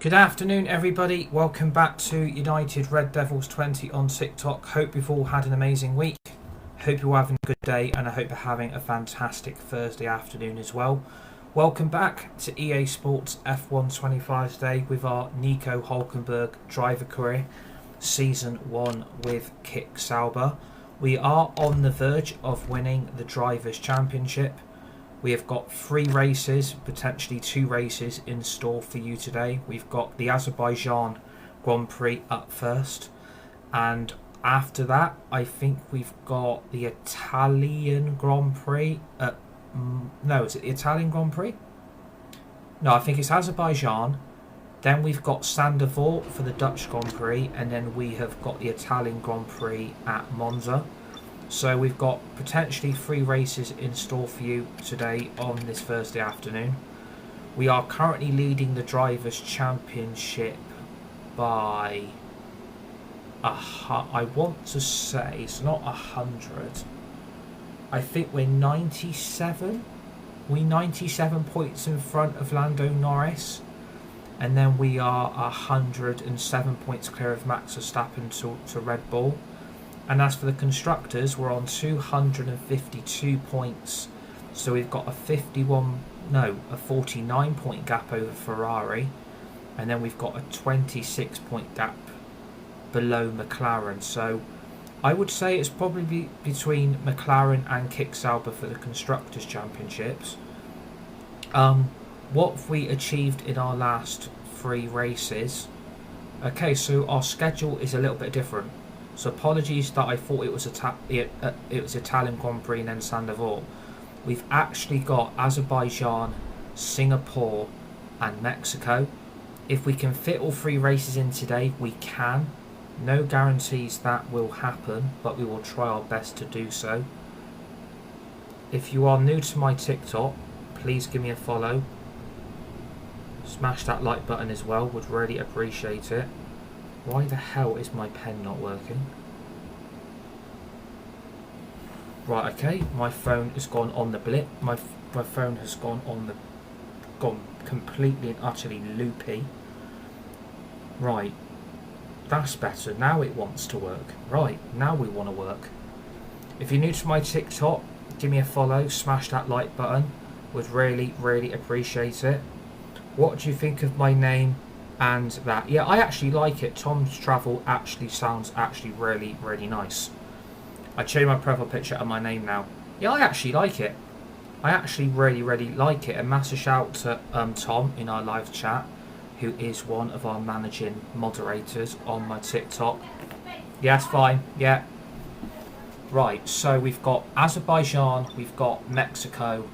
Good afternoon, everybody. Welcome back to United Red Devils 20 on TikTok. Hope you've all had an amazing week. Hope you're having a good day, and I hope you're having a fantastic Thursday afternoon as well. Welcome back to EA Sports F1 25 today with our Nico Hulkenberg driver career, Season 1 with Kick Sauber. We are on the verge of winning the Drivers' Championship. We have got 3 races, potentially 2 races in store for you today. We've got the Azerbaijan Grand Prix up first. And after that, I think we've got the Italian Grand Prix. No, is it the Italian Grand Prix? No, I think it's Azerbaijan. Then we've got Sandoval for the Dutch Grand Prix. And then we have got the Italian Grand Prix at Monza. So we've got potentially 3 races in store for you today on this Thursday afternoon. We are currently leading the Drivers' Championship by, I want to say, it's not 100. I think we're 97. We're 97 points in front of Lando Norris. And then we are 107 points clear of Max Verstappen to Red Bull. And as for the constructors, we're on 252 points. So we've got a 49 point gap over Ferrari. And then we've got a 26 point gap below McLaren. So I would say it's probably between McLaren and Kick Sauber for the Constructors' Championships. What have we achieved in our last 3 races? Okay, so our schedule is a little bit different. So apologies that I thought it was Italian Grand Prix and then Sandoval. We've actually got Azerbaijan, Singapore and Mexico. If we can fit all 3 races in today, we can. No guarantees that will happen, but we will try our best to do so. If you are new to my TikTok, please give me a follow. Smash that like button as well, would really appreciate it. Why the hell is my pen not working? Right, okay, my phone has gone on the blip. My phone has gone completely and utterly loopy. Right, that's better. Now it wants to work. Right, now we want to work. If you're new to my TikTok, give me a follow, smash that like button. Would really, really appreciate it. What do you think of my name? And that, yeah, I actually like it. Tom's Travel actually sounds really, really nice. I show you my profile picture and my name now. Yeah, I actually like it. I actually really, really like it. A massive shout to Tom in our live chat, who is one of our managing moderators on my TikTok. Yeah, it's fine. Yeah. Right, so we've got Azerbaijan, we've got Mexico,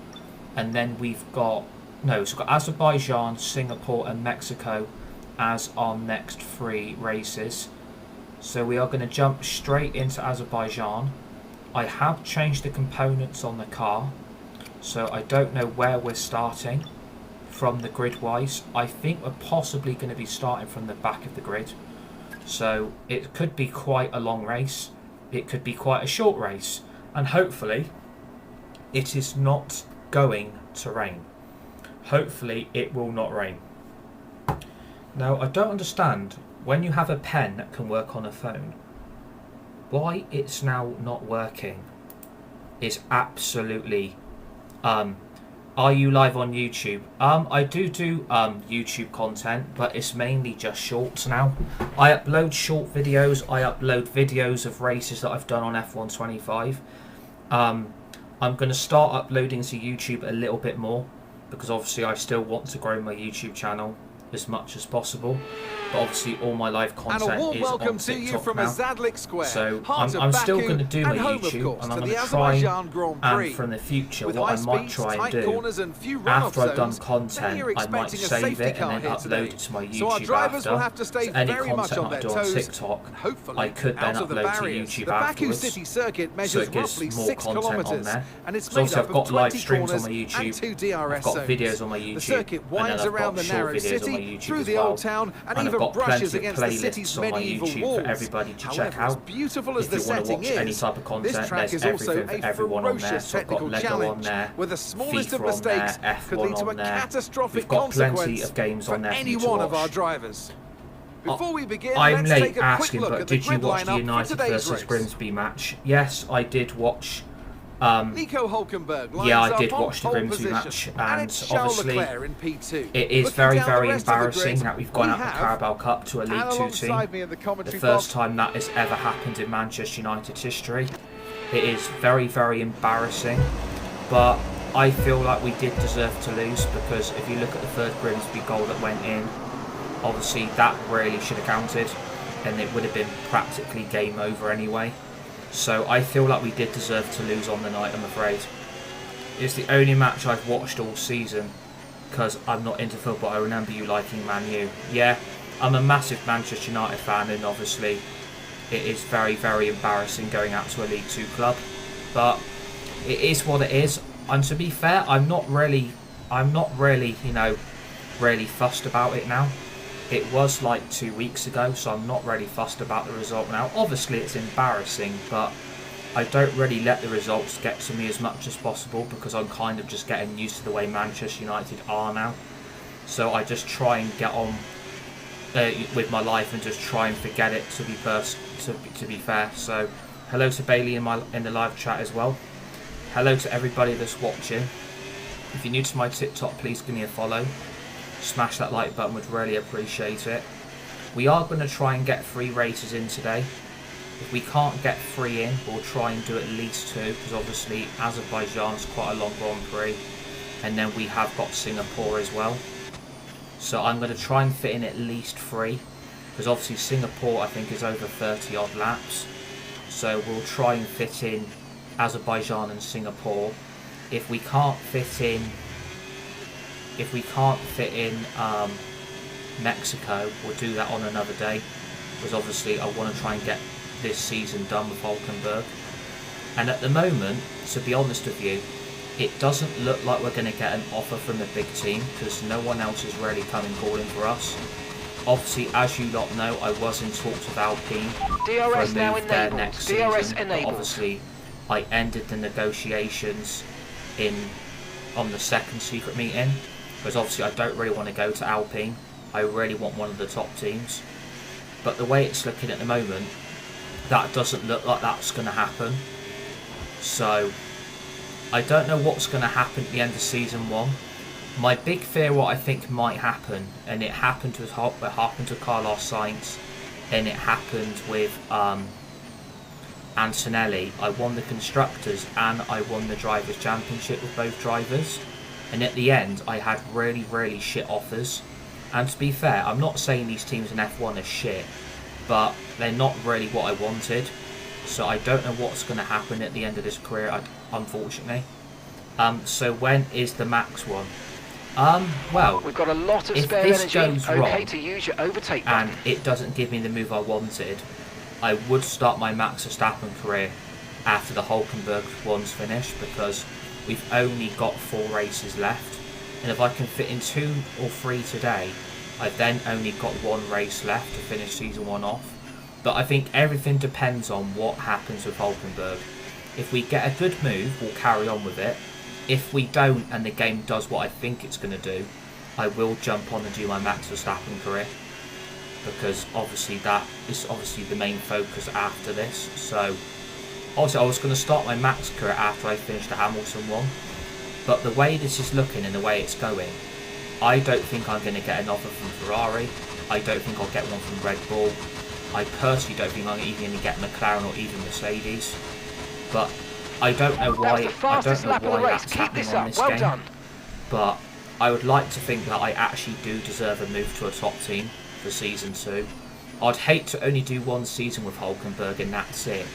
and then we've got, no, so we've got Azerbaijan, Singapore and Mexico as our next 3 races. So we are going to jump straight into Azerbaijan. I have changed the components on the car, so I don't know where we're starting from the grid wise. I think we're possibly going to be starting from the back of the grid. So it could be quite a long race, it could be quite a short race, and hopefully it is not going to rain. Hopefully it will not rain. Now, I don't understand, when you have a pen that can work on a phone, why it's now not working is absolutely... Are you live on YouTube? I do YouTube content, but it's mainly just shorts now. I upload short videos, I upload videos of races that I've done on F1 25. I'm going to start uploading to YouTube a little bit more, because obviously I still want to grow my YouTube channel as much as possible, but obviously all my live content is on TikTok now. So I'm still going to do my YouTube, and I'm going to try, and from the future what I might try and do, after I've done content, I might save it and then upload it to my YouTube after. So any content that I do on TikTok, I could then upload to YouTube afterwards, so it gives more content on there. So obviously I've got live streams on my YouTube, I've got videos on my YouTube, and then I've got short videos on my my YouTube through as the well. old town, and I've even got brushes plenty of against the city's playlists on my medieval YouTube walls. for everybody to check However, as out. beautiful as If the you want to setting watch any is, type of this content, track there's is also everything for a everyone on there. ferocious So I've got technical Lego on challenge, there, where the smallest of FIFA on mistakes there, could lead F1 to a on there. catastrophic We've got plenty consequence of games on for there for any you to one of watch. our drivers. Before we begin, I'm let's late take a quick asking, look but at the did you grid watch the lineup for United today's versus race. Grimsby match? Yes, I did watch. Nico Hulkenberg lines Yeah, I up did on watch the pole Grimsby position, match, and and it's Charles obviously Leclerc in P2. it is Looking very, down the very rest of the embarrassing grid, that we've gone we out the have, Carabao Cup to a and League 2 team. alongside me in the The commentary first box, time that has ever happened in Manchester United's history. It is very, very embarrassing, but I feel like we did deserve to lose, because if you look at the third Grimsby goal that went in, obviously that really should have counted, and it would have been practically game over anyway. So I feel like we did deserve to lose on the night, I'm afraid. It's the only match I've watched all season, because I'm not into football. I remember you liking Man U. Yeah, I'm a massive Manchester United fan, and obviously it is very, very embarrassing going out to a League 2 club. But it is what it is. And to be fair, I'm not really, you know, really fussed about it now. It was like 2 weeks ago, so I'm not really fussed about the result now. Obviously it's embarrassing, but I don't really let the results get to me as much as possible, because I'm kind of just getting used to the way Manchester United are now. So I just try and get on with my life and just try and forget it, to be fair. So hello to Bailey in the live chat as well. Hello to everybody that's watching. If you're new to my TikTok, please give me a follow. Smash that like button, would really appreciate it. We are going to try and get 3 races in today. If we can't get 3 in, we'll try and do at least 2, because obviously Azerbaijan's quite a long Grand Prix, and then we have got Singapore as well. So I'm going to try and fit in at least 3, because obviously Singapore I think is over 30 odd laps. So we'll try and fit in Azerbaijan and Singapore. If we can't fit in Mexico, we'll do that on another day, because obviously I want to try and get this season done with Hulkenberg. And at the moment, to be honest with you, it doesn't look like we're going to get an offer from the big team, because no one else is really coming calling for us. Obviously, as you lot know, I was in talks with Alpine for a move there next season, but obviously I ended the negotiations on the second secret meeting, because obviously I don't really want to go to Alpine. I really want one of the top teams, but the way it's looking at the moment, that doesn't look like that's going to happen. So I don't know what's going to happen at the end of season 1. My big fear, what I think might happen, and it happened with Carlos Sainz, and it happened with Antonelli. I won the Constructors and I won the Drivers' Championship with both drivers, and at the end I had really, really shit offers. And to be fair, I'm not saying these teams in F1 are shit, but they're not really what I wanted. So I don't know what's going to happen at the end of this career, unfortunately. So when is the max one? Well, we've got a lot of if spare this energy. goes Okay wrong to use your overtake and button. it doesn't give me the move I wanted, I would start my Max Verstappen career after the Hulkenberg one's finished, because we've only got 4 races left, and if I can fit in 2 or 3 today, I've then only got 1 race left to finish season 1 off. But I think everything depends on what happens with Hulkenberg. If we get a good move, we'll carry on with it. If we don't, and the game does what I think it's going to do, I will jump on and do my Max Verstappen career, because obviously that is obviously the main focus after this. So also I was going to start my Max career after I finished the Hamilton one, but the way this is looking and the way it's going, I don't think I'm going to get an offer from Ferrari. I don't think I'll get one from Red Bull. I personally don't think I'm even going to get McLaren or even Mercedes. But I don't know why. That's happening on this game. But I would like to think that I actually do deserve a move to a top team for season 2. I'd hate to only do 1 season with Hulkenberg and that's it,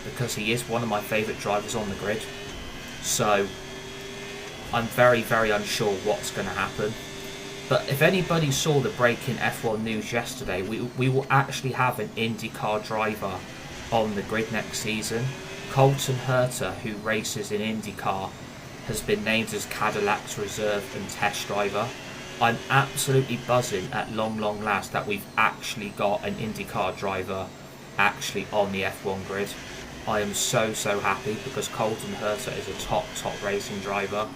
because he is one of my favourite drivers on the grid. So I'm very, very unsure what's going to happen. But if anybody saw the breaking F1 news yesterday, we will actually have an IndyCar driver on the grid next season. Colton Herta, who races in IndyCar, has been named as Cadillac's reserve and test driver. I'm absolutely buzzing at long last that we've actually got an IndyCar driver actually on the F1 grid. I am so happy because Colton Herta is a top racing driver,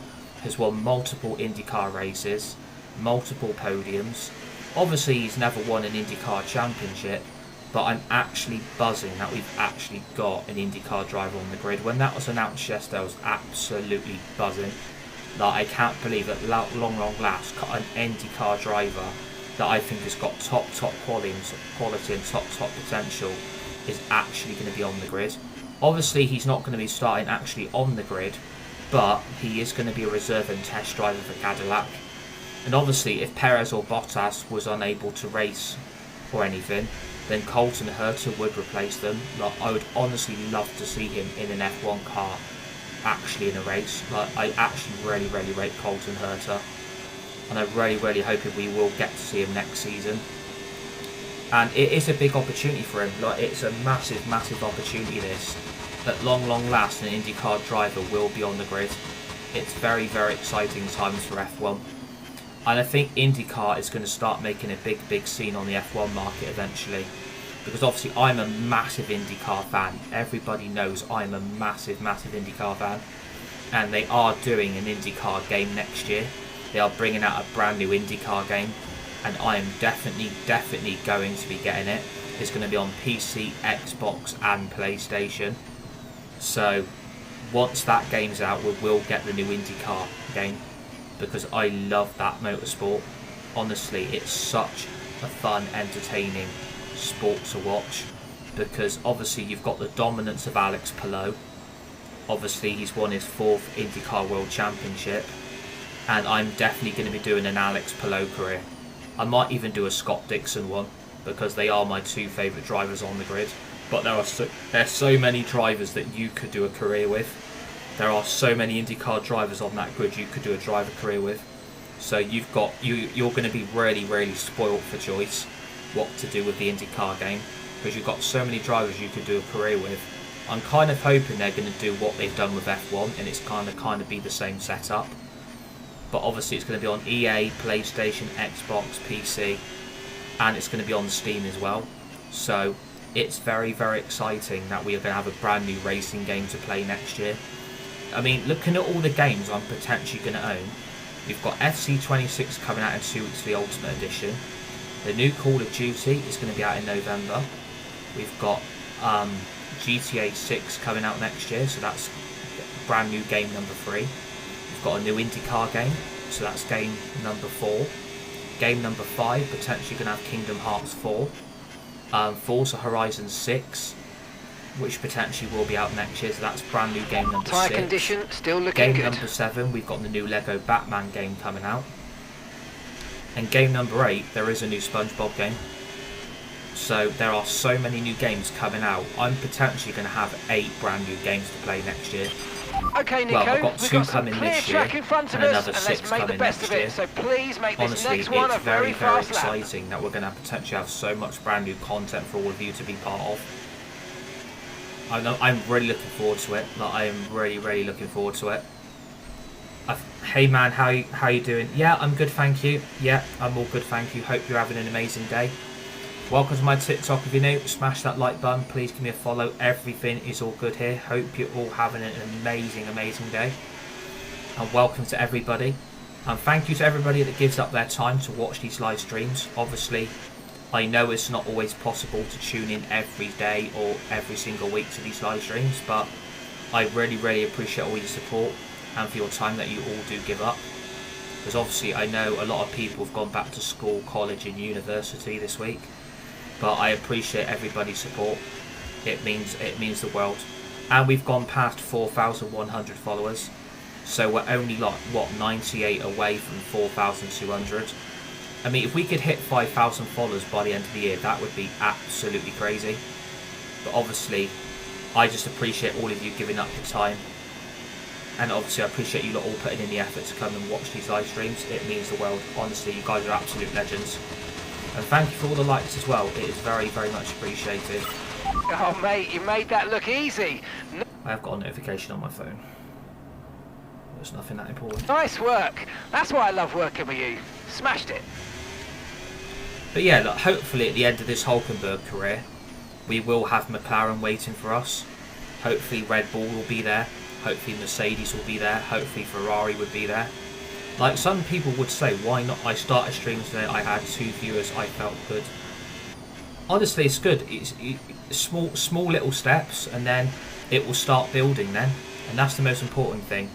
has won multiple IndyCar races, multiple podiums. Obviously he's never won an IndyCar championship, but I'm actually buzzing that we've actually got an IndyCar driver on the grid. When that was announced yesterday, I was absolutely buzzing. Like, I can't believe that long last, an IndyCar driver that I think has got top quality and top potential is actually going to be on the grid. Obviously, he's not going to be starting actually on the grid, but he is going to be a reserve and test driver for Cadillac. And obviously, if Perez or Bottas was unable to race or anything, then Colton Herta would replace them. Like, I would honestly love to see him in an F1 car actually in a race. Like, I actually really rate Colton Herta, and I really hope we will get to see him next season. And it is a big opportunity for him. Like, it's a massive opportunity this. At long last, an IndyCar driver will be on the grid. It's very exciting times for F1. And I think IndyCar is going to start making a big scene on the F1 market eventually. Because obviously I'm a massive IndyCar fan. Everybody knows I'm a massive IndyCar fan. And they are doing an IndyCar game next year. They are bringing out a brand new IndyCar game. And I am definitely going to be getting it. It's going to be on PC, Xbox and PlayStation. So once that game's out, we will get the new IndyCar game. Because I love that motorsport. Honestly, it's such a fun, entertaining sport to watch. Because obviously you've got the dominance of Alex Palou. Obviously he's won his 4th IndyCar World Championship. And I'm definitely going to be doing an Alex Palou career. I might even do a Scott Dixon one, because they are my 2 favourite drivers on the grid. But there's so many drivers that you could do a career with. There are so many IndyCar drivers on that grid you could do a driver career with. So you're going to be really spoilt for choice what to do with the IndyCar game, because you've got so many drivers you could do a career with. I'm kind of hoping they're going to do what they've done with F1, and it's kind of be the same setup. But obviously it's going to be on EA, PlayStation, Xbox, PC, and it's going to be on Steam as well. So it's very exciting that we are going to have a brand new racing game to play next year. I mean, looking at all the games I'm potentially going to own, we've got FC26 coming out in 2 weeks for the Ultimate Edition. The new Call of Duty is going to be out in November. We've got GTA 6 coming out next year, so that's brand new game number 3. We've got a new IndyCar game, so that's game number 4. Game number 5, potentially going to have Kingdom Hearts 4. Forza Horizon 6, which potentially will be out next year, so that's brand new game number 6. Tyre condition still looking Game good. number 7, we've got the new Lego Batman game coming out. And game number 8, there is a new SpongeBob game. So there are so many new games coming out. I'm potentially going to have 8 brand new games to play next year. Okay, Nico, Well, I've got 2 coming this year, in front of and us, another and 6 let's make coming the best next of it. year. So please make this Honestly, next one it's a very fast lap. exciting that we're going to potentially have so much brand new content for all of you to be part of. I'm really looking forward to it. Like, I am really looking forward to it. Hey man, how you doing? Yeah, I'm good, thank you. Yeah, I'm all good, thank you. Hope you're having an amazing day. Welcome to my TikTok. If you're new, smash that like button. Please give me a follow. Everything is all good here. Hope you're all having an amazing day. And welcome to everybody. And thank you to everybody that gives up their time to watch these live streams. Obviously, I know it's not always possible to tune in every day or every single week to these live streams, but I really appreciate all your support and for your time that you all do give up. Because obviously I know a lot of people have gone back to school, college and university this week, but I appreciate everybody's support. It means the world. And we've gone past 4,100 followers, so we're only like, what, 98 away from 4,200. I mean, if we could hit 5,000 followers by the end of the year, that would be absolutely crazy. But obviously, I just appreciate all of you giving up your time. And obviously, I appreciate you lot all putting in the effort to come and watch these live streams. It means the world. Honestly, you guys are absolute legends. And thank you for all the likes as well. It is very much appreciated. Oh mate, you made that look easy. I have got a notification on my phone. There's nothing that important. Nice work. That's why I love working with you. Smashed it. But yeah, look, hopefully at the end of this Hulkenberg career, we will have McLaren waiting for us. Hopefully Red Bull will be there. Hopefully Mercedes will be there. Hopefully Ferrari would be there. Like some people would say, why not? I started streaming today, I had 2 viewers, I felt good. Honestly, it's good. It's small little steps, and then it will start building then. And that's the most important thing.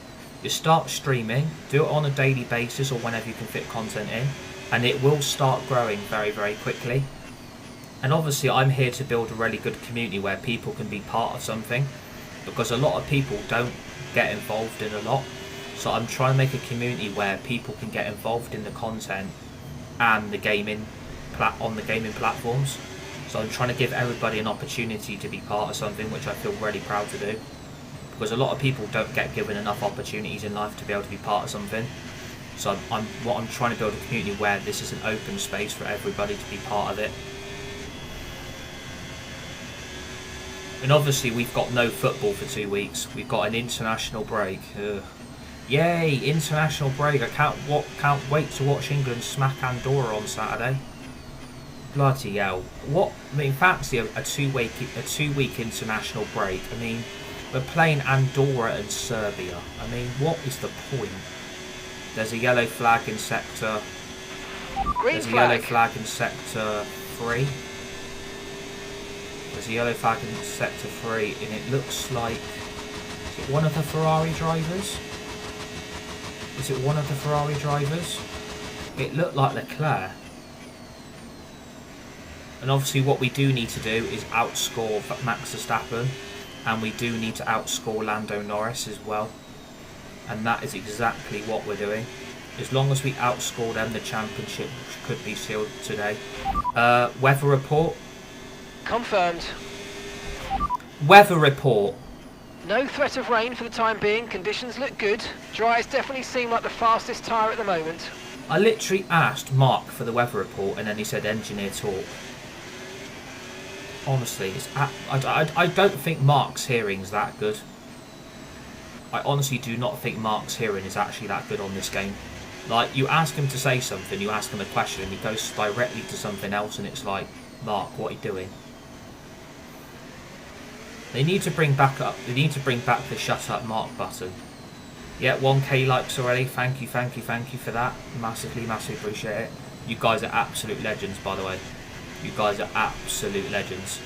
You start streaming, do it on a daily basis or whenever you can fit content in, and it will start growing very, very quickly. And obviously I'm here to build a really good community where people can be part of something, because a lot of people don't get involved in a lot. So I'm trying to make a community where people can get involved in the content and the gaming on the gaming platforms. So I'm trying to give everybody an opportunity to be part of something, which I feel really proud to do, because a lot of people don't get given enough opportunities in life to be able to be part of something. So I'm trying to build a community where this is an open space for everybody to be part of it. And obviously we've got no football for 2 weeks. We've got an international break. Ugh. Yay, international break. I can't wait to watch England smack Andorra on Saturday. Bloody hell. What? I mean, fancy a two-week international break. I mean, we're playing Andorra and Serbia. I mean, what is the point? There's a yellow flag in sector... There's a yellow flag in sector 3. There's a yellow flag in sector 3, and it looks like... Is it one of the Ferrari drivers? Is it one of the Ferrari drivers? It looked like Leclerc. And obviously what we do need to do is outscore Max Verstappen, and we do need to outscore Lando Norris as well. And that is exactly what we're doing. As long as we outscore them, the championship could be sealed today. Weather report. Confirmed. Weather report. No threat of rain for the time being. Conditions look good. Dryers definitely seem like the fastest tyre at the moment. I literally asked Mark for the weather report, and then he said engineer talk. Honestly, I don't think Mark's hearing's that good. I honestly do not think Mark's hearing is actually that good on this game. Like, you ask him to say something, you ask him a question, and he goes directly to something else, and it's like, Mark, what are you doing? They need to bring back the shut up Mark button. Yeah, 1k likes already. Thank you for that. Massively appreciate it. You guys are absolute legends, by the way. You guys are absolute legends.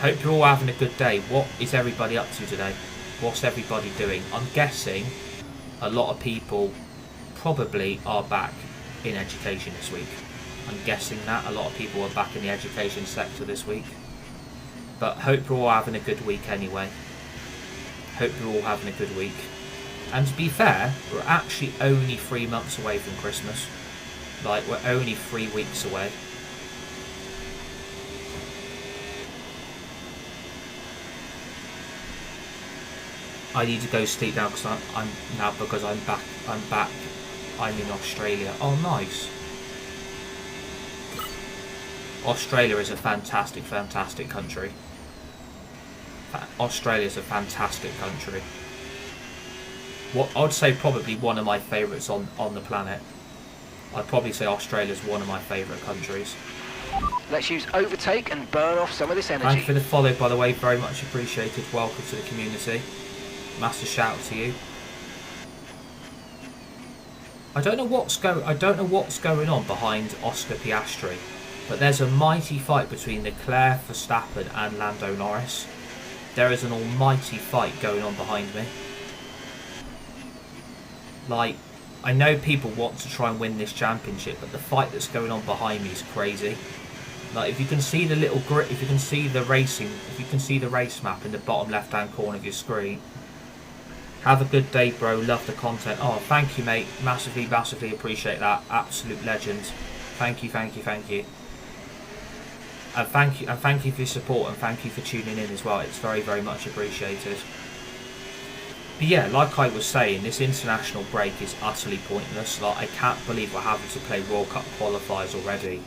Hope you're all having a good day. What is everybody up to today? What's everybody doing? I'm guessing a lot of people probably are back in education this week. I'm guessing that a lot of people are back in the education sector this week. But hope you're all having a good week anyway. Hope you're all having a good week. And to be fair, we're actually only 3 months away from Christmas. Like, we're only 3 weeks away. I need to go sleep now because I'm back. I'm in Australia. Oh, nice. Australia is a fantastic country. Australia is a fantastic country. What I'd say probably one of my favourites on the planet. I'd probably say Australia's one of my favourite countries. Let's use overtake and burn off some of this energy. Thank you for the follow, by the way. Very much appreciated. Welcome to the community. Massive shout out to you. I don't know what's going on behind Oscar Piastri, but there's a mighty fight between Leclerc, Verstappen and Lando Norris. There is an almighty fight going on behind me. Like, I know people want to try and win this championship, but the fight that's going on behind me is crazy. Like, if you can see the little grid, if you can see the race map in the bottom left-hand corner of your screen. Have a good day, bro. Love the content. Oh, thank you, mate. Massively appreciate that. Absolute legend. Thank you. And thank you for your support, and thank you for tuning in as well. It's very, very much appreciated. But yeah, like I was saying, this international break is utterly pointless. Like, I can't believe we're having to play World Cup qualifiers already,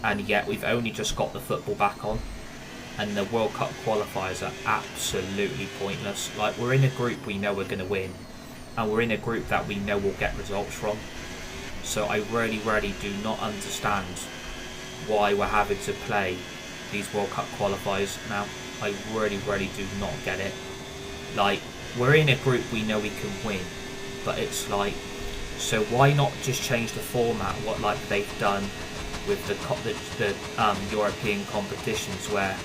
and yet we've only just got the football back on, and the World Cup qualifiers are absolutely pointless. Like, we're in a group we know we're going to win, and we're in a group that we know we'll get results from. So I really do not understand why we're having to play these World Cup qualifiers now. I really do not get it. Like, we're in a group we know we can win, but it's like, so why not just change the format, what like they've done with the European competitions, where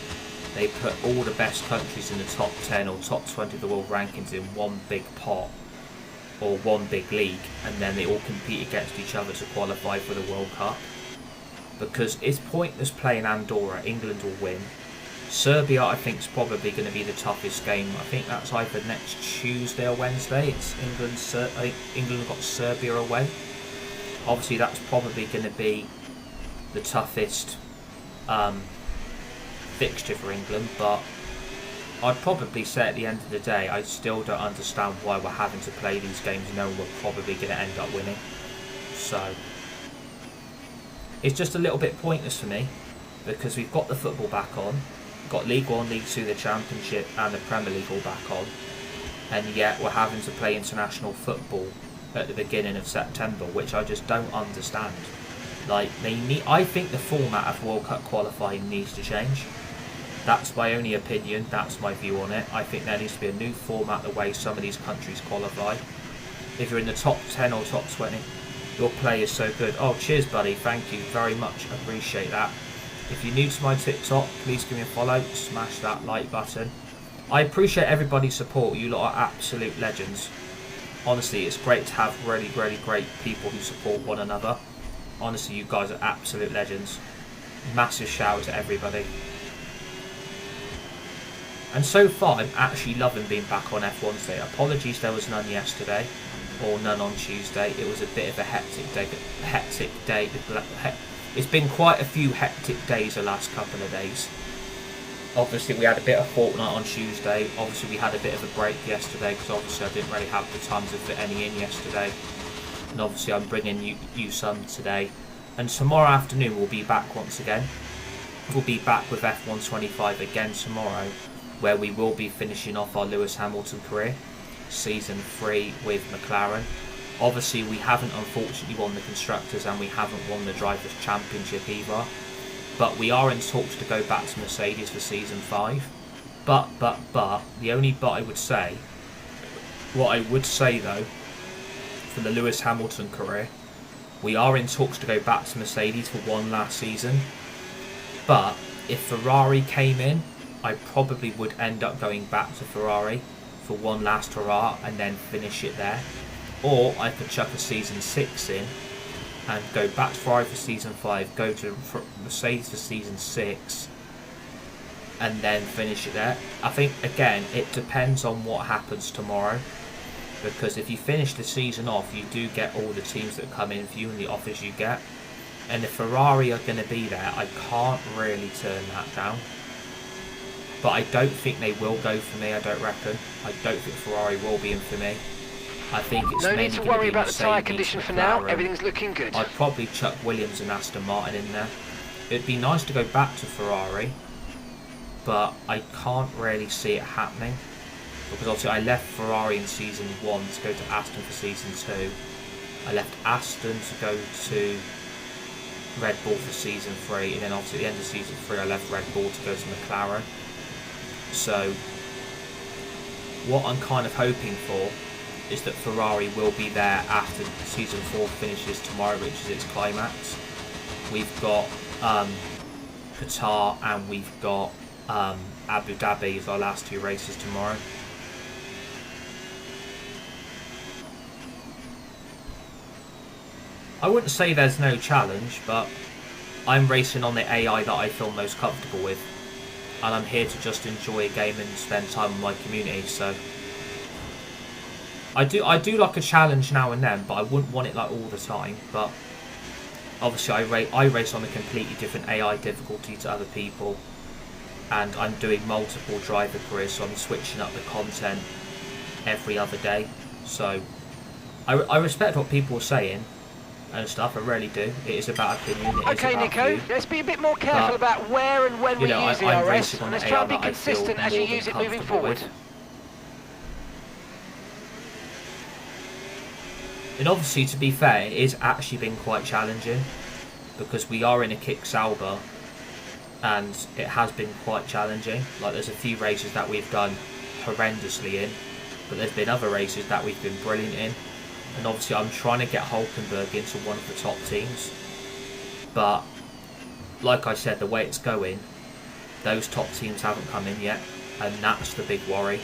they put all the best countries in the top 10 or top 20 of the world rankings in one big pot or one big league, and then they all compete against each other to qualify for the World Cup. Because it's pointless playing Andorra. England will win. Serbia, I think, is probably going to be the toughest game. I think that's either next Tuesday or Wednesday. It's England have got Serbia away. Obviously, that's probably going to be the toughest fixture for England. But I'd probably say at the end of the day, I still don't understand why we're having to play these games knowing we're probably going to end up winning. So it's just a little bit pointless for me, because we've got the football back on. We've got League 1, League 2, the Championship and the Premier League all back on, and yet we're having to play international football at the beginning of September, which I just don't understand. Like, I think the format of World Cup qualifying needs to change. That's my only opinion, that's my view on it. I think there needs to be a new format the way some of these countries qualify. If you're in the top 10 or top 20, your play is so good. Oh, cheers, buddy. Thank you very much. Appreciate that. If you're new to my TikTok, please give me a follow. Smash that like button. I appreciate everybody's support. You lot are absolute legends. Honestly, it's great to have really great people who support one another. Honestly, you guys are absolute legends. Massive shout out to everybody. And so far, I'm actually loving being back on F1 today. Apologies there was none yesterday, or none on Tuesday. It was a bit of a hectic day. It's been quite a few hectic days the last couple of days. Obviously, we had a bit of fortnight on Tuesday. Obviously, we had a bit of a break yesterday, because obviously I didn't really have the time to fit any in yesterday. And obviously, I'm bringing you some today. And tomorrow afternoon, we'll be back once again. We'll be back with F1 25 again tomorrow, where we will be finishing off our Lewis Hamilton career, Season 3 with McLaren. Obviously, we haven't unfortunately won the Constructors, and we haven't won the Drivers' Championship either. But we are in talks to go back to Mercedes for Season 5. But, the only but I would say, what I would say though, for the Lewis Hamilton career, we are in talks to go back to Mercedes for one last season. But if Ferrari came in, I probably would end up going back to Ferrari for one last hurrah and then finish it there. Or I could chuck a Season 6 in and go back to Ferrari for Season 5, go to Mercedes for Season 6 and then finish it there. I think, again, it depends on what happens tomorrow, because if you finish the season off, you do get all the teams that come in for you and the offers you get. And if Ferrari are going to be there, I can't really turn that down. But I don't think they will go for me, I don't reckon. I don't think Ferrari will be in for me. I think it's no mainly need to going to worry be about the tyre Mercedes, condition for McLaren. now. Everything's looking good. I'd probably chuck Williams and Aston Martin in there. It'd be nice to go back to Ferrari, but I can't really see it happening. Because obviously I left Ferrari in Season 1 to go to Aston for Season 2. I left Aston to go to Red Bull for Season 3. And then obviously at the end of Season 3 I left Red Bull to go to McLaren. So what I'm kind of hoping for is that Ferrari will be there after Season 4 finishes tomorrow, which is its climax. We've got Qatar and we've got Abu Dhabi as our last two races tomorrow. I wouldn't say there's no challenge, but I'm racing on the AI that I feel most comfortable with, and I'm here to just enjoy a game and spend time with my community. So I do like a challenge now and then, but I wouldn't want it like all the time. But obviously I race on a completely different AI difficulty to other people, and I'm doing multiple driver careers, so I'm switching up the content every other day. So I respect what people are saying and stuff, I really do. It is about opinion. Okay, Nico, let's be a bit more careful about where and when we use the RS, and let's try and be consistent as you use it moving forward. And obviously, to be fair, it is actually been quite challenging because we are in a kick Sauber and it has been quite challenging. Like, there's a few races that we've done horrendously in, but there's been other races that we've been brilliant in. And obviously, I'm trying to get Hulkenberg into one of the top teams, but like I said, the way it's going, those top teams haven't come in yet, and that's the big worry.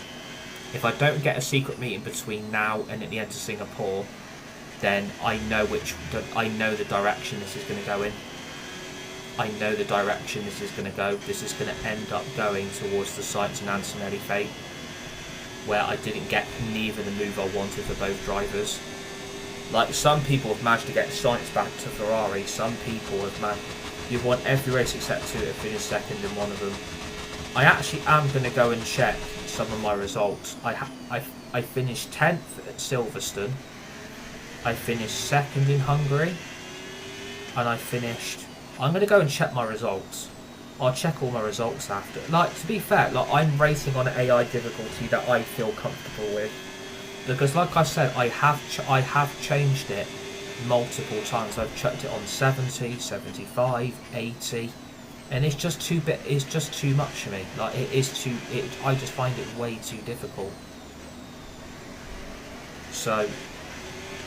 If I don't get a secret meeting between now and at the end of Singapore, then I know the direction this is going to go in. I know the direction this is going to go. This is going to end up going towards the Sainz and Antonelli fate, where I didn't get neither the move I wanted for both drivers. Like, some people have managed to get Sainz back to Ferrari. Some people have managed. You've won every race except two and finished second in one of them. I actually am going to go and check some of my results. I finished 10th at Silverstone. I finished 2nd in Hungary. And I'm going to go and check my results. I'll check all my results after. Like, to be fair, like, I'm racing on an AI difficulty that I feel comfortable with. Because, like I said, I have changed it multiple times. I've chucked it on 70, 75, 80, and it's just too much for me. Like, I just find it way too difficult. So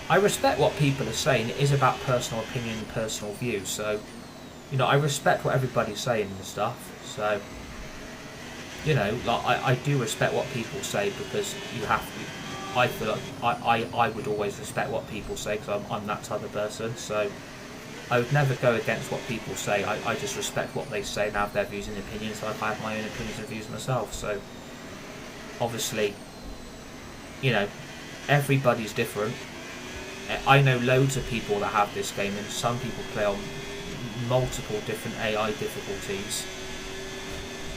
I respect what people are saying. It is about personal opinion and personal view. So, you know, I respect what everybody's saying and stuff. So, you know, like, I do respect what people say, because you have to. I feel like I would always respect what people say, because I'm that type of person. So I would never go against what people say. I just respect what they say and have their views and opinions. Like, I have my own opinions and views myself. So obviously, you know, everybody's different. I know loads of people that have this game, and some people play on multiple different AI difficulties.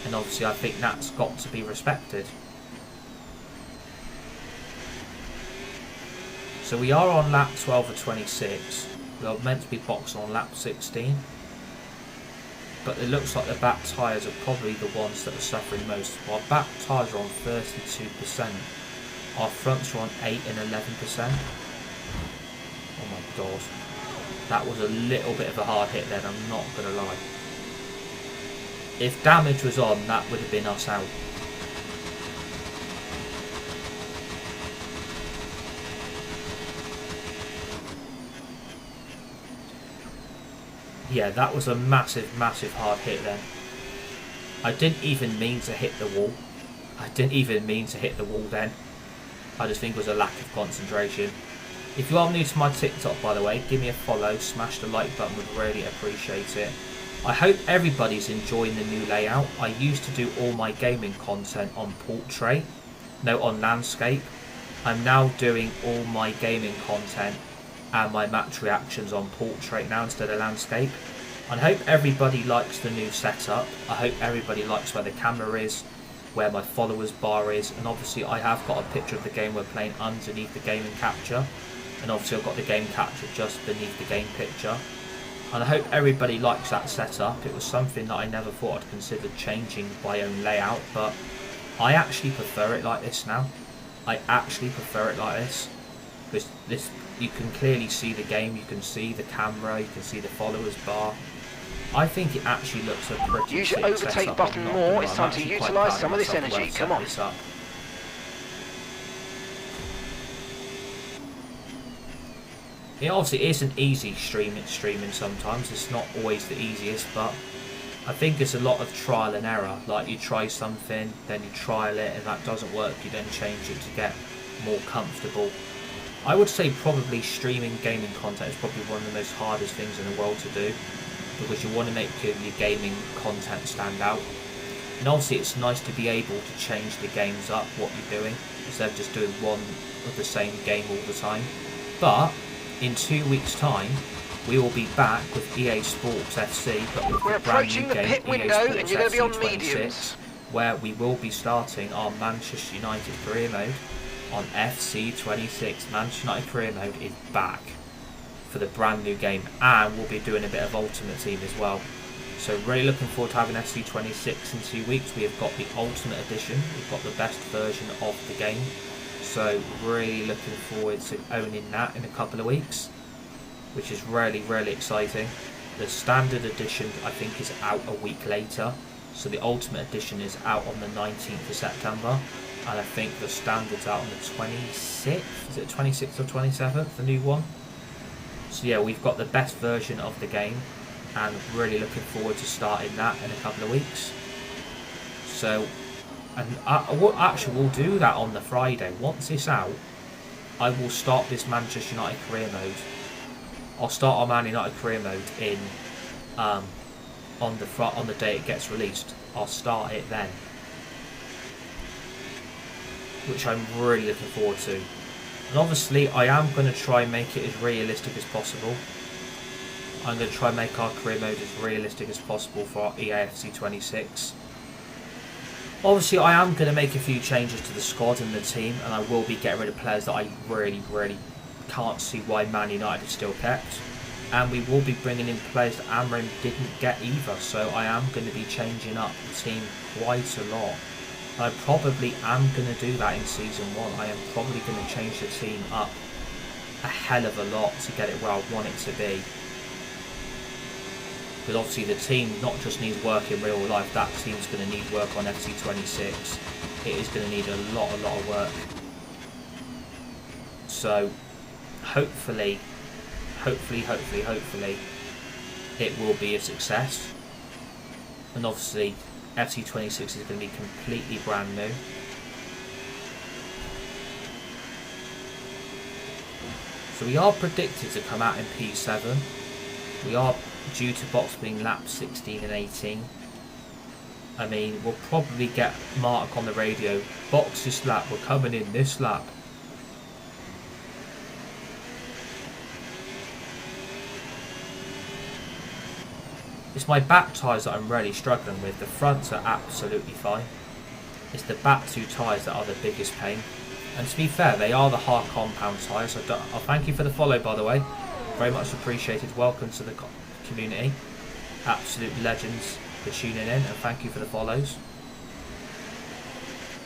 And obviously, I think that's got to be respected. So we are on lap 12 of 26. We are meant to be boxing on lap 16. But it looks like the back tyres are probably the ones that are suffering most. Our back tyres are on 32%. Our fronts are on 8 and 11%. Oh my god. That was a little bit of a hard hit then, I'm not going to lie. If damage was on, that would have been us out. Yeah, that was a massive hard hit then. I didn't even mean to hit the wall. Then. I just think it was a lack of concentration. If you are new to my TikTok, by the way, give me a follow, smash the like button, would really appreciate it. I hope everybody's enjoying the new layout. I used to do all my gaming content on portrait, on landscape. I'm now doing all my gaming content and my match reactions on portrait now instead of landscape. I hope everybody likes the new setup. I hope everybody likes where the camera is, where my followers bar is, and obviously I have got a picture of the game we're playing underneath the gaming capture, and obviously I've got the game capture just beneath the game picture. And I hope everybody likes that setup. It was something that I never thought I'd consider changing my own layout, but I actually prefer it like this now. Because this, you can clearly see the game, you can see the camera, you can see the followers bar. I think it actually looks a pretty Use your overtake button more. It's time to utilise some of this energy. Come on. It obviously isn't easy streaming sometimes. It's not always the easiest, but I think it's a lot of trial and error. Like, you try something, then you trial it, and that doesn't work, you then change it to get more comfortable. I would say probably streaming gaming content is probably one of the most hardest things in the world to do, because you want to make your gaming content stand out. And obviously it's nice to be able to change the games up, what you're doing, instead of just doing one of the same game all the time. But in 2 weeks' time, we will be back with EA Sports FC, but with We're the brand new approaching the game, pit EA window, Sports and you're going to be on FC 26, mediums. where we will be starting our Manchester United career mode on FC26. Manchester United career mode is back for the brand new game, and we'll be doing a bit of Ultimate Team as well. So really looking forward to having FC26 in 2 weeks. We have got the Ultimate Edition, we've got the best version of the game. So really looking forward to owning that in a couple of weeks, which is really, really exciting. The standard edition, I think, is out a week later. So the Ultimate Edition is out on the 19th of September. And I think the standard's out on the 26th. Is it 26th or 27th, the new one? So yeah, we've got the best version of the game. And really looking forward to starting that in a couple of weeks. So, and we'll do that on the Friday. Once it's out, I will start this Manchester United career mode. I'll start our Man United career mode in on the day it gets released. I'll start it then, which I'm really looking forward to. And obviously, I am going to try and make it as realistic as possible. I'm going to try and make our career mode as realistic as possible for our EAFC 26. Obviously, I am going to make a few changes to the squad and the team, and I will be getting rid of players that I really, really can't see why Man United is still kept. And we will be bringing in players that Amrin didn't get either, so I am going to be changing up the team quite a lot. I probably am going to do that in Season 1. I am probably going to change the team up a hell of a lot to get it where I want it to be. Because obviously the team not just needs work in real life, that team's going to need work on FC26. It is going to need a lot of work. So hopefully it will be a success. And obviously FC26 is going to be completely brand new. So we are predicted to come out in P7. We are due to box being laps 16 and 18. I mean, we'll probably get Mark on the radio. Box this lap, we're coming in this lap. It's my back tyres that I'm really struggling with. The fronts are absolutely fine. It's the back two tyres that are the biggest pain. And to be fair, they are the hard compound tyres. So I'll thank you for the follow, by the way. Very much appreciated. Welcome to the community. Absolute legends for tuning in, and thank you for the follows.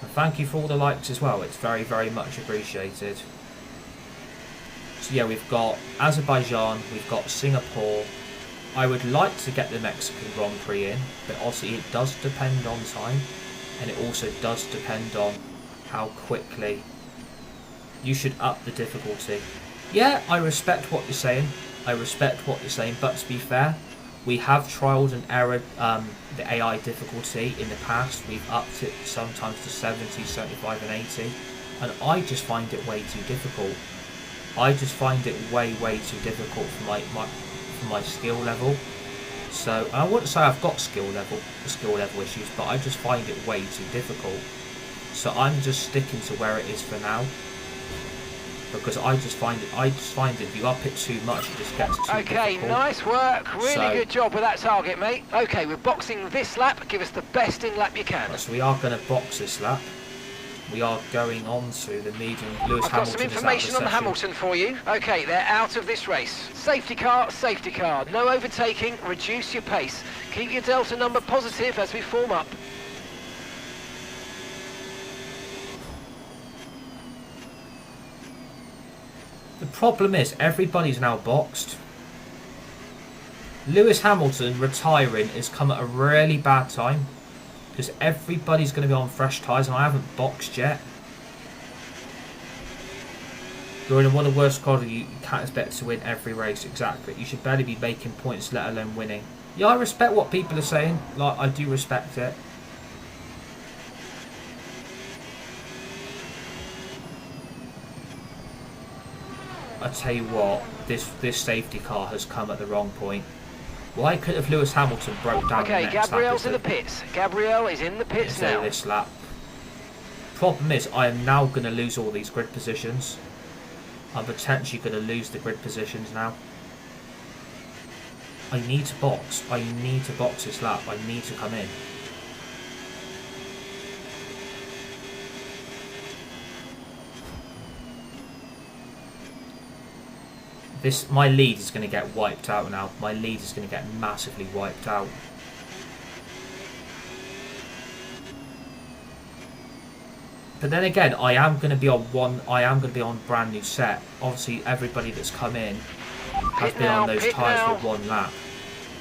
And thank you for all the likes as well. It's very, very much appreciated. So yeah, we've got Azerbaijan, we've got Singapore. I would like to get the Mexican Grand Prix in, but obviously it does depend on time, and it also does depend on how quickly. You should up the difficulty. Yeah, I respect what you're saying. But to be fair, we have trialled and errored the AI difficulty in the past. We've upped it sometimes to 70, 75 and 80, and I just find it way too difficult. I just find it way too difficult for my skill level. So I wouldn't say I've got skill level issues, but I just find it way too difficult. So I'm just sticking to where it is for now. Because I just find it if you up it too much, it just gets too difficult. Okay, nice work. Really good job with that target, mate. Okay, we're boxing this lap. Give us the best in lap you can. Right, so we are going to box this lap. We are going on to the medium. Lewis I've got some information on Hamilton for you. Okay, they're out of this race. Safety car, no overtaking, reduce your pace. Keep your delta number positive as we form up. The problem is, everybody's now boxed. Lewis Hamilton retiring has come at a really bad time. Because everybody's going to be on fresh tyres and I haven't boxed yet. You're in one of the worst squads, you can't expect to win every race, exactly. You should barely be making points, let alone winning. Yeah, I respect what people are saying. Like, I do respect it. I tell you what, this safety car has come at the wrong point. Why could have Lewis Hamilton broke down the next Gabriel's lap? in the pits. Gabriel is in the pits now. This lap. Problem is, I am now going to lose all these grid positions. I'm potentially going to lose the grid positions now. I need to box. I need to box this lap. I need to come in. My lead is going to get wiped out now. My lead is going to get massively wiped out. But then again, I am going to be on brand new set. Obviously, everybody that's come in has been on those tyres for one lap.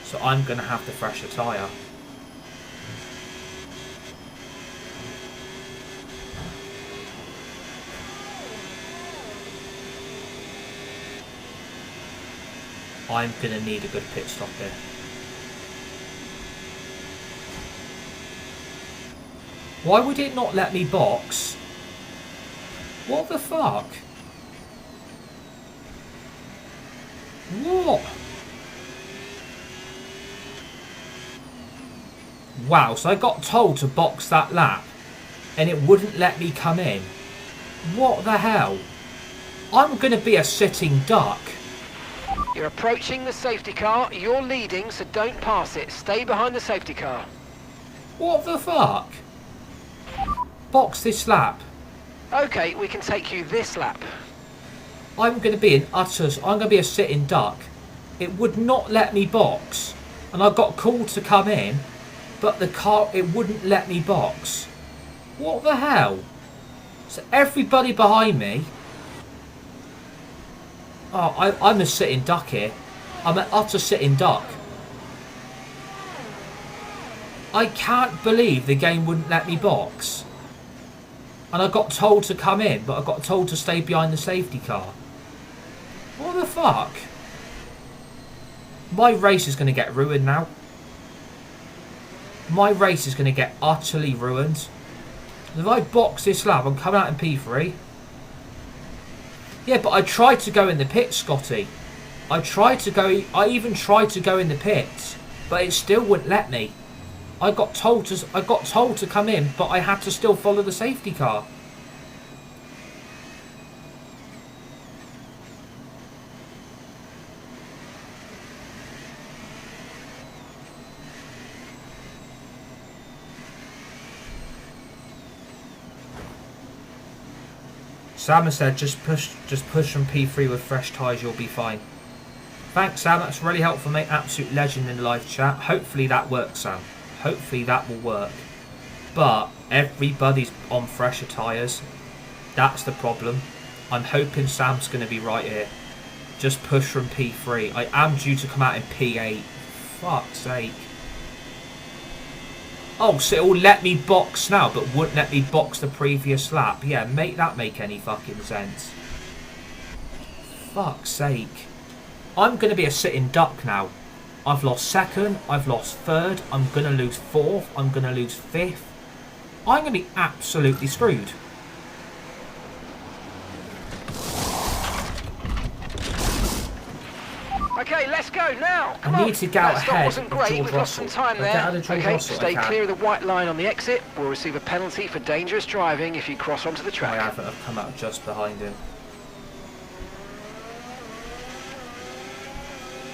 So I'm going to have the fresher tyre. I'm going to need a good pit stop here. Why would it not let me box? What the fuck? What? Wow, so I got told to box that lap and it wouldn't let me come in. What the hell? I'm going to be a sitting duck. You're approaching the safety car. You're leading, so don't pass it. Stay behind the safety car. What the fuck? Box this lap. Okay, we can take you this lap. I'm going to be I'm going to be a sitting duck. It would not let me box. And I got called to come in, but the car, it wouldn't let me box. What the hell? So everybody behind me... Oh, I'm a sitting duck here. I'm an utter sitting duck. I can't believe the game wouldn't let me box. And I got told to come in, but I got told to stay behind the safety car. What the fuck? My race is going to get ruined now. My race is going to get utterly ruined. If I box this lap, I'm coming out in P3. Yeah, but I tried to go in the pit, Scotty. I even tried to go in the pits, but it still wouldn't let me. I got told to come in, but I had to still follow the safety car. Sam said, just push from P3 with fresh tyres, you'll be fine. Thanks, Sam. That's really helpful, mate. Absolute legend in the live chat. Hopefully that works, Sam. Hopefully that will work. But everybody's on fresher tyres. That's the problem. I'm hoping Sam's going to be right here. Just push from P3. I am due to come out in P8. Fuck's sake. Oh, so it'll let me box now, but wouldn't let me box the previous lap. Yeah, make that make any fucking sense. Fuck's sake. I'm going to be a sitting duck now. I've lost second, I've lost third, I'm going to lose fourth, I'm going to lose fifth. I'm going to be absolutely screwed. Okay, let's go now. Come I on. need to get out That stop ahead wasn't of great. George We've lost some Russell. time I'll there. get out of George Okay, Russell, stay I can. clear of the white line on the exit. We'll receive a penalty for dangerous driving if you cross onto the I track. haven't. I've come out just behind him.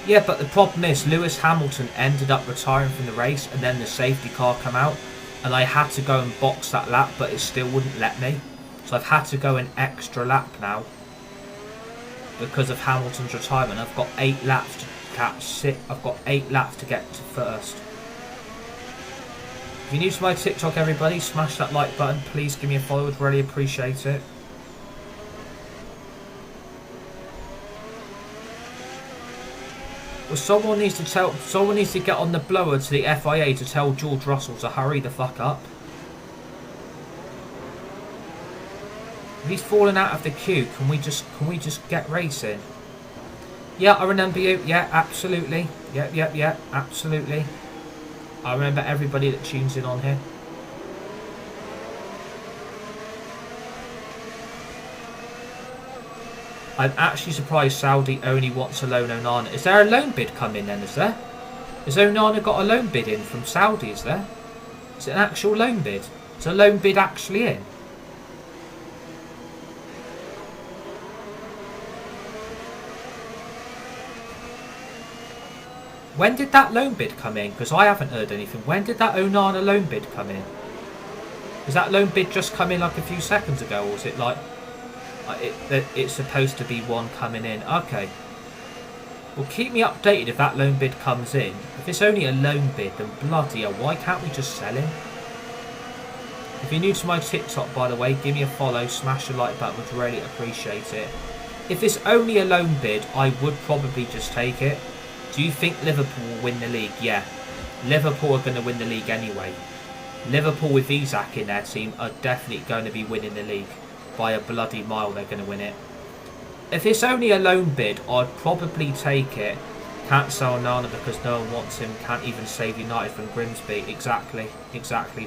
Yeah, but the problem is Lewis Hamilton ended up retiring from the race and then the safety car came out and I had to go and box that lap, but it still wouldn't let me. So I've had to go an extra lap now because of Hamilton's retirement. I've got 8 laps to I've got 8 laps to get to first. If you're new to my TikTok, everybody, smash that like button. Please give me a follow. I'd really appreciate it. Well, someone needs to get on the blower to the FIA to tell George Russell to hurry the fuck up. If he's fallen out of the queue, can we just get racing? Yeah, I remember you. Yeah, absolutely. Yep, absolutely. I remember everybody that tunes in on here. I'm actually surprised Saudi only wants a loan Onana. Is there a loan bid coming then, is there? Has Onana got a loan bid in from Saudi, is there? Is it an actual loan bid? Is a loan bid actually in? When did that loan bid come in? Because I haven't heard anything. When did that Onana loan bid come in? Has that loan bid just come in like a few seconds ago? Or is it like... It's supposed to be one coming in. Okay. Well, keep me updated if that loan bid comes in. If it's only a loan bid, then bloody hell, why can't we just sell him? If you're new to my TikTok, by the way, give me a follow, smash the like button, would really appreciate it. If it's only a loan bid, I would probably just take it. Do you think Liverpool will win the league? Yeah. Liverpool are going to win the league anyway. Liverpool with Isak in their team are definitely going to be winning the league. By a bloody mile, they're going to win it. If it's only a loan bid, I'd probably take it. Can't sell Nana because no one wants him. Can't even save United from Grimsby. Exactly.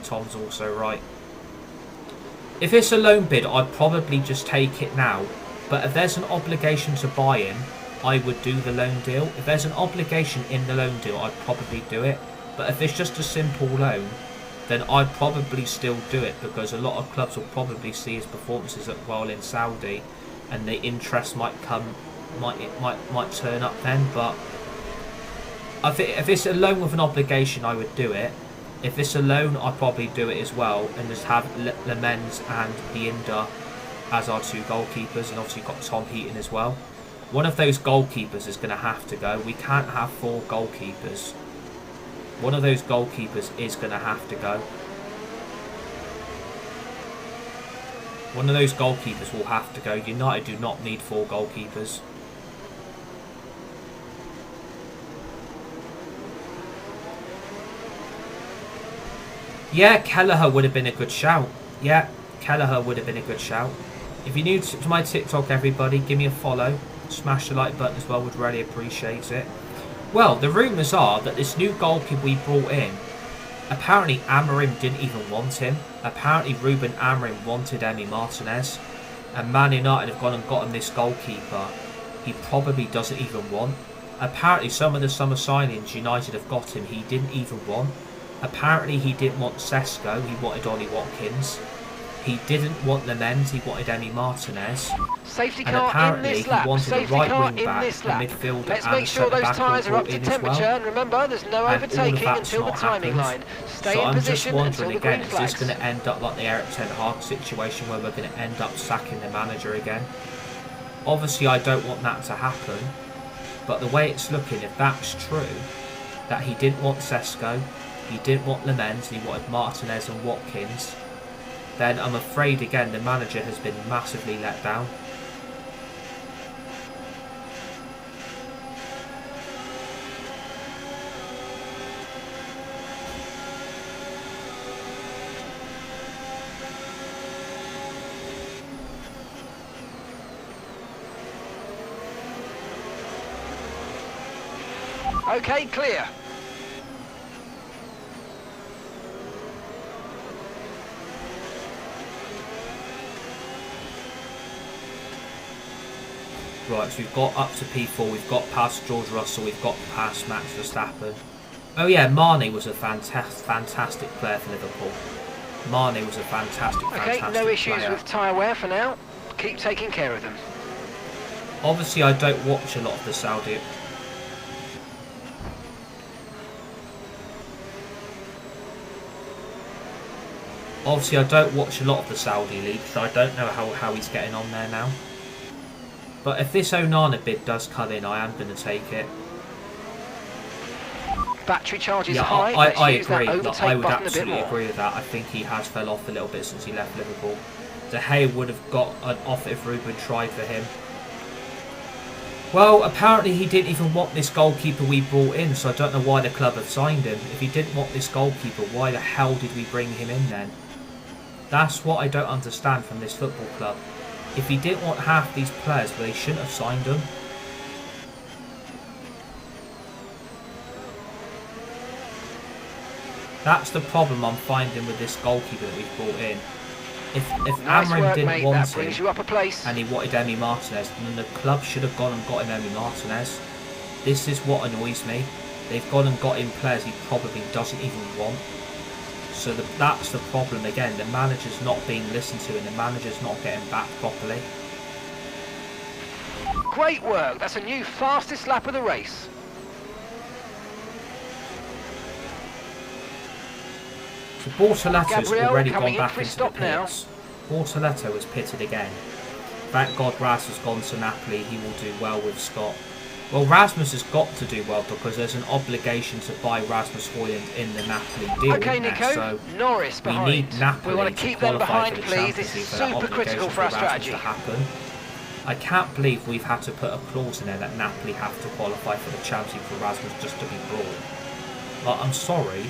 Tom's also right. If it's a loan bid, I'd probably just take it now. But if there's an obligation to buy him, I would do the loan deal. If there's an obligation in the loan deal, I'd probably do it. But if it's just a simple loan, then I'd probably still do it, because a lot of clubs will probably see his performances while in Saudi, and the interest might turn up then. But if it's a loan with an obligation, I would do it. If it's a loan, I'd probably do it as well, and just have Lemens and Binder as our two goalkeepers, and obviously got Tom Heaton as well. One of those goalkeepers is going to have to go. We can't have 4 goalkeepers. One of those goalkeepers is going to have to go. One of those goalkeepers will have to go. United do not need 4 goalkeepers. Yeah, Kelleher would have been a good shout. Yeah, Kelleher would have been a good shout. If you're new to my TikTok, everybody, give me a follow. Smash the like button as well, would really appreciate it. Well, the rumours are that this new goalkeeper we brought in, apparently Amorim didn't even want him. Apparently Ruben Amorim wanted Emi Martinez, and Man United have gone and gotten this goalkeeper he probably doesn't even want. Apparently some of the summer signings United have got him he didn't even want. Apparently he didn't want Sesko, he wanted Ollie Watkins. He didn't want Lemens, he wanted Emi Martinez. Safety And car apparently in this he lap. wanted a Safety right car wing in back, this a lap. midfielder Let's and a make sure centre those back tyres are all up to in as temperature. well. And remember, there's no And all of overtaking that's until the not timing happened. line. Stay So in I'm just position until wondering the again, green is this flags. going to end up like the Eric Ten Hag situation where we're going to end up sacking the manager again? Obviously I don't want that to happen, but the way it's looking, if that's true, that he didn't want Sesko, he didn't want Lemens, he wanted Martinez and Watkins, then I'm afraid again the manager has been massively let down. Okay, clear. Right, so we've got up to P4, we've got past George Russell, we've got past Max Verstappen. Oh yeah, Mane was a fantastic player for Liverpool. Mane was a fantastic Okay, no issues player. with tyre wear for now. Keep taking care of them. Obviously I don't watch a lot of the Saudi... Obviously I don't watch a lot of the Saudi League, so I don't know how he's getting on there now. But if this Onana bid does come in, I am going to take it. Battery charge is Yeah, high. I Let's use that agree. overtake I would button a bit absolutely more. agree with that. I think he has fell off a little bit since he left Liverpool. De Gea would have got an off if Ruben tried for him. Well, apparently he didn't even want this goalkeeper we brought in, so I don't know why the club have signed him. If he didn't want this goalkeeper, why the hell did we bring him in then? That's what I don't understand from this football club. If he didn't want half these players, well, they shouldn't have signed them. That's the problem I'm finding with this goalkeeper that we've brought in. If Nice Amorim work, didn't mate. want That brings him, you up a place. and he wanted Emi Martinez, then the club should have gone and got him Emi Martinez. This is what annoys me. They've gone and got him players he probably doesn't even want. So that's the problem again. The manager's not being listened to and the manager's not getting backed properly. Great work. That's a new fastest lap of the race. So Bortoletto's Gabriel already coming gone in back for a into the stop now. pits. Bortoletto was pitted again. Thank God Raz has gone to Napoli. He will do well with Scott. Well, Rasmus has got to do well because there's an obligation to buy Rasmus Højlund in the Napoli deal. Okay, Nico. So Norris behind. we need Napoli we want to keep them behind, for the please. This Champions is League for that super critical obligation for our Rasmus strategy. to happen. I can't believe we've had to put a clause in there that Napoli have to qualify for the Champions League for Rasmus just to be brought. Like, I'm sorry.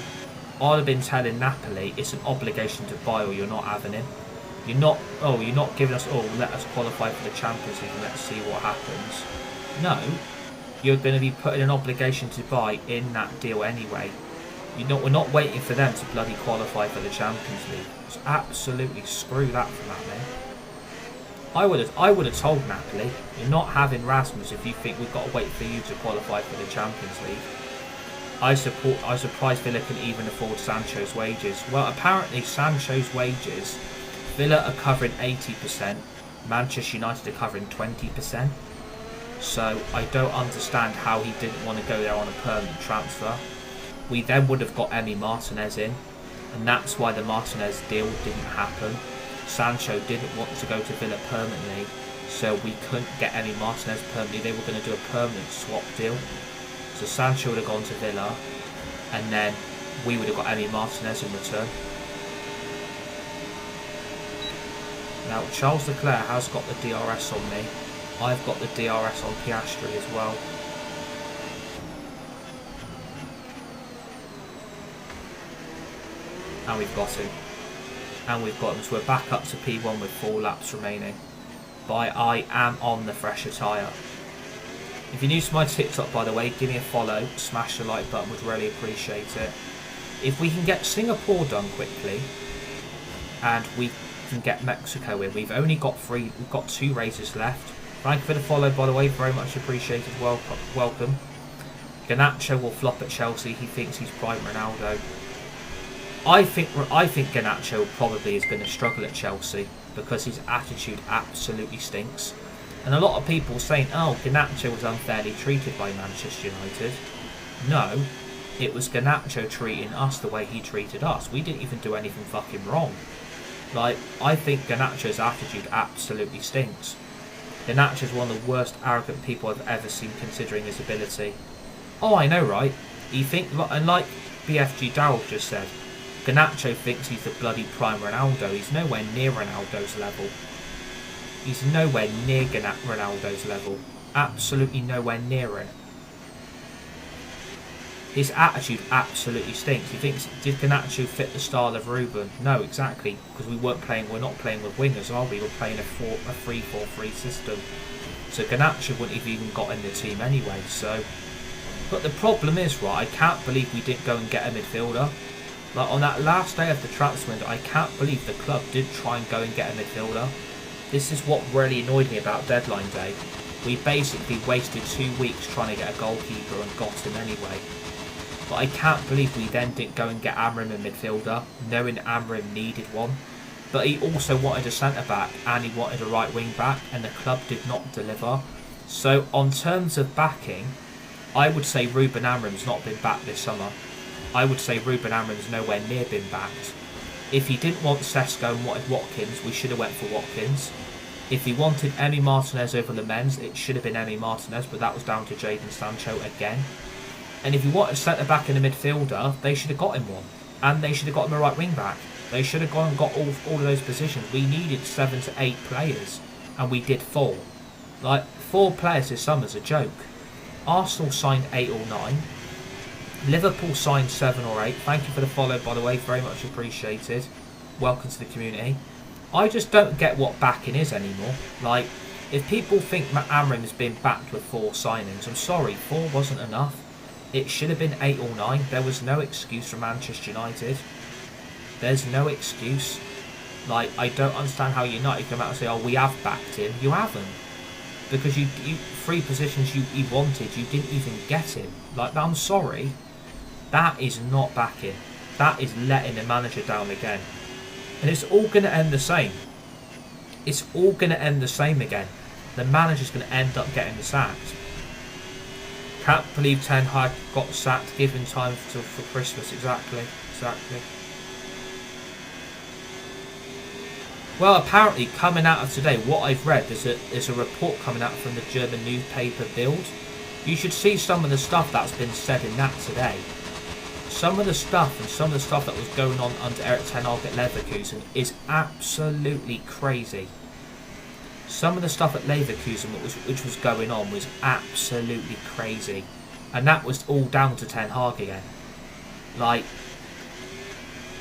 I'd have been telling Napoli it's an obligation to buy or you're not having him. You're not giving us, let us qualify for the Champions League and let's see what happens. No, you're going to be putting an obligation to buy in that deal anyway. We're not waiting for them to bloody qualify for the Champions League. So absolutely screw that from that, man. I would have told Napoli, you're not having Rasmus if you think we've got to wait for you to qualify for the Champions League. I surprised Villa can even afford Sancho's wages. Well, apparently Sancho's wages, Villa are covering 80%, Manchester United are covering 20%. So I don't understand how he didn't want to go there on a permanent transfer. We then would have got Emi Martinez in, and that's why the Martinez deal didn't happen. Sancho didn't want to go to Villa permanently, so we couldn't get Emi Martinez permanently. They were going to do a permanent swap deal. So Sancho would have gone to Villa, and then we would have got Emi Martinez in return. Now, Charles Leclerc has got the DRS on me. I've got the DRS on Piastri as well. And we've got him. And we've got him. So we're back up to P1 with 4 laps remaining. But I am on the fresher tyre. If you're new to my TikTok, by the way, give me a follow. Smash the like button, would really appreciate it. If we can get Singapore done quickly, and we can get Mexico in, we've only got 3. We've got 2 races left. Thank you for the follow, by the way. Very much appreciated. Welcome. Garnacho will flop at Chelsea. He thinks he's prime Ronaldo. I think Garnacho probably is going to struggle at Chelsea because his attitude absolutely stinks. And a lot of people saying, oh, Garnacho was unfairly treated by Manchester United. No, it was Garnacho treating us the way he treated us. We didn't even do anything fucking wrong. Like, I think Garnacho's attitude absolutely stinks. Garnacho is one of the worst arrogant people I've ever seen considering his ability. Oh, I know, right? And like BFG Darryl just said, Garnacho thinks he's the bloody prime Ronaldo. He's nowhere near Ronaldo's level. He's nowhere near Ronaldo's level. Absolutely nowhere near it. His attitude absolutely stinks. He thinks, did Garnacho fit the style of Ruben? No, exactly, because we're not playing with wingers, are we? We're playing a 3-4-3 system. So Garnacho wouldn't have even got in the team anyway. So, but the problem is, right, I can't believe we didn't go and get a midfielder. Like, on that last day of the transfer window, I can't believe the club did try and go and get a midfielder. This is what really annoyed me about deadline day. We basically wasted 2 weeks trying to get a goalkeeper and got him anyway. But I can't believe we then didn't go and get Amram a midfielder, knowing Amram needed one. But he also wanted a centre-back and he wanted a right wing-back, and the club did not deliver. So on terms of backing, I would say Ruben Amram's not been backed this summer. I would say Ruben Amram's nowhere near been backed. If he didn't want Sesko and wanted Watkins, we should have went for Watkins. If he wanted Emi Martinez over Lemens, it should have been Emi Martinez, but that was down to Jadon Sancho again. And if you wanted centre-back and a midfielder, they should have got him one. And they should have got him a right wing-back. They should have gone and got all of those positions. We needed 7 to 8 players, and we did 4. Like, 4 players this summer's a joke. Arsenal signed 8 or 9. Liverpool signed 7 or 8. Thank you for the follow, by the way. Very much appreciated. Welcome to the community. I just don't get what backing is anymore. Like, if people think Matt Amram has been backed with 4 signings, I'm sorry, 4 wasn't enough. It should have been 8 or 9. There was no excuse for Manchester United. There's no excuse. Like, I don't understand how United come out and say, oh, we have backed him. You haven't. Because you 3 positions you wanted, you didn't even get him. Like, I'm sorry. That is not backing. That is letting the manager down again. And it's all going to end the same. It's all going to end the same again. The manager's going to end up getting sacked. Can't believe Ten Hag got sacked given time for Christmas. Exactly. Well, apparently coming out of today, what I've read, there's a report coming out from the German newspaper Bild, You should see some of the stuff that's been said in that today. Some of the stuff that was going on under Erik ten Hag at Leverkusen is absolutely crazy. Some of the stuff at Leverkusen which was going on was absolutely crazy. And that was all down to Ten Hag again. Like,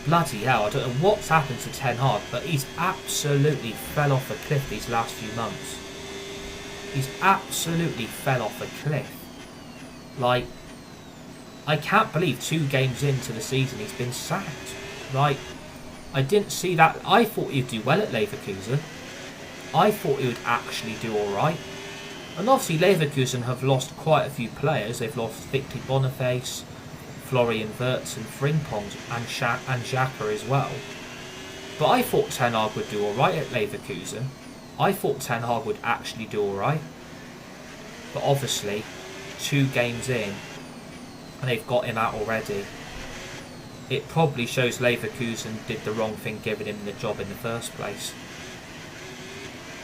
bloody hell, I don't know what's happened to Ten Hag, but he's absolutely fell off a cliff these last few months. He's absolutely fell off a cliff. Like, I can't believe 2 games into the season he's been sacked. Like, I didn't see that. I thought he'd do well at Leverkusen. I thought he would actually do alright. And obviously Leverkusen have lost quite a few players. They've lost Victor Boniface, Florian Wirtz and Frimpong and Xhaka as well. But I thought Ten Hag would do alright at Leverkusen. I thought Ten Hag would actually do alright. But obviously, 2 games in, and they've got him out already. It probably shows Leverkusen did the wrong thing giving him the job in the first place.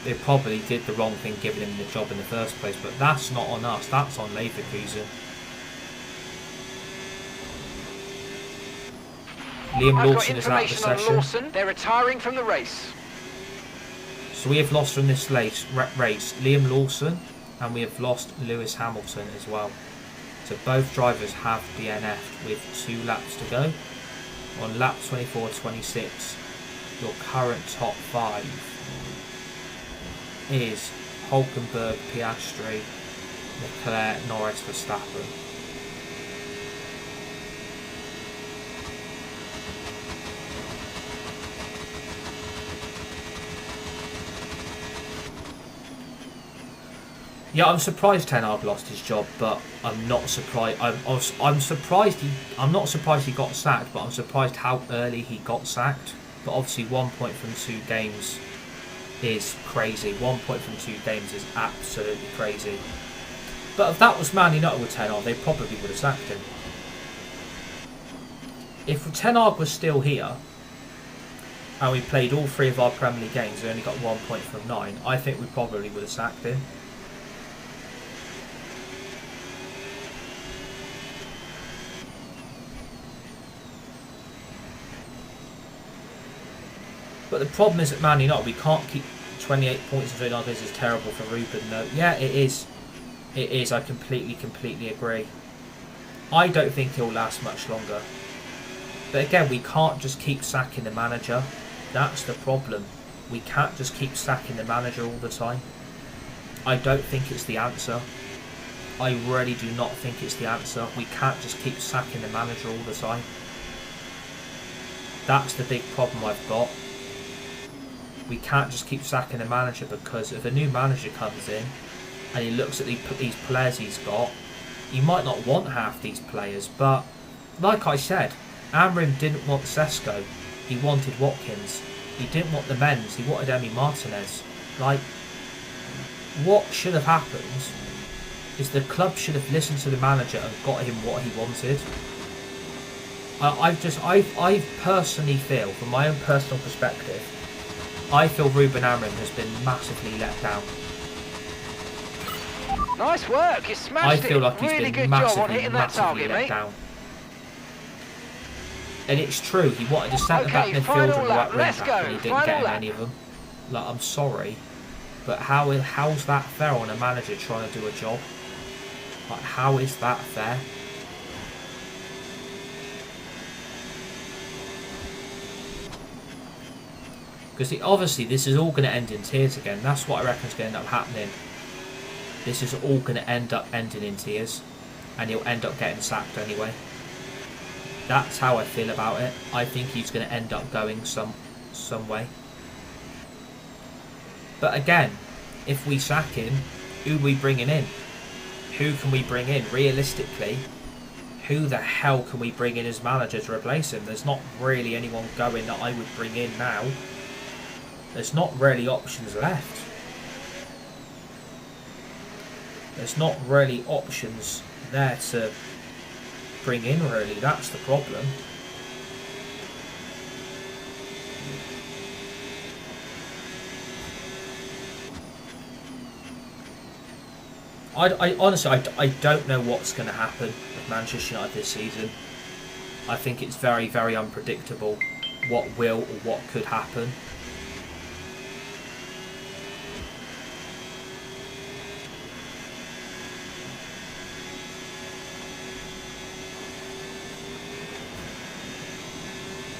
They probably did the wrong thing giving him the job in the first place, but that's not on us, that's on Leverkusen. Liam Lawson is out of the session. Lawson. They're retiring from the race. So we have lost from this race Liam Lawson, and we have lost Lewis Hamilton as well. So both drivers have DNF'd with 2 laps to go. On lap 24-26, your current top 5 is Hulkenberg, Piastri, Leclerc, Norris, Verstappen. Yeah, I'm surprised Ten Hag lost his job, but I'm not surprised. I'm surprised I'm not surprised he got sacked, but I'm surprised how early he got sacked. But obviously, 1 point from 2 games is crazy. 1 point from 2 games is absolutely crazy. But if that was Man United with Ten Hag, they probably would have sacked him. If Ten Hag was still here, and we played all 3 of our Premier League games, we only got 1 point from 9, I think we probably would have sacked him. But the problem is at Man United, we can't keep 28 points in 29 games. Is terrible for Ruben. No, yeah, it is. It is. I completely agree. I don't think he'll last much longer. But again, we can't just keep sacking the manager. That's the problem. We can't just keep sacking the manager all the time. I don't think it's the answer. I really do not think it's the answer. We can't just keep sacking the manager all the time. That's the big problem I've got. We can't just keep sacking the manager, because if a new manager comes in and he looks at these players he's got, he might not want half these players. But like I said, Amrim didn't want Sesko. He wanted Watkins. He didn't want the Menz. He wanted Emi Martinez. Like, what should have happened is the club should have listened to the manager and got him what he wanted. I personally feel, from my own personal perspective, I feel Ruben Amrim has been massively let down. Nice work, you smashed it. I feel like he's really been good job on hitting that target, let mate. down. And it's true, he wanted a centre-back midfielder and a right wing-back, and he didn't get any of them. Like, I'm sorry, but how's that fair on a manager trying to do a job? Like, how is that fair? Because obviously this is all going to end in tears again. That's what I reckon is going to end up happening. This is all going to end up ending in tears, and he'll end up getting sacked anyway. That's how I feel about it. I think he's going to end up going some way. But again, if we sack him, who are we bringing in? Who can we bring in? Realistically, who the hell can we bring in as manager to replace him? There's not really anyone going that I would bring in now. There's not really options left. There's not really options there to bring in, really. That's the problem. I honestly, I don't know what's going to happen with Manchester United this season. I think it's very, very unpredictable what will or what could happen.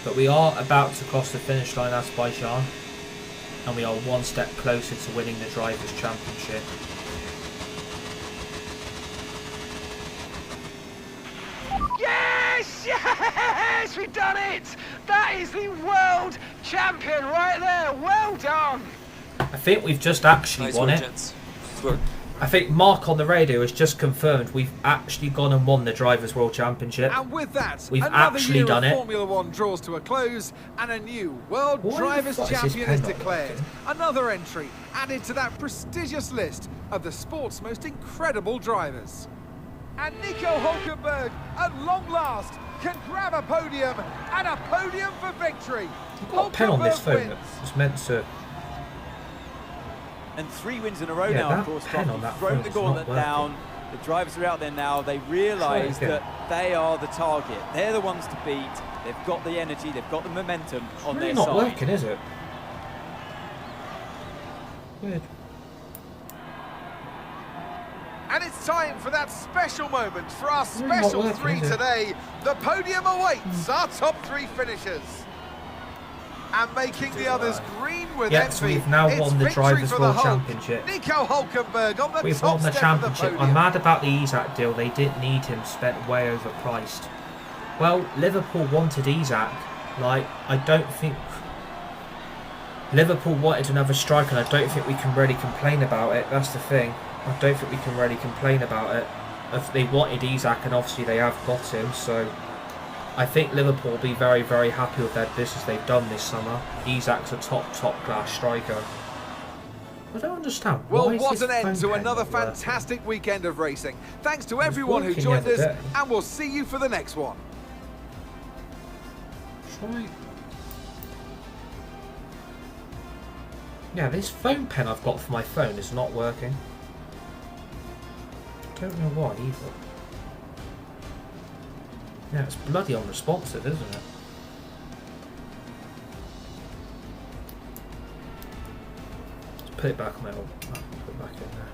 But we are about to cross the finish line, Azerbaijan, and we are one step closer to winning the Drivers' Championship. Yes! Yes! We've done it! That is the world champion right there. Well done! I think we've just actually won it. I think Mark on the radio has just confirmed we've actually gone and won the Drivers' World Championship. And with that, we've another actually year done of it. Formula One draws to a close, and a new World Drivers' Champion is declared. Another entry added to that prestigious list of the sport's most incredible drivers. And Nico Hulkenberg, at long last, can grab a podium, and a podium for victory. You've got a pen on this phone that was meant to... And 3 wins in a row now, of course. They've thrown the gauntlet down. The drivers are out there now. They realise that they are the target. They're the ones to beat. They've got the energy. They've got the momentum on their side. It's not working, is it? Weird. And it's time for that special moment for our special 3 today. The podium awaits our top 3 finishers. And making the others green with envy. So we've now won the Drivers' World Championship. Nico Hulkenberg on the we've top won the step championship. Of the podium. I'm mad about the Isak deal. They didn't need him, spent way overpriced. Well, Liverpool wanted Isak. Like, I don't think... Liverpool wanted another striker, and I don't think we can really complain about it. That's the thing. I don't think we can really complain about it. If they wanted Isak, and obviously they have got him, so... I think Liverpool will be very, very happy with their business they've done this summer. Isak's a top class striker. I don't understand. Well, what an end to another fantastic weekend of racing. Thanks to everyone who joined us, and we'll see you for the next one. Try. Yeah, this phone pen I've got for my phone is not working. Don't know why either. Yeah, it's bloody unresponsive, isn't it? Let's put it back on my old... Put it back in there.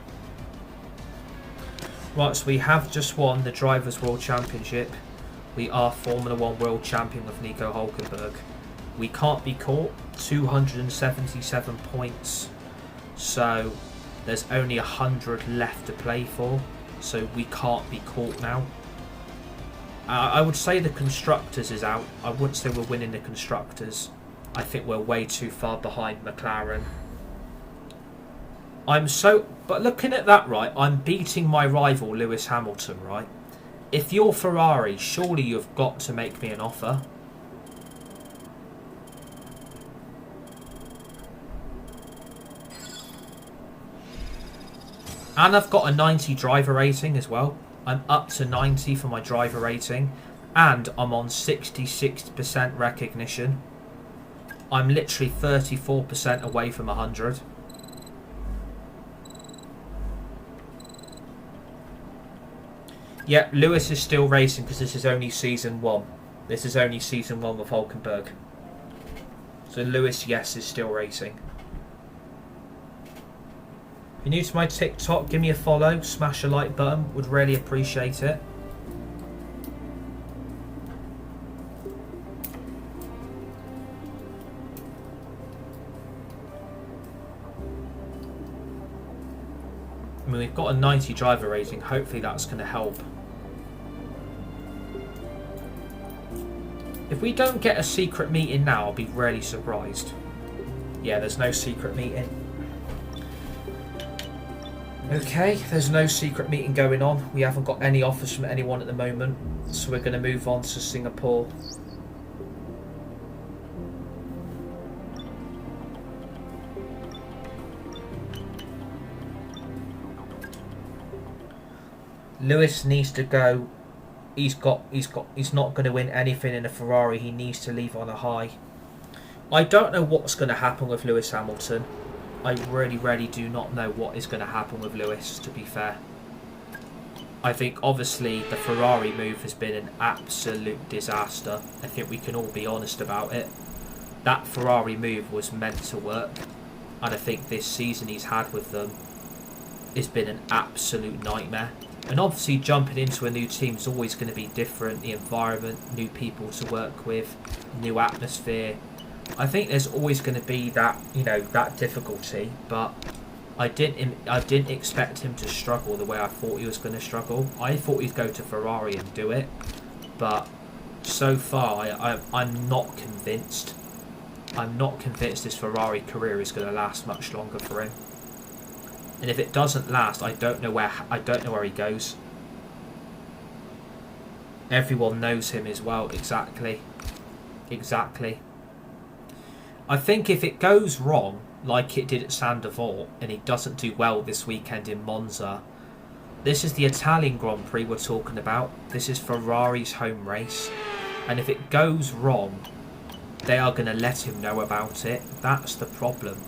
Right, so we have just won the Drivers' World Championship. We are Formula 1 World Champion with Nico Hulkenberg. We can't be caught. 277 points. So there's only 100 left to play for. So we can't be caught now. I would say the Constructors is out. I wouldn't say we're winning the Constructors. I think we're way too far behind McLaren. But looking at that, right, I'm beating my rival Lewis Hamilton, right? If you're Ferrari, surely you've got to make me an offer. And I've got a 90 driver rating as well. I'm up to 90 for my driver rating, and I'm on 66% recognition. I'm literally 34% away from 100. Yeah, Lewis is still racing because this is only season 1. This is only season 1 with Hulkenberg. So Lewis, yes, is still racing. If you're new to my TikTok, give me a follow, smash a like button, would really appreciate it. I mean, we've got a 90 driver rating, hopefully that's going to help. If we don't get a secret meeting now, I'll be really surprised. Yeah, there's no secret meeting. Okay, there's no secret meeting going on. We haven't got any offers from anyone at the moment, so we're going to move on to Singapore. Lewis needs to go. He's not going to win anything in a Ferrari. He needs to leave on a high. I don't know what's going to happen with Lewis Hamilton. I really do not know what is going to happen with Lewis, to be fair. I think obviously the Ferrari move has been an absolute disaster. I think we can all be honest about it. That Ferrari move was meant to work, and I think this season he's had with them has been an absolute nightmare. And obviously jumping into a new team is always going to be different. The environment, new people to work with, new atmosphere. I think there's always going to be that, you know, that difficulty, but I didn't expect him to struggle the way I thought he was going to struggle. I thought he'd go to Ferrari and do it, but so far I'm not convinced. I'm not convinced this Ferrari career is going to last much longer for him. And if it doesn't last, I don't know where he goes. Everyone knows him as well. Exactly. I think if it goes wrong, like it did at Sandoval, and he doesn't do well this weekend in Monza, this is the Italian Grand Prix we're talking about. This is Ferrari's home race. And if it goes wrong, they are going to let him know about it. That's the problem.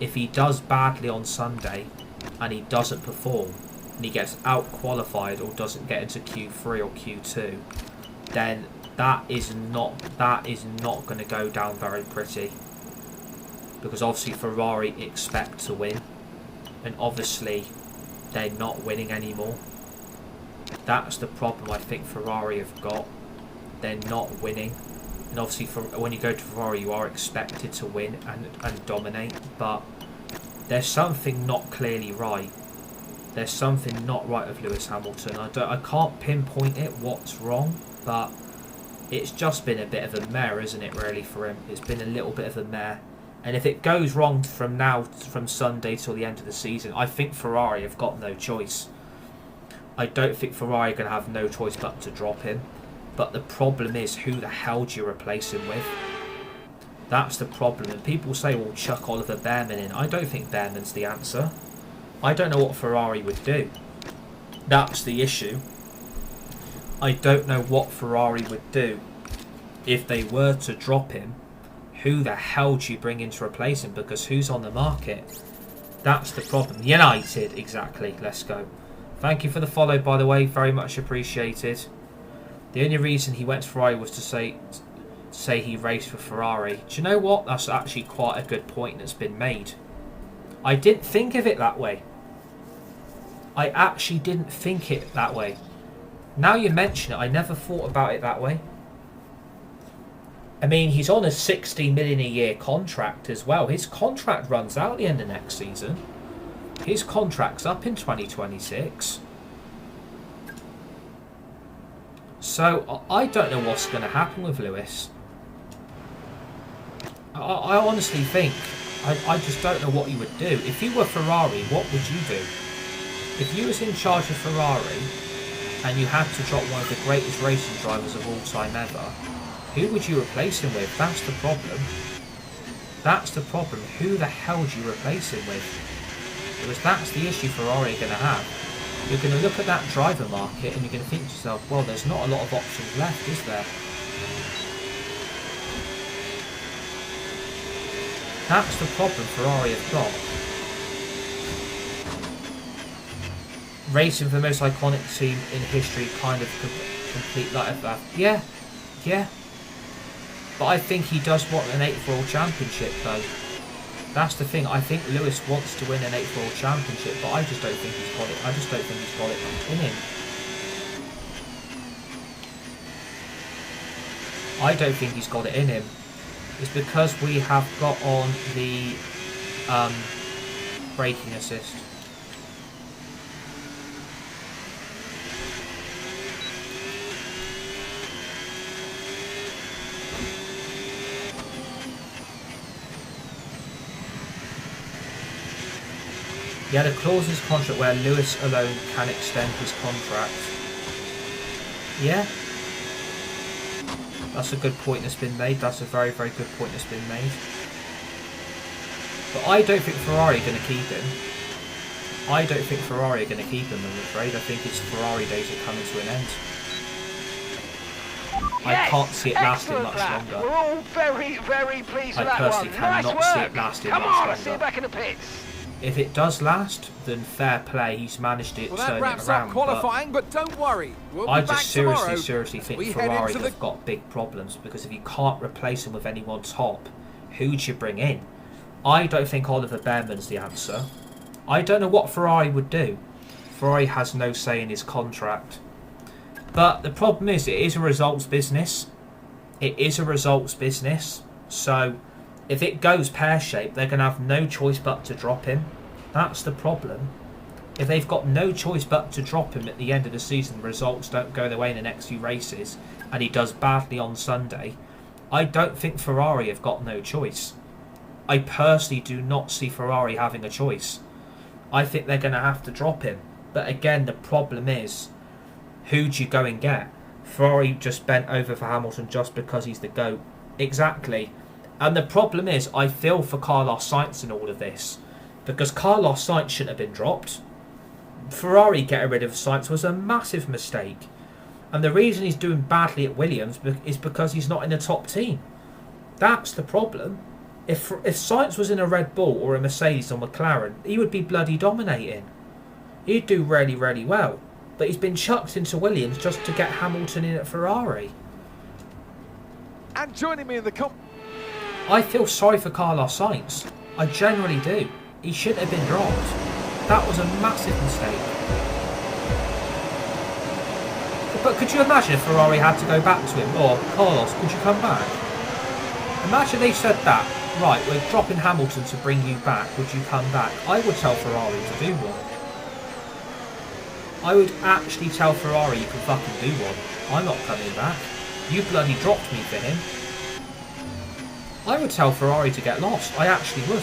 If he does badly on Sunday and he doesn't perform and he gets out qualified or doesn't get into Q3 or Q2, then that is not going to go down very pretty, because obviously Ferrari expect to win, and obviously they're not winning anymore. That's the problem I think Ferrari have got. They're not winning. And obviously when you go to Ferrari, you are expected to win and dominate, but there's something not clearly right. There's something not right with Lewis Hamilton. I can't pinpoint it, what's wrong, but it's just been a bit of a mare, isn't it, really, for him? It's been a little bit of a mare. And if it goes wrong from Sunday till the end of the season, I think Ferrari have got no choice. I don't think Ferrari are going to have no choice but to drop him. But the problem is, who the hell do you replace him with? That's the problem. And people say, well, chuck Oliver Behrman in. I don't think Behrman's the answer. I don't know what Ferrari would do. That's the issue. I don't know what Ferrari would do. If they were to drop him, who the hell do you bring in to replace him? Because who's on the market? That's the problem. United, exactly. Let's go. Thank you for the follow, by the way. Very much appreciated. The only reason he went to Ferrari was to say he raced for Ferrari. Do you know what? That's actually quite a good point that's been made. I didn't think of it that way. I actually didn't think it that way. Now you mention it, I never thought about it that way. I mean, he's on a 60 million a year contract as well. His contract runs out at the end of next season. His contract's up in 2026. So, I don't know what's going to happen with Lewis. I honestly think, I just don't know what you would do. If you were Ferrari, what would you do? If you was in charge of Ferrari and you had to drop one of the greatest racing drivers of all time ever, who would you replace him with? That's the problem. That's the problem. Who the hell do you replace him with? Because that's the issue Ferrari are going to have. You're going to look at that driver market and you're going to think to yourself, well, there's not a lot of options left, is there? That's the problem Ferrari have got. Racing for the most iconic team in history, kind of complete like that. Yeah. But I think he does want an 8th World Championship, though. That's the thing. I think Lewis wants to win an 8th World Championship, but I just don't think he's got it. I just don't think he's got it in him. I don't think he's got it in him. It's because we have got on the braking assist. He had a clause in his contract where Lewis alone can extend his contract. Yeah. That's a good point that's been made. That's a very, very good point that's been made. But I don't think Ferrari are going to keep him. I don't think Ferrari are going to keep him, I'm afraid. I think his Ferrari days are coming to an end. I can't see it lasting much longer. We're all very, very pleased with that one. I personally cannot see it lasting much longer. Come on, let's see you back in the pits. If it does last, then fair play. He's managed it, well, that turn it wraps around. up qualifying, but don't worry. We'll I be just back seriously think Ferrari have got big problems, because if you can't replace him with anyone top, who'd you bring in? I don't think Oliver Behrman's the answer. I don't know what Ferrari would do. Ferrari has no say in his contract. But the problem is, it is a results business. It is a results business. So if it goes pear-shaped, they're going to have no choice but to drop him. That's the problem. If they've got no choice but to drop him at the end of the season, the results don't go their way in the next few races, and he does badly on Sunday, I don't think Ferrari have got no choice. I personally do not see Ferrari having a choice. I think they're going to have to drop him. But again, the problem is, who do you go and get? Ferrari just bent over for Hamilton just because he's the GOAT. Exactly. And the problem is, I feel for Carlos Sainz in all of this. Because Carlos Sainz shouldn't have been dropped. Ferrari getting rid of Sainz was a massive mistake. And the reason he's doing badly at Williams is because he's not in the top team. That's the problem. If Sainz was in a Red Bull or a Mercedes or McLaren, he would be bloody dominating. He'd do really, really well. But he's been chucked into Williams just to get Hamilton in at Ferrari. And joining me in the I feel sorry for Carlos Sainz. I generally do. He shouldn't have been dropped. That was a massive mistake. But could you imagine if Ferrari had to go back to him? Or, Carlos, could you come back? Imagine they said that. Right, we're dropping Hamilton to bring you back. Would you come back? I would tell Ferrari to do one. I would actually tell Ferrari you can fucking do one. I'm not coming back. You bloody dropped me for him. I would tell Ferrari to get lost. I actually would.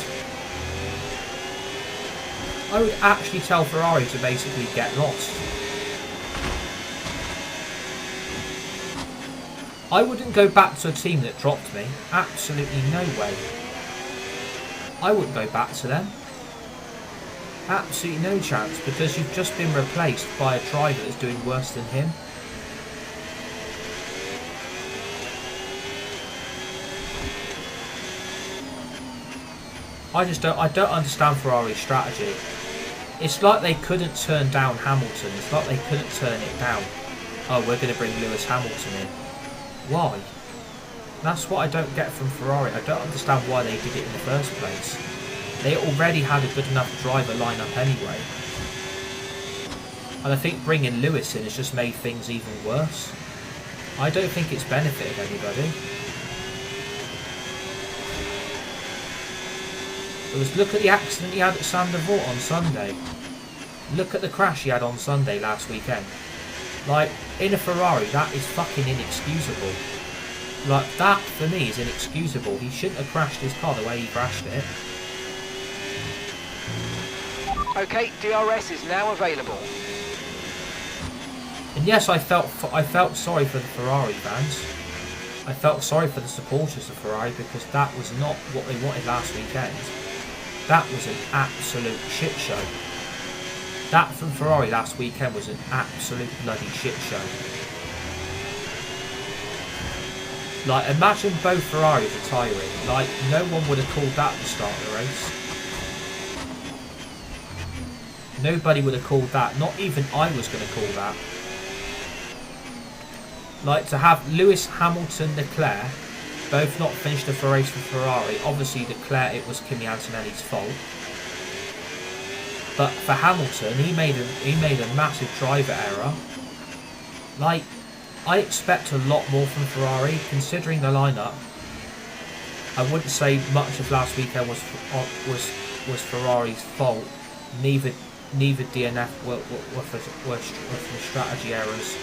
I would actually tell Ferrari to basically get lost. I wouldn't go back to a team that dropped me. Absolutely no way. I wouldn't go back to them. Absolutely no chance, because you've just been replaced by a driver that's doing worse than him. I don't understand Ferrari's strategy. It's like they couldn't turn down Hamilton. It's like they couldn't turn it down. Oh, we're going to bring Lewis Hamilton in. Why? That's what I don't get from Ferrari. I don't understand why they did it in the first place. They already had a good enough driver lineup anyway. And I think bringing Lewis in has just made things even worse. I don't think it's benefited anybody. Look at the accident he had at Zandvoort on Sunday. Look at the crash he had on Sunday last weekend. Like, in a Ferrari, that is fucking inexcusable. Like, that, for me, is inexcusable. He shouldn't have crashed his car the way he crashed it. Okay, DRS is now available. And yes, I felt sorry for the Ferrari fans. I felt sorry for the supporters of Ferrari, because that was not what they wanted last weekend. That was an absolute shit show. That from Ferrari last weekend was an absolute bloody shit show. Like, imagine both Ferraris retiring. Like, no one would have called that at the start of the race. Nobody would have called that. Not even I was going to call that. Like, to have Lewis, Hamilton, Leclerc both not finish the race for Ferrari. Obviously, Leclerc, it was Kimi Antonelli's fault. But for Hamilton, he made a massive driver error. Like, I expect a lot more from Ferrari, considering the lineup. I wouldn't say much of last weekend was Ferrari's fault. Neither DNF were from strategy errors.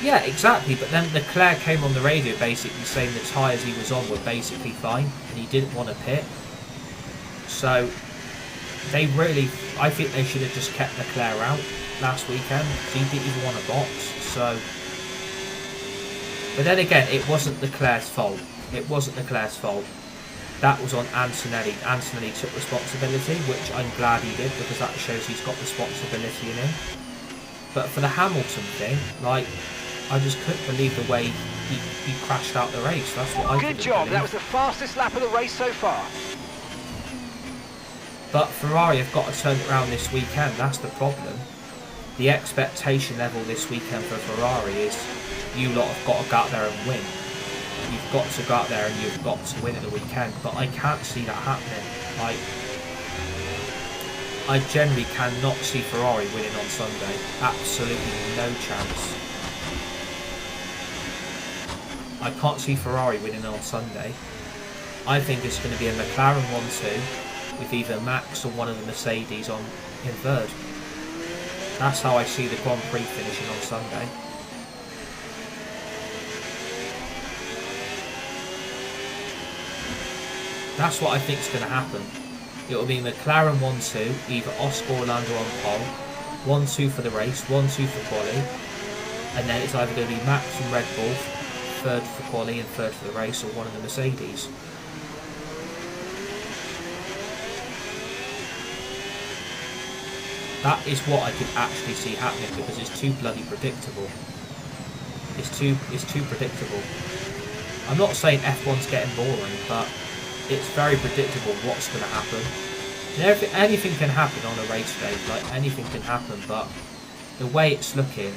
Yeah, exactly, but then Leclerc came on the radio basically saying the tyres he was on were basically fine and he didn't want to pit. So, I think they should have just kept Leclerc out last weekend because he didn't even want a box. So, but then again, it wasn't Leclerc's fault. It wasn't Leclerc's fault. That was on Antonelli. Antonelli took responsibility, which I'm glad he did because that shows he's got responsibility in him. But for the Hamilton thing, like, I just couldn't believe the way he crashed out the race. That's what I couldn't Good job. believe. That was the fastest lap of the race so far. But Ferrari have got to turn it around this weekend. That's the problem. The expectation level this weekend for Ferrari is you lot have got to go out there and win. You've got to go out there and you've got to win at the weekend. But I can't see that happening. I generally cannot see Ferrari winning on Sunday. Absolutely no chance. I can't see Ferrari winning on Sunday. I think it's going to be a McLaren 1-2 with either Max or one of the Mercedes in third. That's how I see the Grand Prix finishing on Sunday. That's what I think is going to happen. It will be McLaren 1-2, either Oscar or Lando on pole, 1-2 for the race, 1-2 for quali, and then it's either going to be Max and Red Bull, third for quali and third for the race, or one of the Mercedes. That is what I could actually see happening because it's too bloody predictable. It's too predictable. I'm not saying F1's getting boring, but it's very predictable what's going to happen. Anything can happen on a race day, like anything can happen, but the way it's looking,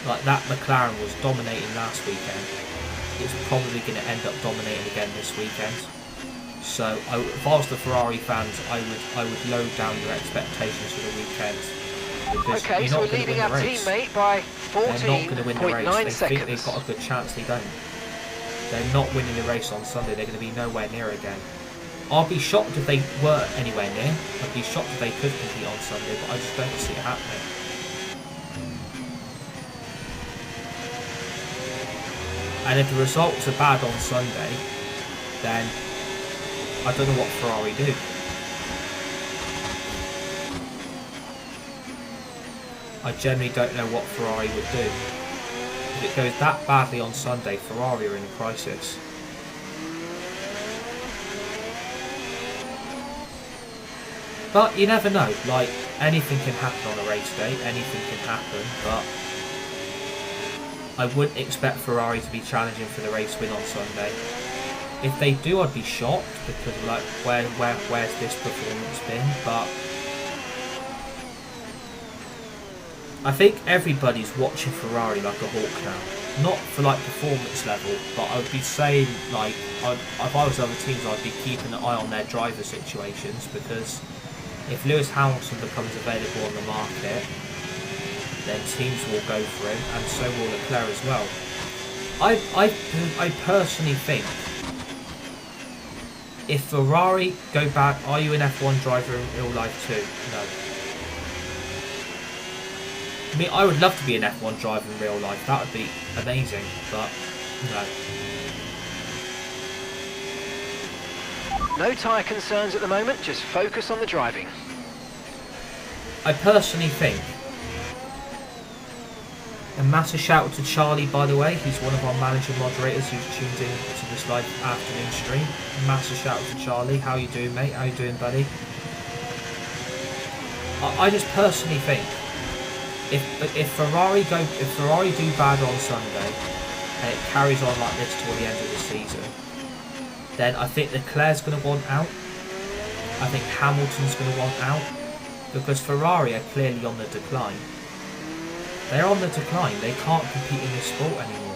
like that McLaren was dominating last weekend, it's probably going to end up dominating again this weekend. So if I was the Ferrari fans, I would low down your expectations for the weekend. Because okay, so we're leading our teammate by 14.9 seconds. They're not going to win the race. They think they've got a good chance, they don't. They're not winning the race on Sunday. They're going to be nowhere near again. I'll be shocked if they were anywhere near. I'd be shocked if they could compete on Sunday, but I just don't see it happening. And if the results are bad on Sunday, then I don't know what Ferrari do. I generally don't know what Ferrari would do. If it goes that badly on Sunday, Ferrari are in a crisis. But you never know, like anything can happen on a race day, anything can happen, but I wouldn't expect Ferrari to be challenging for the race win on Sunday. If they do, I'd be shocked because like where's this performance been? But I think everybody's watching Ferrari like a hawk now. Not for like performance level, but I would be saying like if I was other teams, I'd be keeping an eye on their driver situations because if Lewis Hamilton becomes available on the market, then teams will go for him, and so will Leclerc as well. I personally think if Ferrari go back, are you an F1 driver in real life too? No. I mean, I would love to be an F1 driver in real life. That would be amazing, but no. No tyre concerns at the moment, just focus on the driving. I personally think, a massive shout out to Charlie, by the way. He's one of our manager moderators who's tuned in to this live afternoon stream. A massive shout out to Charlie. How you doing, mate? How you doing, buddy? I just personally think if Ferrari do bad on Sunday and it carries on like this till the end of the season, then I think Leclerc's going to want out. I think Hamilton's going to want out because Ferrari are clearly on the decline. They're on the decline. They can't compete in this sport anymore.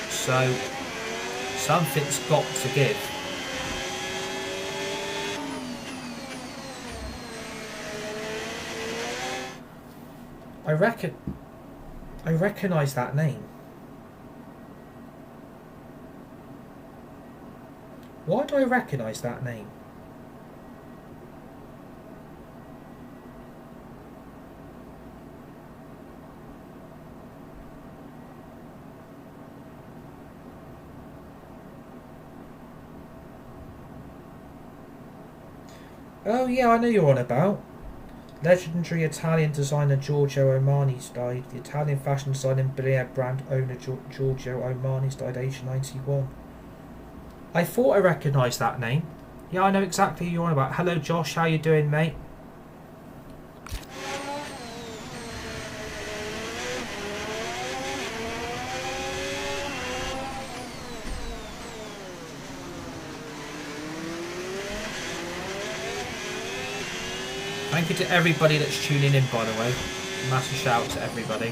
So something's got to give. I recognise that name. Why do I recognise that name? Oh yeah, I know you're on about. Legendary Italian designer Giorgio Armani's died. The Italian fashion designer and billionaire brand owner Giorgio Armani's died aged 91. I thought I recognised that name. Yeah, I know exactly who you're on about. Hello Josh, how you doing, mate? Thank you to everybody that's tuning in, by the way. Massive shout out to everybody.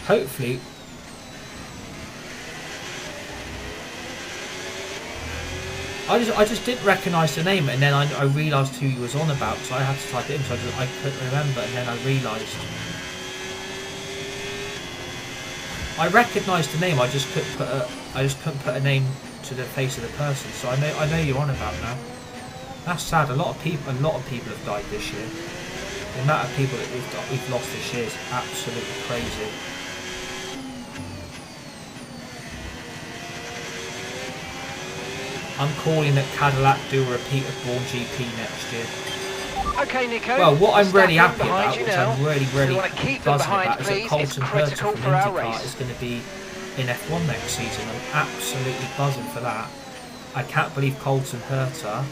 Hopefully, I just didn't recognise the name, and then I realised who he was on about, so I had to type it in, so I couldn't remember, and then I realised. I recognised the name, I just couldn't put a name to the face of the person, so I know you're on about now. That's sad. A lot of people have died this year. The amount of people that we've lost this year is absolutely crazy. I'm calling that Cadillac do a repeat of Bourne GP next year. Okay, Nico. Well, what I'm really happy about, which now. I'm really buzzing behind, about, is that Colton Herta from IndyCar is going to be in F1 next season. I'm absolutely buzzing for that. I can't believe Colton Herta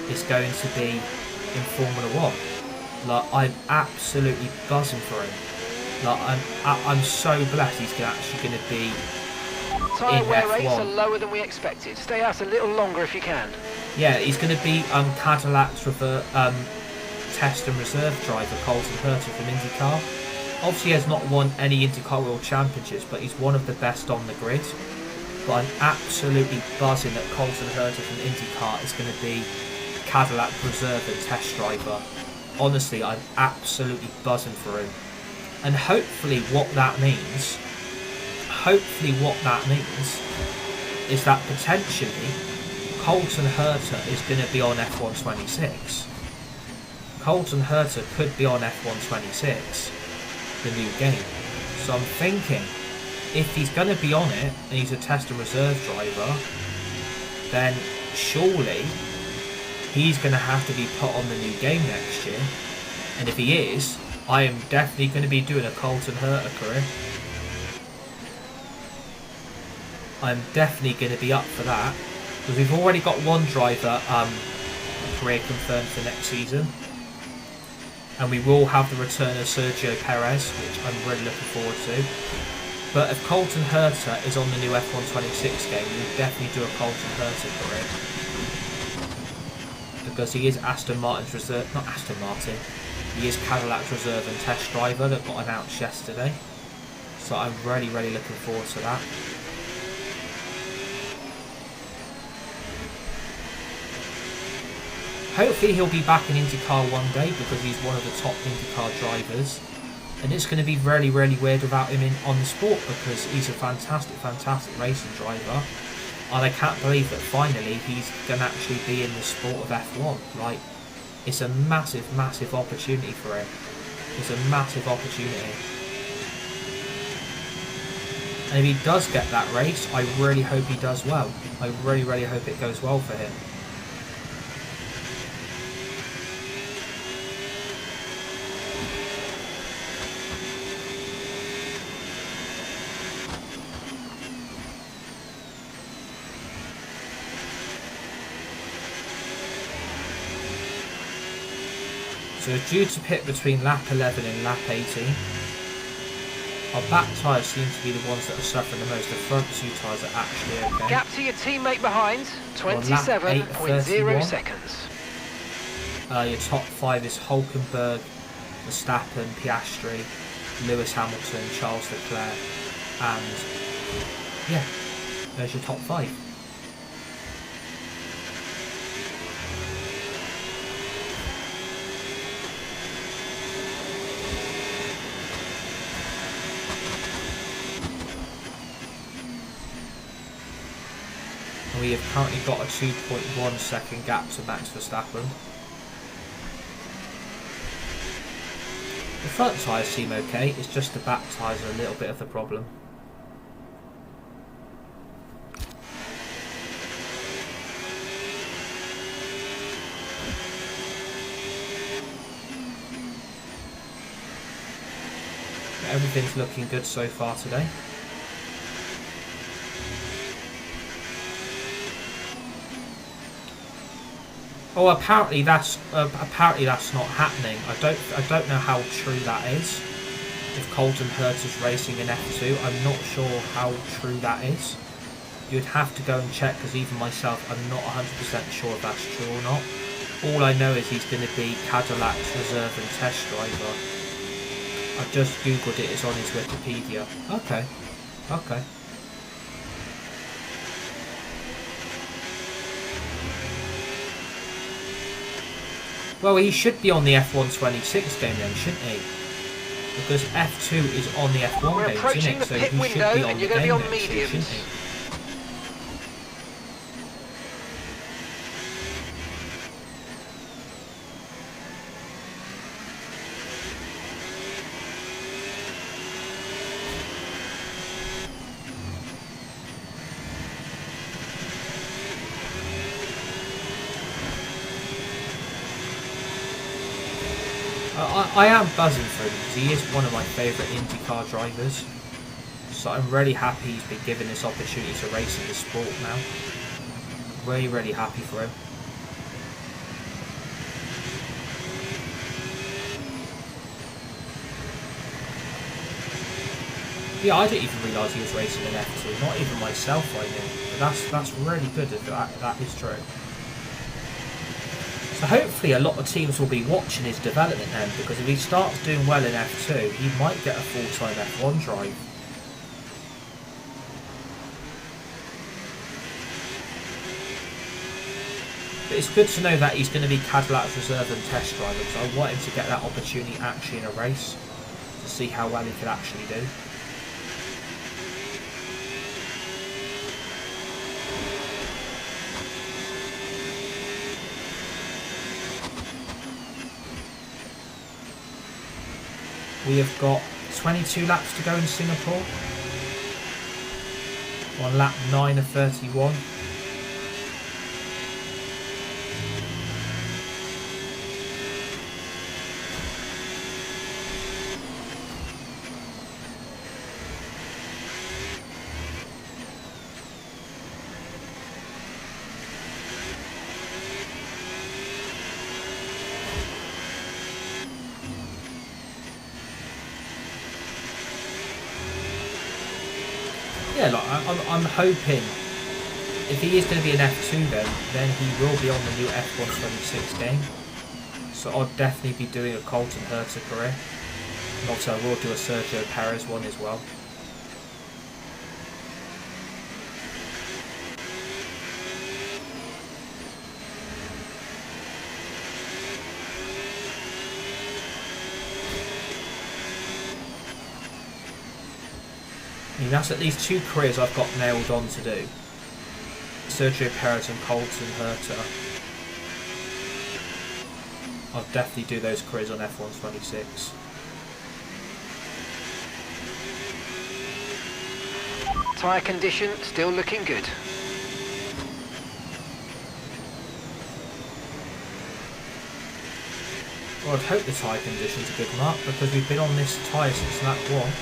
is going to be in Formula 1. Like, I'm absolutely buzzing for him. Like, I'm so blessed he's actually going to be Tyre in wear F1. rates are lower than we expected. Stay out a little longer if you can. Yeah, he's going to be Cadillac's test and reserve driver, Colton Herta from IndyCar. Obviously, he has not won any IndyCar World Championships, but he's one of the best on the grid. But I'm absolutely buzzing that Colton Herta from IndyCar is going to be Cadillac reserve and test driver. Honestly, I'm absolutely buzzing for him. And hopefully what that means is that potentially Colton Herta is going to be on F1 26. Colton Herta could be on F1 26, the new game. So I'm thinking, if he's going to be on it and he's a test and reserve driver, then surely he's going to have to be put on the new game next year. And if he is, I am definitely going to be doing a Colton Herta career. I'm definitely going to be up for that, because we've already got one driver career confirmed for next season, and we will have the return of Sergio Perez, which I'm really looking forward to. But if Colton Herta is on the new F1 26 game, we'll definitely do a Colton Herta career, because he is Aston Martin's reserve, not Aston Martin, he is Cadillac's reserve and test driver that got announced yesterday. So I'm really looking forward to that. Hopefully he'll be back in IndyCar one day, because he's one of the top IndyCar drivers. And it's going to be really weird without him on the sport, because he's a fantastic racing driver. And I can't believe that finally he's going to actually be in the sport of F1. Like, it's a massive opportunity for him. It's a massive opportunity. And if he does get that race, I really hope he does well. I really hope it goes well for him. So due to pit between lap 11 and lap 18, our back tyres seem to be the ones that are suffering the most. The front two tyres are actually okay. Gap to your teammate behind, 27.0 seconds. Your top 5 is Hulkenberg, Verstappen, Piastri, Lewis Hamilton, Charles Leclerc, and yeah, there's your top 5. We have currently got a 2.1 second gap to Max Verstappen. The front tyres seem okay, it's just the back tyres are a little bit of the problem. Everything's looking good so far today. Oh, apparently that's not happening. I don't know how true that is. If Colton Herta's racing in F2, I'm not sure how true that is. You'd have to go and check, because even myself, I'm not 100% sure if that's true or not. All I know is he's going to be Cadillac's reserve and test driver. I've just googled it, it's on his Wikipedia. Okay. Okay. Well, he should be on the F126 game then, shouldn't he? Because F2 is on the F1 game, isn't it? So he should be on the game next year, shouldn't he? I am buzzing for him because he is one of my favourite IndyCar drivers. So I'm really happy he's been given this opportunity to race in the sport now. Really, really happy for him. Yeah, I didn't even realise he was racing in F2. Not even myself I knew. But that's really good if that is true. So hopefully a lot of teams will be watching his development then, because if he starts doing well in F2, he might get a full-time F1 drive. But it's good to know that he's going to be Cadillac's reserve and test driver, because I want him to get that opportunity actually in a race, to see how well he could actually do. We have got 22 laps to go in Singapore. On lap 9 of 31. Yeah, like, I'm hoping if he is going to be an F2 then he will be on the new F126 game. So I'll definitely be doing a Colton Herta career. And also I will do a Sergio Perez one as well. I mean, that's at least 2 careers I've got nailed on to do. Sergio Perez and Colton Herta. I'll definitely do those careers on F126. Tyre condition still looking good. Well, I'd hope the tyre condition's a good mark, because we've been on this tyre since lap 1.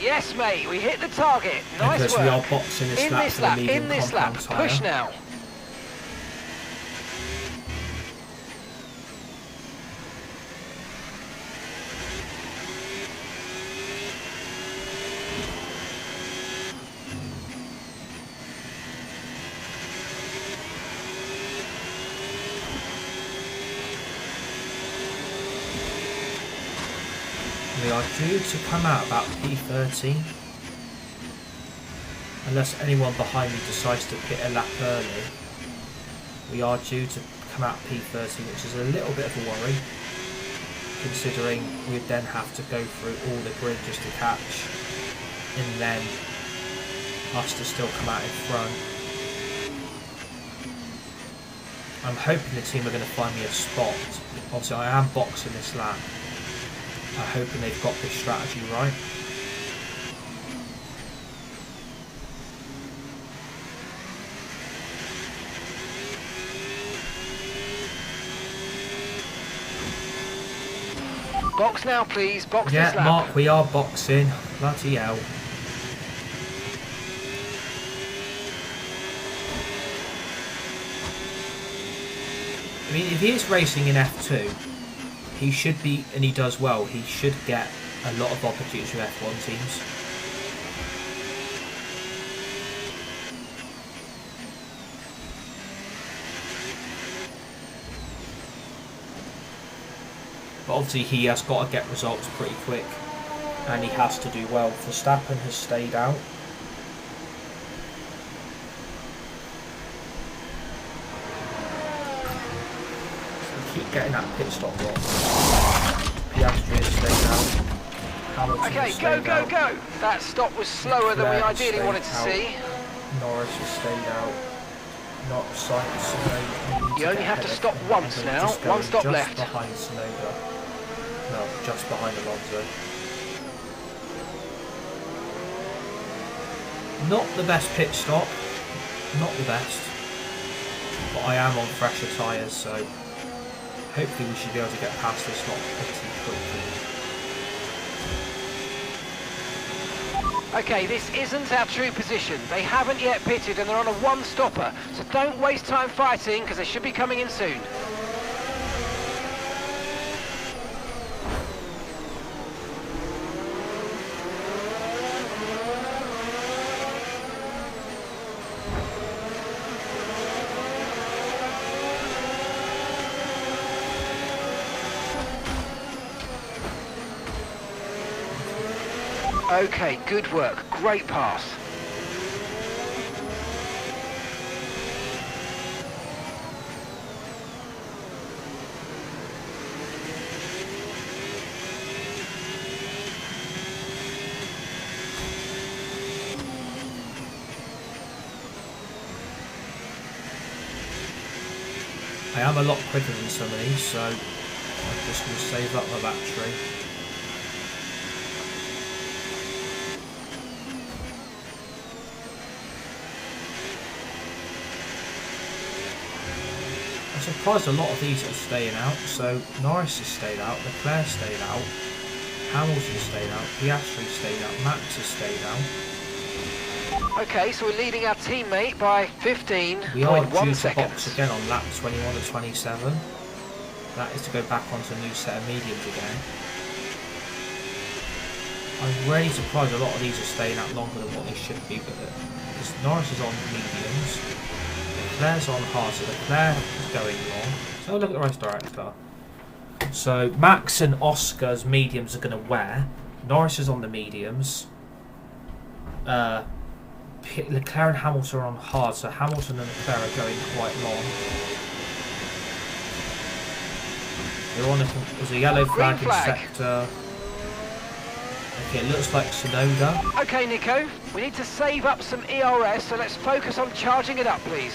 Yes, mate, we hit the target. Nice because work. We are boxing this lap for the medium compound tyre. Push now. We are due to come out about P13, unless anyone behind me decides to pit a lap early. We are due to come out P13, which is a little bit of a worry, considering we'd then have to go through all the grid just to catch, and then us to still come out in front. I'm hoping the team are going to find me a spot. Obviously I am boxing this lap. I'm hoping they've got this strategy right. Box now, please. Box yeah, this lap. Mark, we are boxing. Bloody hell. I mean, if he is racing in F2, he should be, and he does well, he should get a lot of opportunities with F1 teams. But obviously he has got to get results pretty quick, and he has to do well. Verstappen has stayed out. Keep getting that pit stop wrong. Piastri has stayed out. Hamilton Okay, go, go, go! That stop was slower than we ideally wanted to see. Norris has stayed out. Not Sainz. You only have to stop once now. One stop left. Just behind Tsunoda. No, just behind Alonso. Not the best pit stop. Not the best. But I am on fresher tyres, so hopefully we should be able to get past this not pretty quickly. Okay, this isn't our true position. They haven't yet pitted and they're on a one-stopper. So don't waste time fighting because they should be coming in soon. Okay, good work. Great pass. I am a lot quicker than some of these, so I'm just going to save up my battery. I'm surprised a lot of these are staying out. So Norris has stayed out, Leclerc stayed out, Hamilton stayed out, Piastri stayed out, Max has stayed out. Okay, so we're leading our teammate by 15.1 We are due to seconds. box again on lap 21 to 27. That is to go back onto a new set of mediums again. I'm really surprised a lot of these are staying out longer than what they should be, because Norris is on mediums, Leclerc's on hard, so Leclerc is going long. So look at the race director. So Max and Oscar's mediums are going to wear. Norris is on the mediums. Leclerc and Hamilton are on hard, so Hamilton and Leclerc are going quite long. They're on there's a yellow flag in sector. Okay, it looks like Tsunoda. Okay, Nico, we need to save up some ERS, so let's focus on charging it up, please.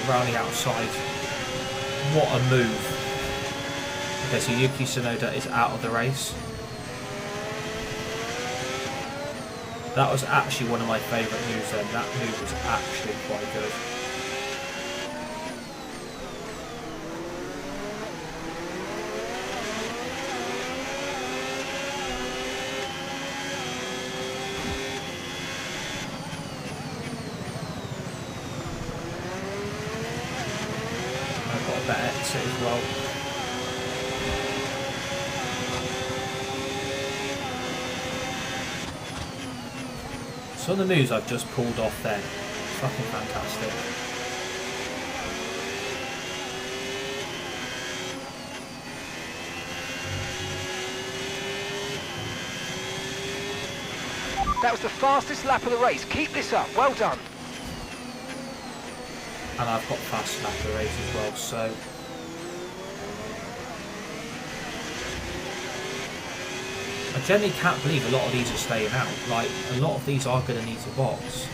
Around the outside. What a move. Okay, so Yuki Tsunoda is out of the race. That was actually one of my favourite moves then. That move was actually quite good. I've got a better exit as well. Some of the moves I've just pulled off then, fucking fantastic. That was the fastest lap of the race. Keep this up. Well done. And I've got fast lap of the race as well, so I generally can't believe a lot of these are staying out. Like, a lot of these are going to need to box.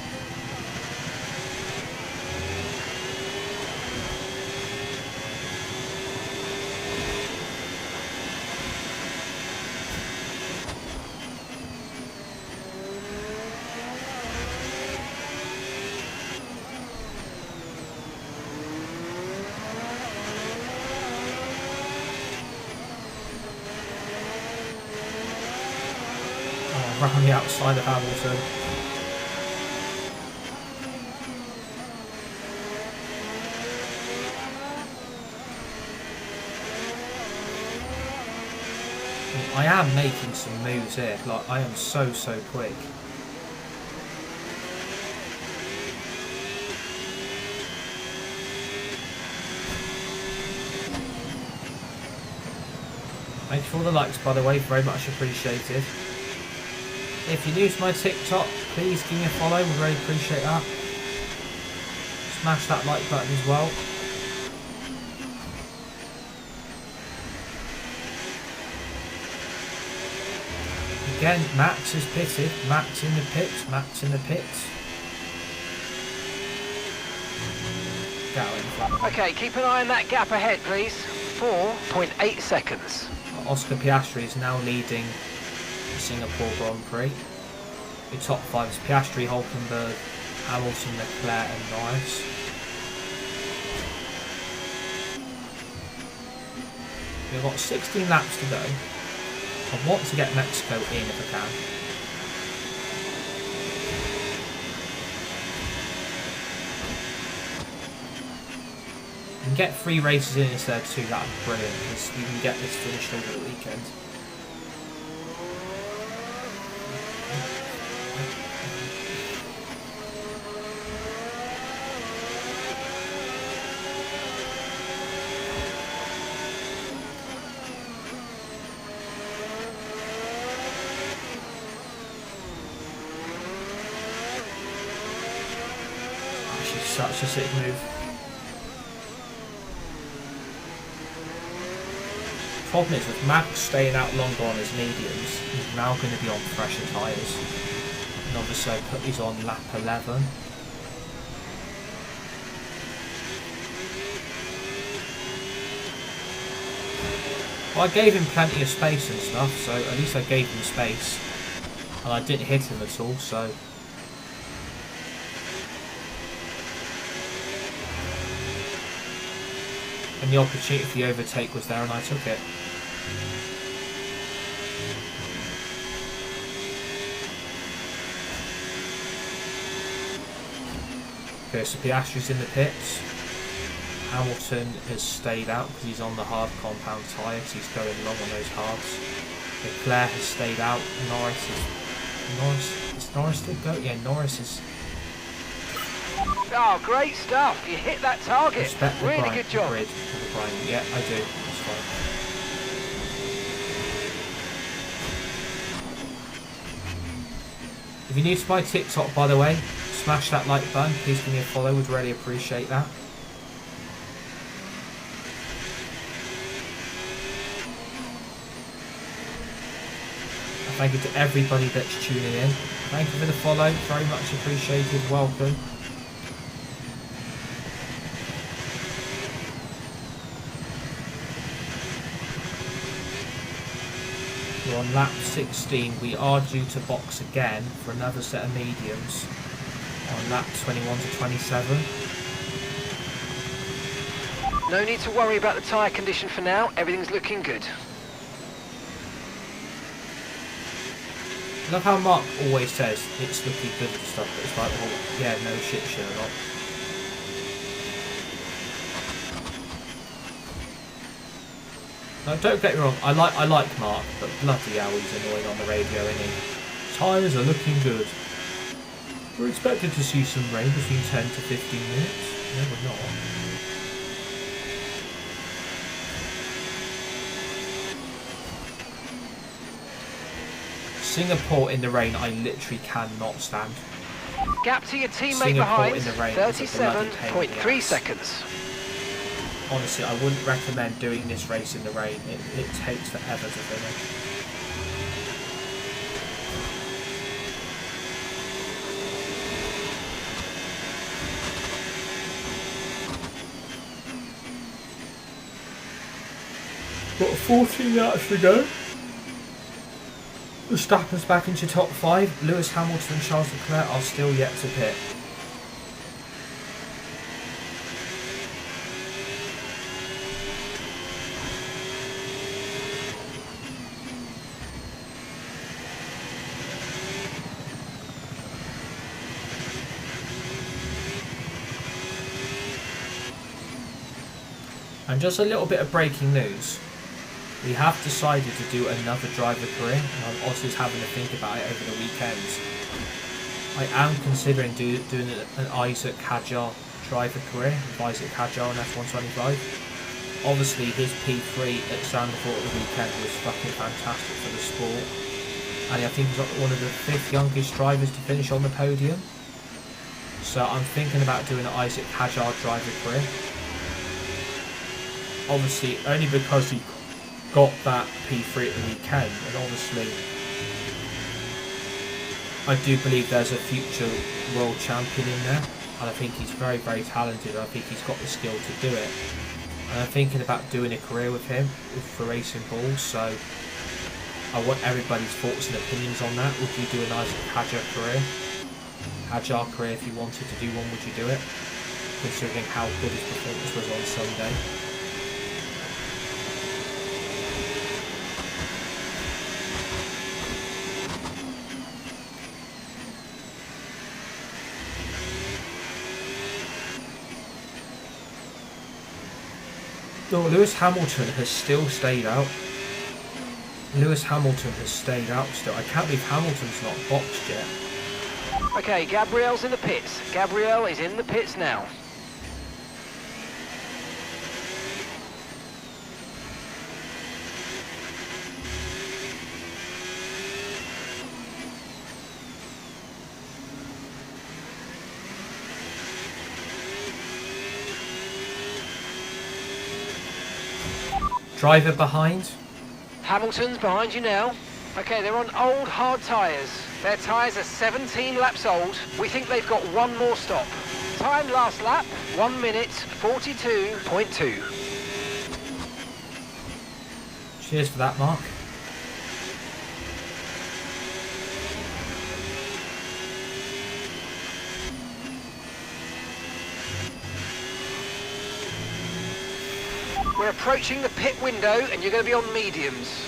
around the outside of Hamilton. I am making some moves here, like I am so quick. Thank you for all the likes, by the way, very much appreciated. If you're new to my TikTok, please give me a follow, we really appreciate that. Smash that like button as well. Again, Max is pitted. Max in the pits. Max in the pits. Okay, keep an eye on that gap ahead, please. 4.8 seconds. Oscar Piastri is now leading the Singapore Grand Prix. The top 5 is Piastri, Hulkenberg, Hamilton, Leclerc and Norris. We've got 16 laps to go. I want to get Mexico in if I can. You can get 3 races in instead of 2, that would be brilliant, because you can get this finished over the weekend. Such a sick move. Problem is, with Max staying out longer on his mediums, he's now going to be on fresher tyres. And obviously I put these on lap 11. Well, I gave him plenty of space and stuff, so at least I gave him space. And I didn't hit him at all, so... And the opportunity for the overtake was there and I took it. Okay, so Piastri's in the pits. Hamilton has stayed out because he's on the hard compound tyre, so he's going long on those hards. Leclerc has stayed out. Is Norris still go? Yeah, Norris is... Oh, great stuff. You hit that target. Respect really good job. Yeah, I do. That's fine. If you're new to my TikTok, by the way, smash that like button. Please give me a follow. Would really appreciate that. Thank you to everybody that's tuning in. Thank you for the follow. Very much appreciated. Welcome. We're on lap 16. We are due to box again for another set of mediums on lap 21 to 27. No need to worry about the tyre condition for now. Everything's looking good. I love how Mark always says it's looking good and stuff, but it's like, oh, yeah, no shit, Sherlock. No, don't get me wrong, I like Mark, but bloody hell he's annoying on the radio, isn't he? Tyres are looking good. We're expected to see some rain between 10 to 15 minutes. No, we're not. Singapore in the rain, I literally cannot stand. Gap to your teammate Singapore behind, in the rain 37.3 seconds. Honestly, I wouldn't recommend doing this race in the rain. It takes forever to finish. Got 14 laps to go. Verstappen's back into top 5. Lewis Hamilton and Charles Leclerc are still yet to pit. And just a little bit of breaking news. We have decided to do another driver career. And Oz is having to think about it over the weekend. I am considering doing an Isaac Hadjar driver career with Isaac Hadjar on F125. Obviously his P3 at Zandvoort at the weekend was fucking fantastic for the sport. And I think he's one of the 5th youngest drivers to finish on the podium. So I'm thinking about doing an Isaac Hadjar driver career. Obviously only because he got that P3 at the weekend, and obviously I do believe there's a future world champion in there, and I think he's very, very talented. I think he's got the skill to do it, and I'm thinking about doing a career with him for Racing Bulls. So I want everybody's thoughts and opinions on that. Would you do an Isaac Hadjar career if you wanted to do one? Would you do it, considering how good his performance was on Sunday? No, Lewis Hamilton has still stayed out. Lewis Hamilton has stayed out still. I can't believe Hamilton's not boxed yet. Okay, Gabriel's in the pits. Gabriel is in the pits now. Driver behind. Hamilton's behind you now. Okay, they're on old hard tyres. Their tyres are 17 laps old. We think they've got one more stop. Time last lap, 1 minute 42.2. Cheers for that, Mark. We're approaching the pit window and you're going to be on mediums.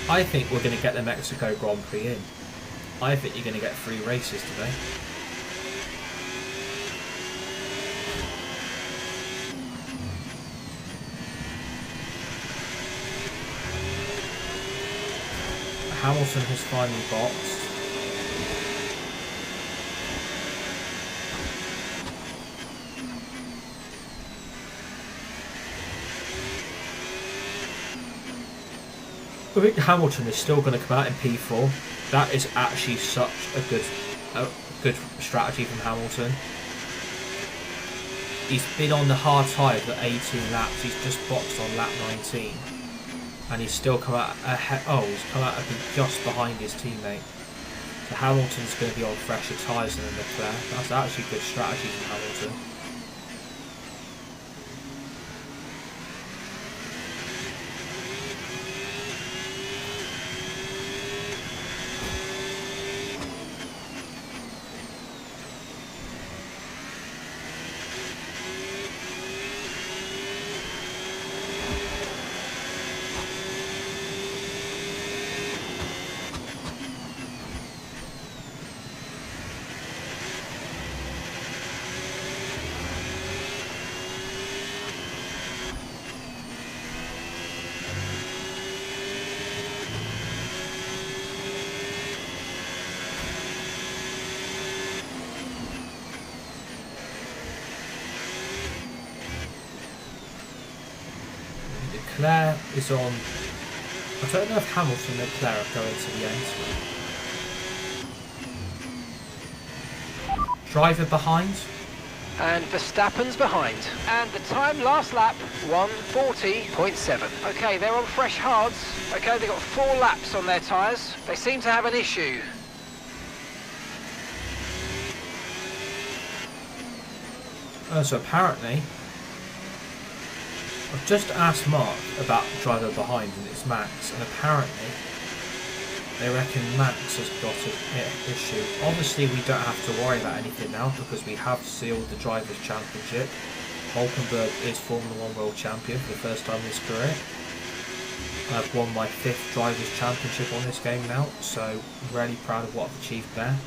I think we're going to get the Mexico Grand Prix in. I think you're going to get 3 races today. Hamilton has finally boxed. I think Hamilton is still going to come out in P4. That is actually such a good strategy from Hamilton. He's been on the hard tyre for 18 laps. He's just boxed on lap 19, and he's still come out ahead. Oh, he's come out just behind his teammate. So Hamilton's going to be on fresher tyres than Leclerc. That's actually good strategy from Hamilton. Leclerc is on. I don't know if Hamilton and Leclerc are going to the end. Driver behind. And Verstappen's behind. And the time last lap, 1:40.7. Okay, they're on fresh hards. Okay, they've got 4 laps on their tyres. They seem to have an issue. So apparently, I've just asked Mark about the driver behind, and it's Max, and apparently they reckon Max has got an issue. Obviously we don't have to worry about anything now because we have sealed the Drivers' Championship. Hulkenberg is Formula 1 World Champion for the first time in his career. I've won my 5th Drivers' Championship on this game now, so I'm really proud of what I've achieved there.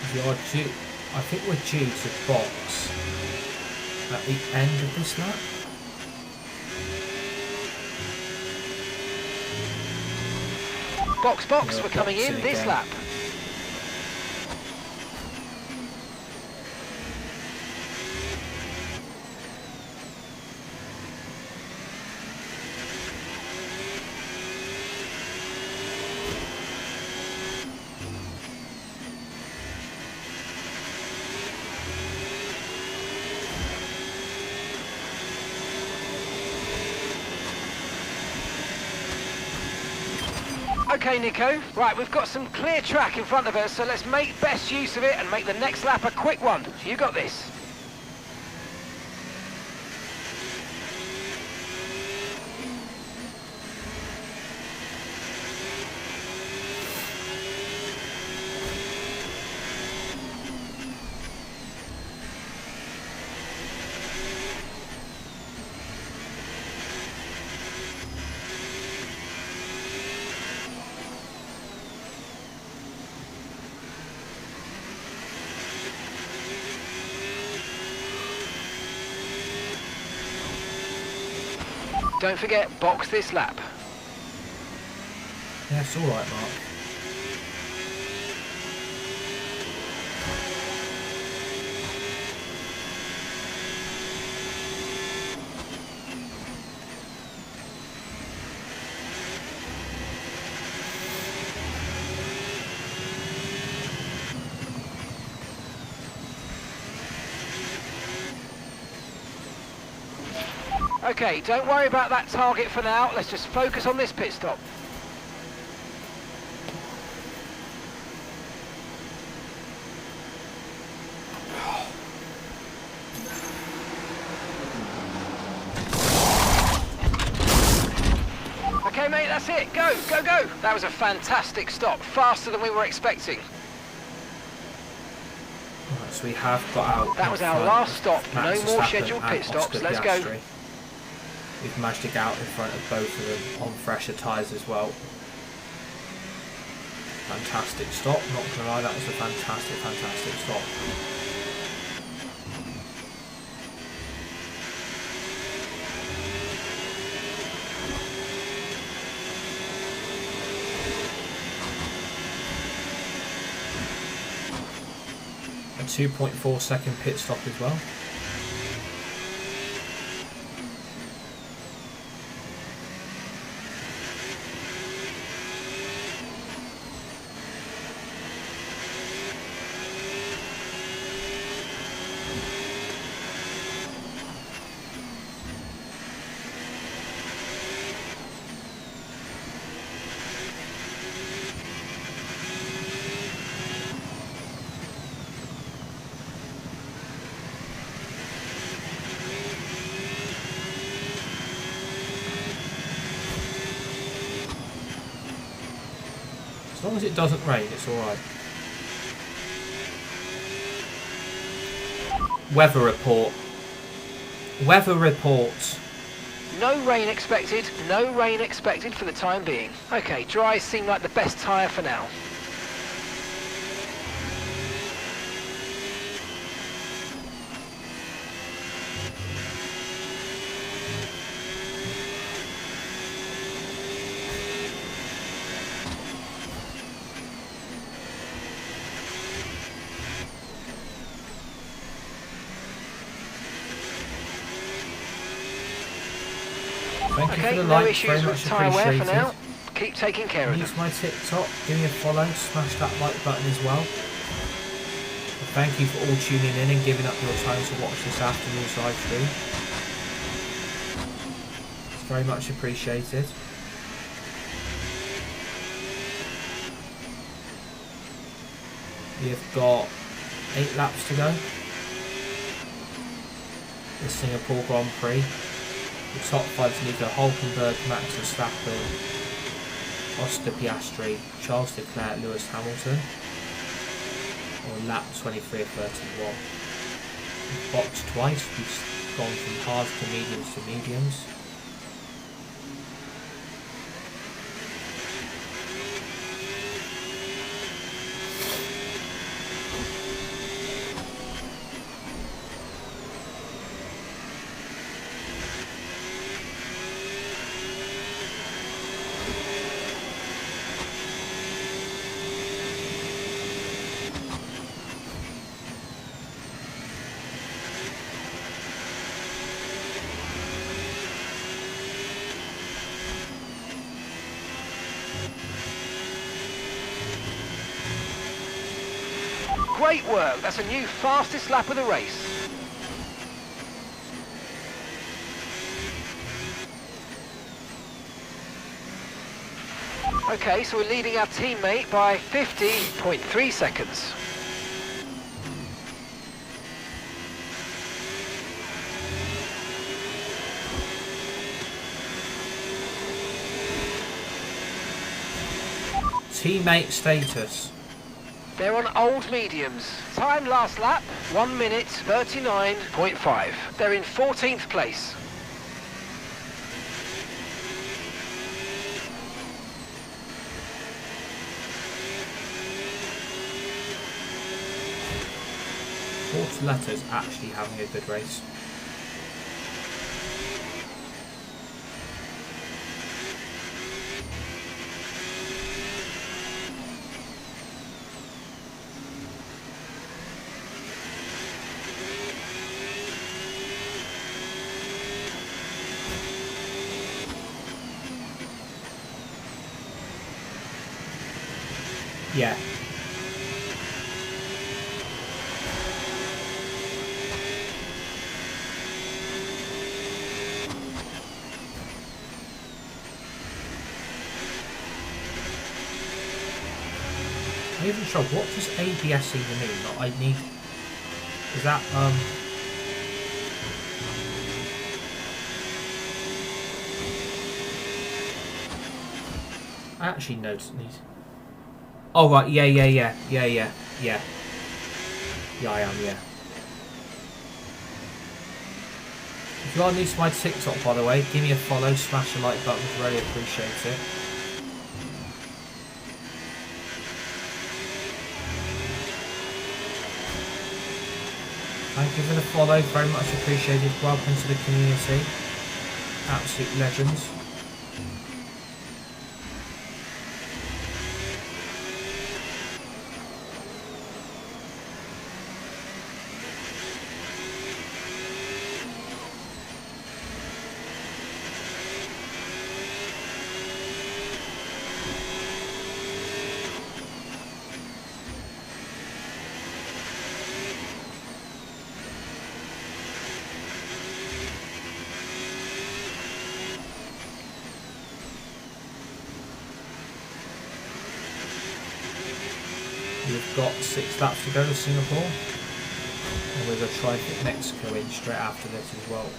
I think we're due to box at the end of this lap. Box, we're coming in this lap. Okay, Nico. Right, we've got some clear track in front of us, so let's make best use of it and make the next lap a quick one. You got this. Don't forget, box this lap. Yeah, it's alright, Mark. Okay, don't worry about that target for now. Let's just focus on this pit stop. Okay, mate, that's it. Go, go, go. That was a fantastic stop. Faster than we were expecting. Right, so we have got out. That was our last stop. No more scheduled pit stops. Let's go. We've managed to get out in front of both of them on fresher tyres as well. Fantastic stop, not gonna lie, that was a fantastic stop. A 2.4 second pit stop as well. As long as it doesn't rain, it's alright. Weather report. Weather report. No rain expected, no rain expected for the time being. Okay, dry seem like the best tyre for now. Thank you Okay, for the no like, issues very with much tyre wear for appreciated. now. Keep taking care of them. Use my TikTok, give me a follow, smash that like button as well. Thank you for all tuning in and giving up your time to watch this afternoon's live stream. It's very much appreciated. We've got 8 laps to go. The Singapore Grand Prix. The top 5's Nico Hulkenberg, Max Verstappen, Oscar Piastri, Charles Leclerc, Lewis Hamilton. Or lap 23 of 31. We've boxed twice. We've gone from hards to mediums to mediums. Great work. That's a new fastest lap of the race. Okay, so we're leading our teammate by 50.3 seconds. Teammate status. They're on old mediums. Time last lap, 1 minute 39.5. They're in 14th place. Letter's actually having a good race. Yeah. I'm even sure, what does ABS even mean? That I need... Is that, I actually noticed these. Oh, right, yeah. Yeah, I am, yeah. If you are new to my TikTok, by the way, give me a follow, smash the like button, really appreciate it. Thank you for the follow, very much appreciated. Welcome to the community. Absolute legends. We've got 6 laps to go to Singapore, and we're going to try and get Mexico in straight after this as well.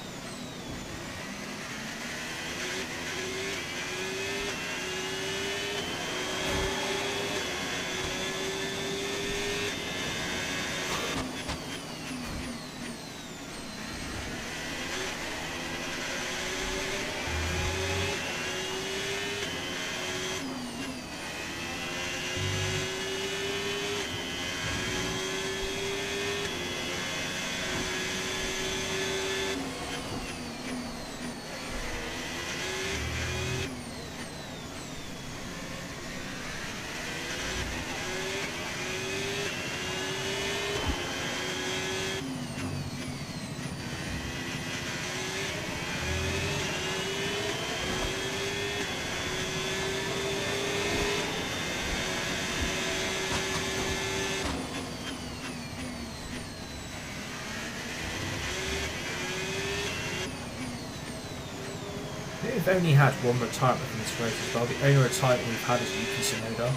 We've only had one retirement from this race as well. The only retirement we've had is Yuki Tsunoda.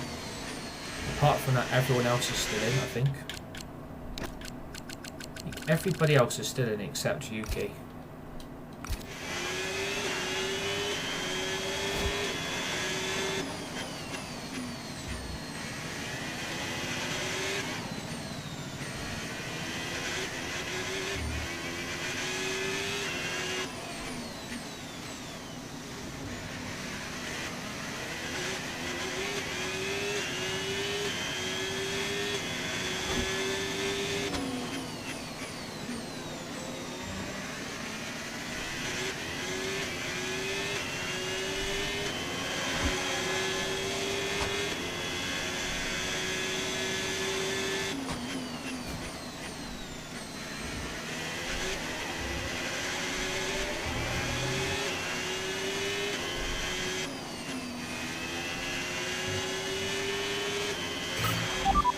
Apart from that, everyone else is still in, I think. Everybody else is still in except Yuki.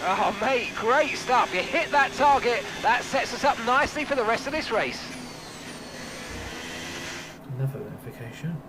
Oh, mate, great stuff. You hit that target. That sets us up nicely for the rest of this race. Another notification.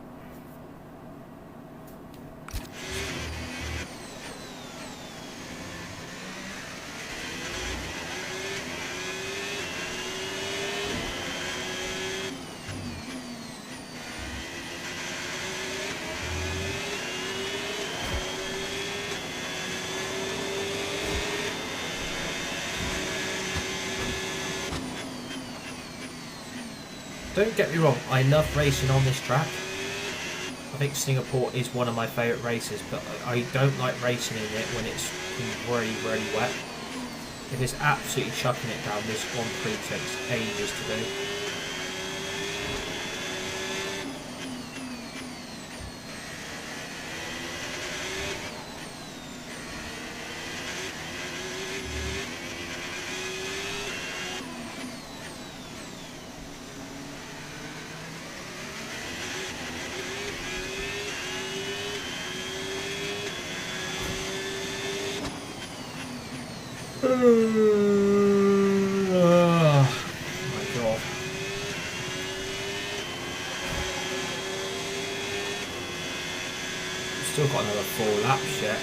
Don't get me wrong, I love racing on this track. I think Singapore is one of my favourite races, but I don't like racing in it when it's really, really wet. If it's absolutely chucking it down, this Grand Prix takes ages to do. Oh my god. Still got another 4 laps yet.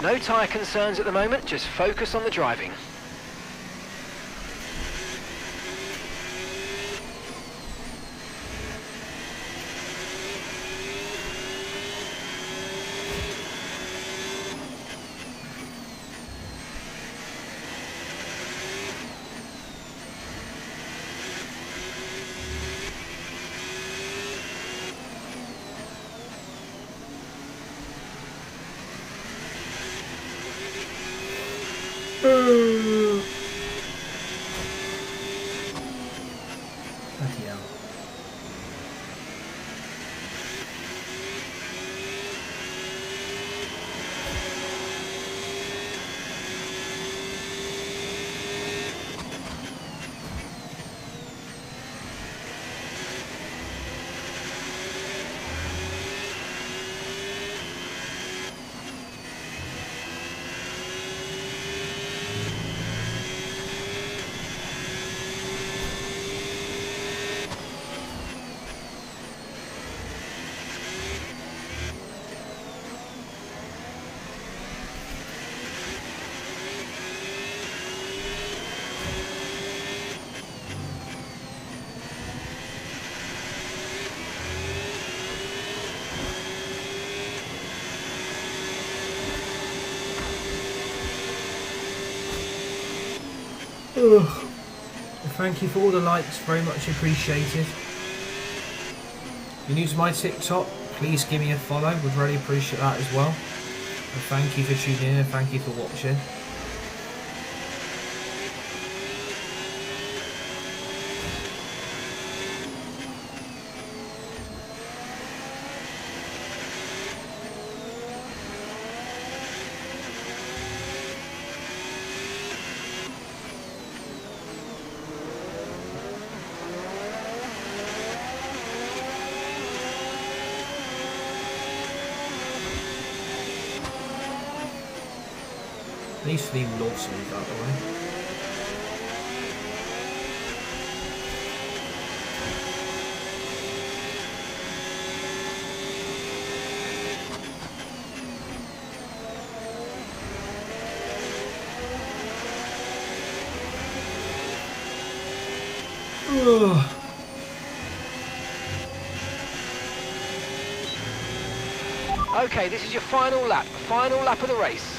No tyre concerns at the moment, just focus on the driving. Ugh. Thank you for all the likes, very much appreciated. If you're new to my TikTok, please give me a follow, would really appreciate that as well. And thank you for tuning in and thank you for watching. Needs to leave Lawson out of the way. Okay, this is your final lap of the race.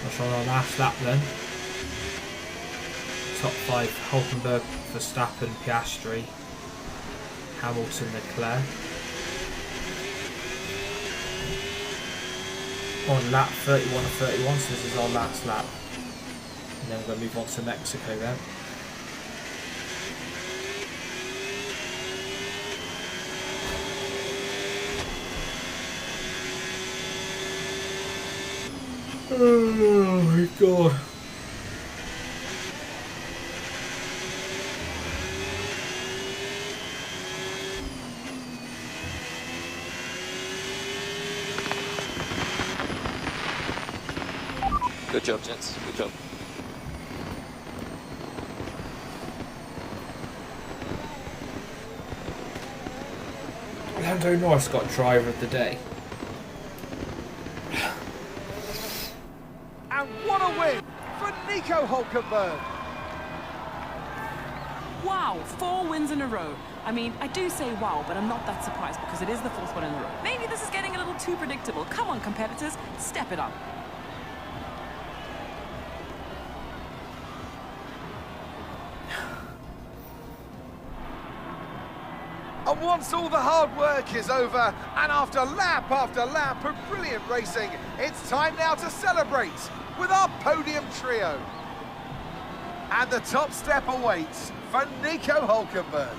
That's on our last lap then. Top 5, Hulkenberg, Verstappen, Piastri, Hamilton, Leclerc. On lap 31 of 31, so this is our last lap. And then we're going to move on to Mexico then. Oh my god. Good job, gents. Good job. Lando Norris got driver of the day. And what a win for Nico Hulkenberg. Wow, 4 wins in a row. I mean, I do say wow, but I'm not that surprised because it is the 4th one in a row. Maybe this is getting a little too predictable. Come on, competitors, step it up. And once all the hard work is over, and after lap of brilliant racing, it's time now to celebrate with our podium trio. And the top step awaits for Nico Hulkenberg.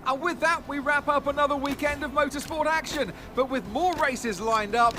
And with that, we wrap up another weekend of motorsport action, but with more races lined up.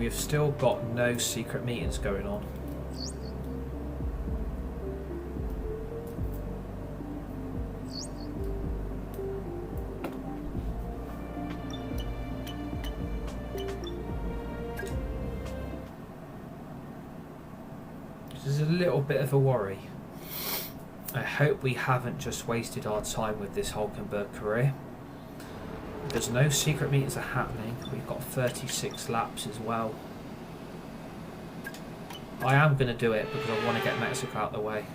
we've still got no secret meetings going on. This is a little bit of a worry. I hope we haven't just wasted our time with this Hulkenberg career. There's no secret meetings are happening. We've got 36 laps as well. I am going to do it because I want to get Mexico out of the way.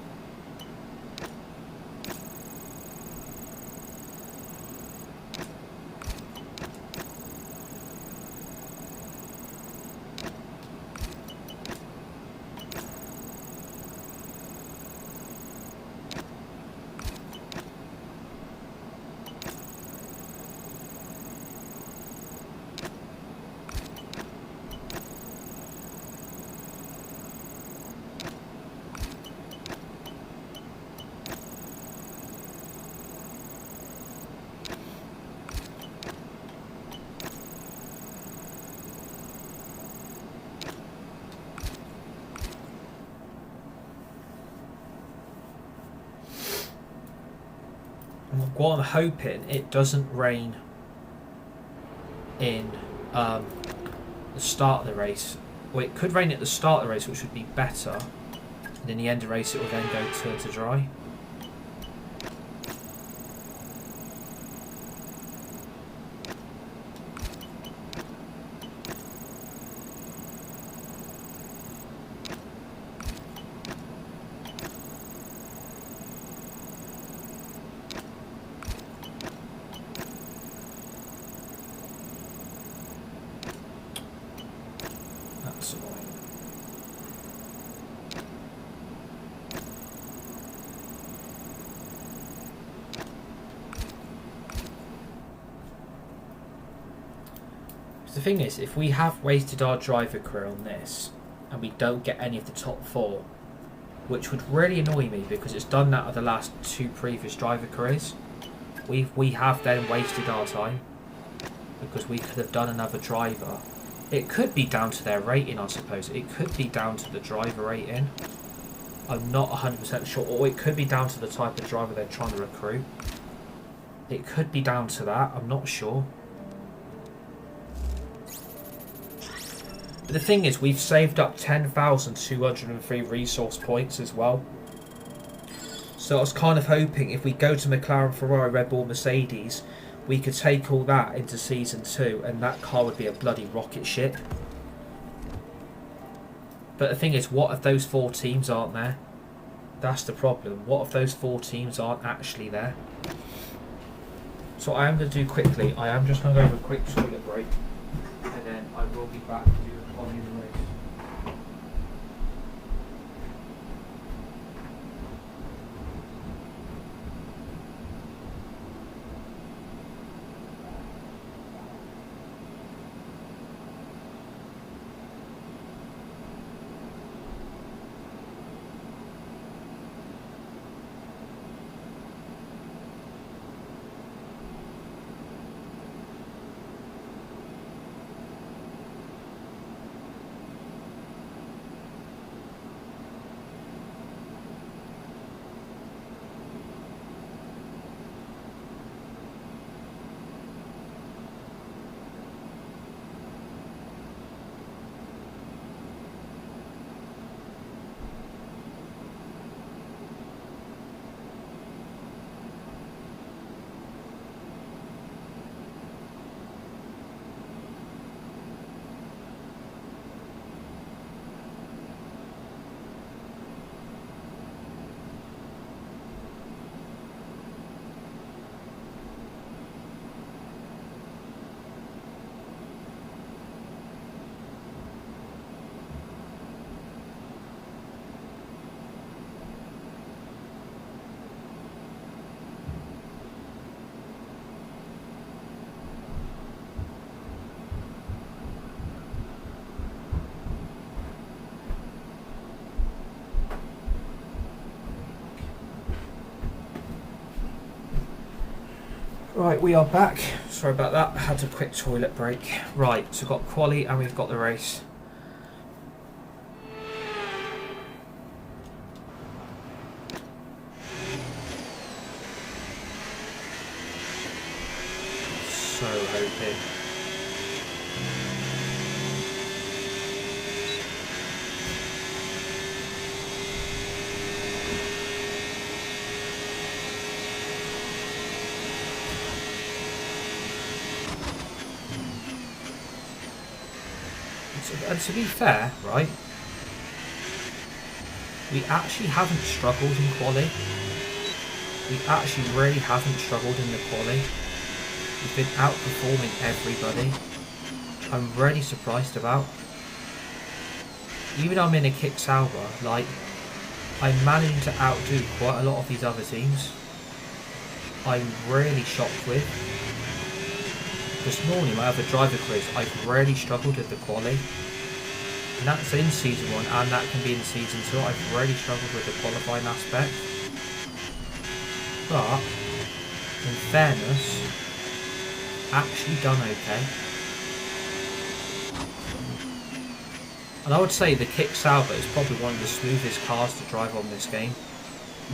What I'm hoping, it doesn't rain in the start of the race. Well, it could rain at the start of the race, which would be better. And in the end of the race, it will then go to dry. The thing is, if we have wasted our driver career on this and we don't get any of the top 4, which would really annoy me because it's done that of the last 2 previous driver careers, we have then wasted our time because we could have done another driver. It could be down to their rating, I suppose. It could be down to the driver rating. I'm not 100% sure. Or it could be down to the type of driver they're trying to recruit. It could be down to that. I'm not sure. But the thing is, we've saved up 10,203 resource points as well. So I was kind of hoping if we go to McLaren, Ferrari, Red Bull, Mercedes, we could take all that into Season 2 and that car would be a bloody rocket ship. But the thing is, what if those 4 teams aren't there? That's the problem. What if those 4 teams aren't actually there? So I am going to do quickly, I am just going to go have a quick toilet break. And then I will be back to you on the race. Right, we are back. Sorry about that. I had a quick toilet break. Right, so we've got quali and we've got the race. so hoping. And to be fair, right, we actually haven't struggled in quali. We actually really haven't struggled in the quali. We've been outperforming everybody. I'm really surprised about. Even though I'm in a kick Sauber, like, I'm managing to outdo quite a lot of these other teams. I'm really shocked with. Because normally my other driver quiz, I've really struggled with the quali. And that's in Season 1 and that can be in Season 2. I've really struggled with the qualifying aspect. But, in fairness, actually done okay. And I would say the Kick Sauber is probably one of the smoothest cars to drive on this game.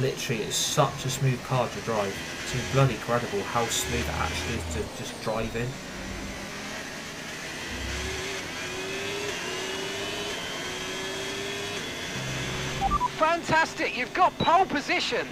Literally, it's such a smooth car to drive. It's bloody incredible how smooth it actually is to just drive in. Fantastic, you've got pole position.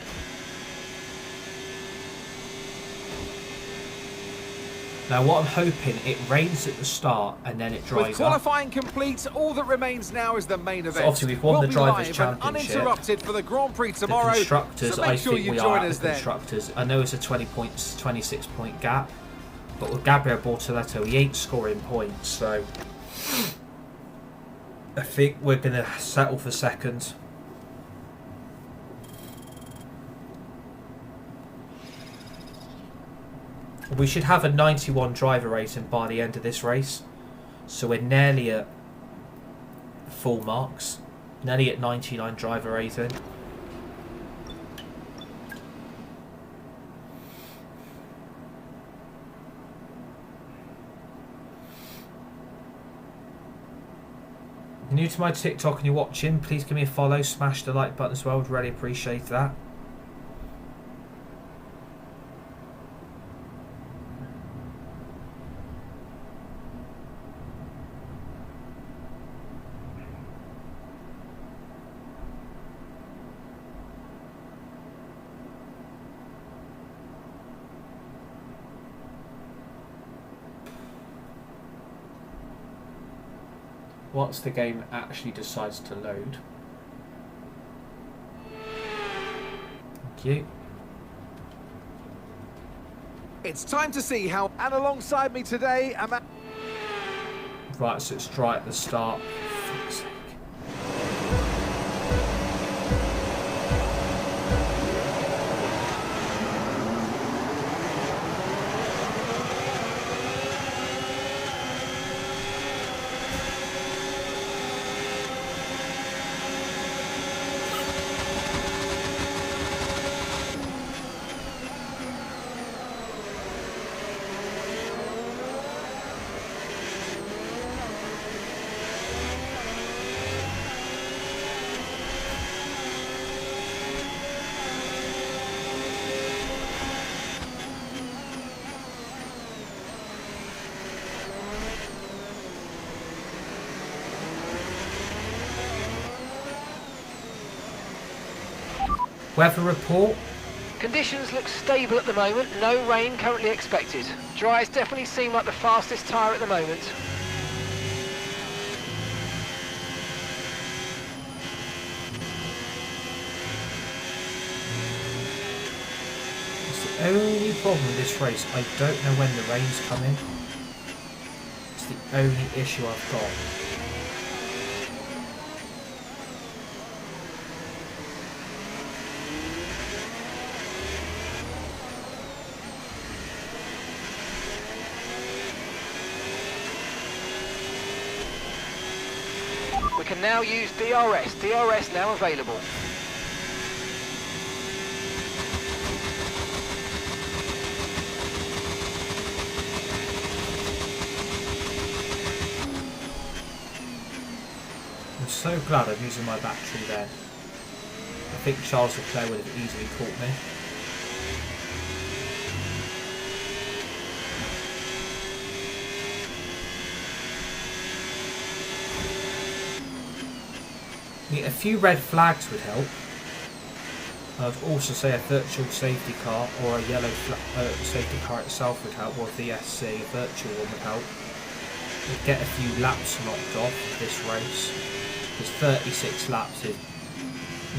Now what I'm hoping, it rains at the start and then it dries With qualifying complete, all that remains now is the main event. So obviously we've won the Drivers' Championship. Uninterrupted for the Grand Prix tomorrow. The constructors, so I sure think we are at the constructors. I know it's a 26 point gap, but with Gabriel Bortoletto, he ain't scoring points, so I think we're going to settle for second. We should have a 91 driver rating by the end of this race. So we're nearly at full marks. Nearly at 99 driver rating. If you're new to my TikTok and you're watching, please give me a follow. Smash the like button as well. Would really appreciate that. Once the game actually decides to load. Thank you. It's time to see how, and alongside me today, Right, so it's dry at the start. For fuck's sake. Weather report. Conditions look stable at the moment, no rain currently expected. Dries definitely seem like the fastest tyre at the moment. It's the only problem with this race. I don't know when the rain's coming. It's the only issue I've got. We can now use DRS. DRS now available. I'm so glad I'm using my battery there. I think Charles Leclerc would have easily caught me. A few red flags would help. I'd also say a virtual safety car or a yellow safety car itself would help, or a VSC, a virtual one would help. We'd get a few laps knocked off this race, because 36 laps is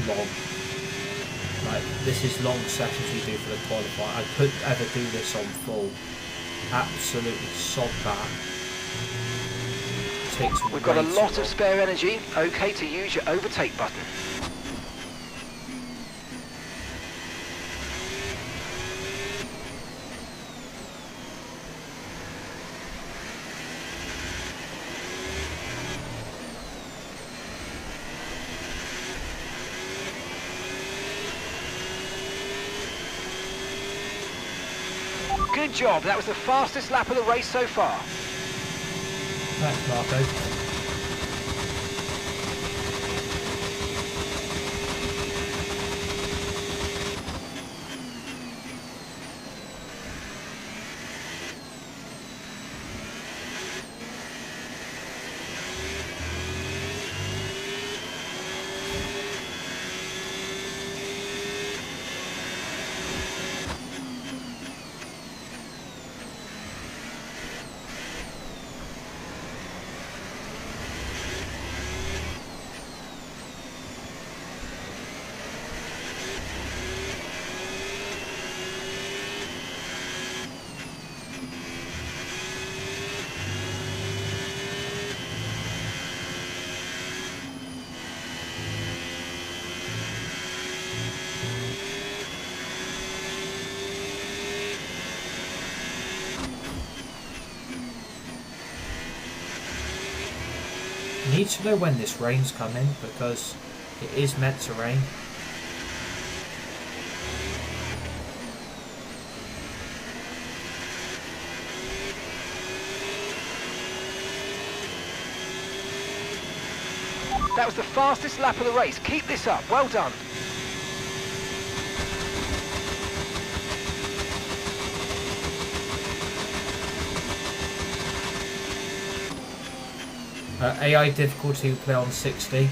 long. Like, this is long sessions we do for the qualifier. I couldn't ever do this on full. Absolutely sod that. We've got a lot of spare energy. Okay to use your overtake button. Good job. That was the fastest lap of the race so far. Thanks, Marco. Need to know when this rain's coming, because it is meant to rain. That was the fastest lap of the race. Keep this up. Well done. AI difficulty we play on 60. If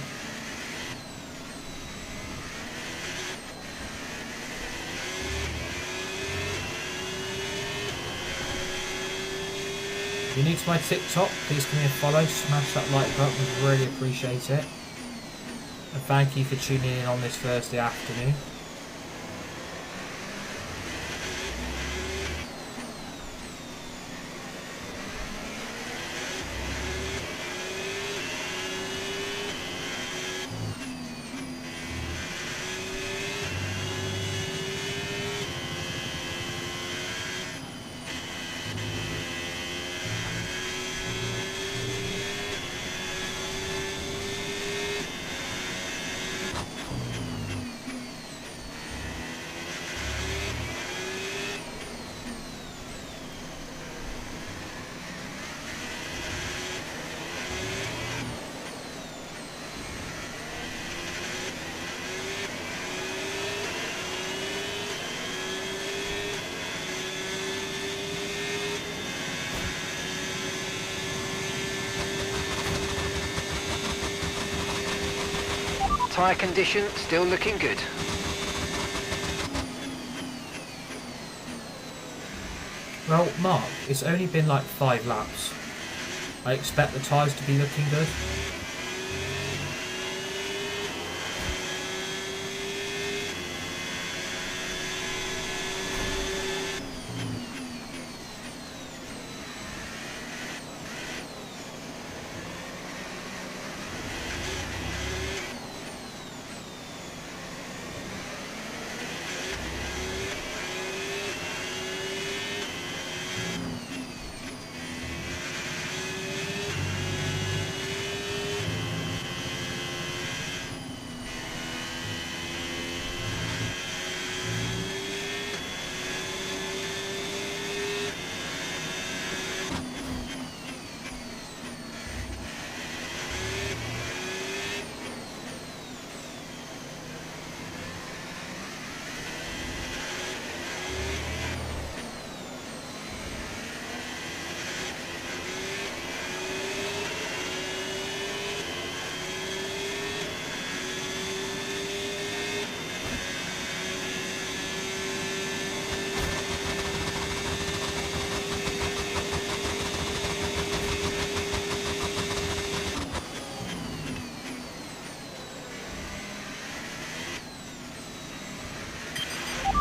you're new to my TikTok, please give me a follow, smash that like button, we'd really appreciate it. And thank you for tuning in on this Thursday afternoon. Tyre condition still looking good. Well, Mark, it's only been like 5 laps. I expect the tyres to be looking good.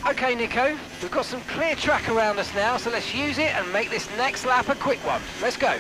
Okay, Nico, we've got some clear track around us now, so let's use it and make this next lap a quick one. Let's go.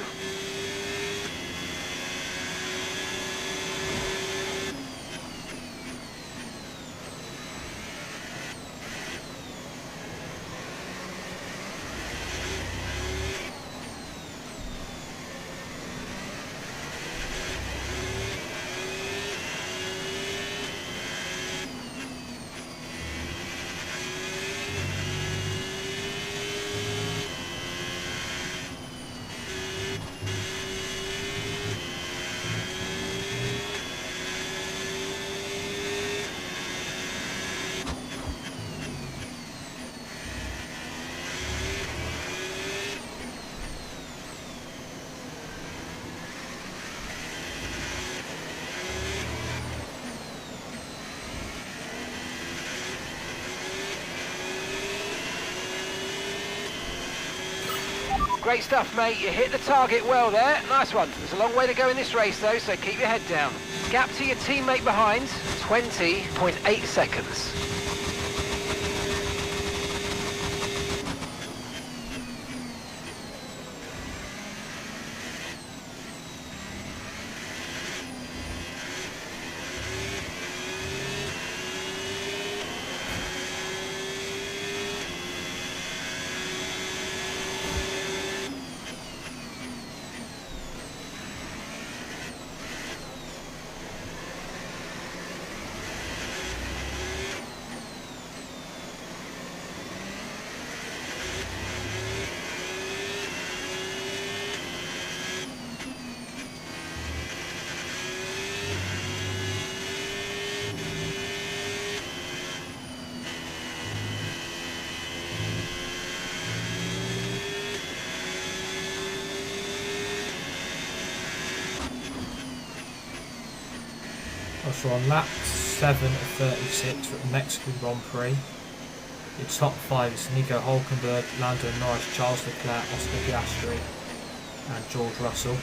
Great stuff, mate. You hit the target well there. Nice one. There's a long way to go in this race, though, so keep your head down. Gap to your teammate behind, 20.8 seconds. So on lap 7 of 36 at the Mexican Grand Prix, your top 5 is Nico Hulkenberg, Lando Norris, Charles Leclerc, Oscar Piastri and George Russell.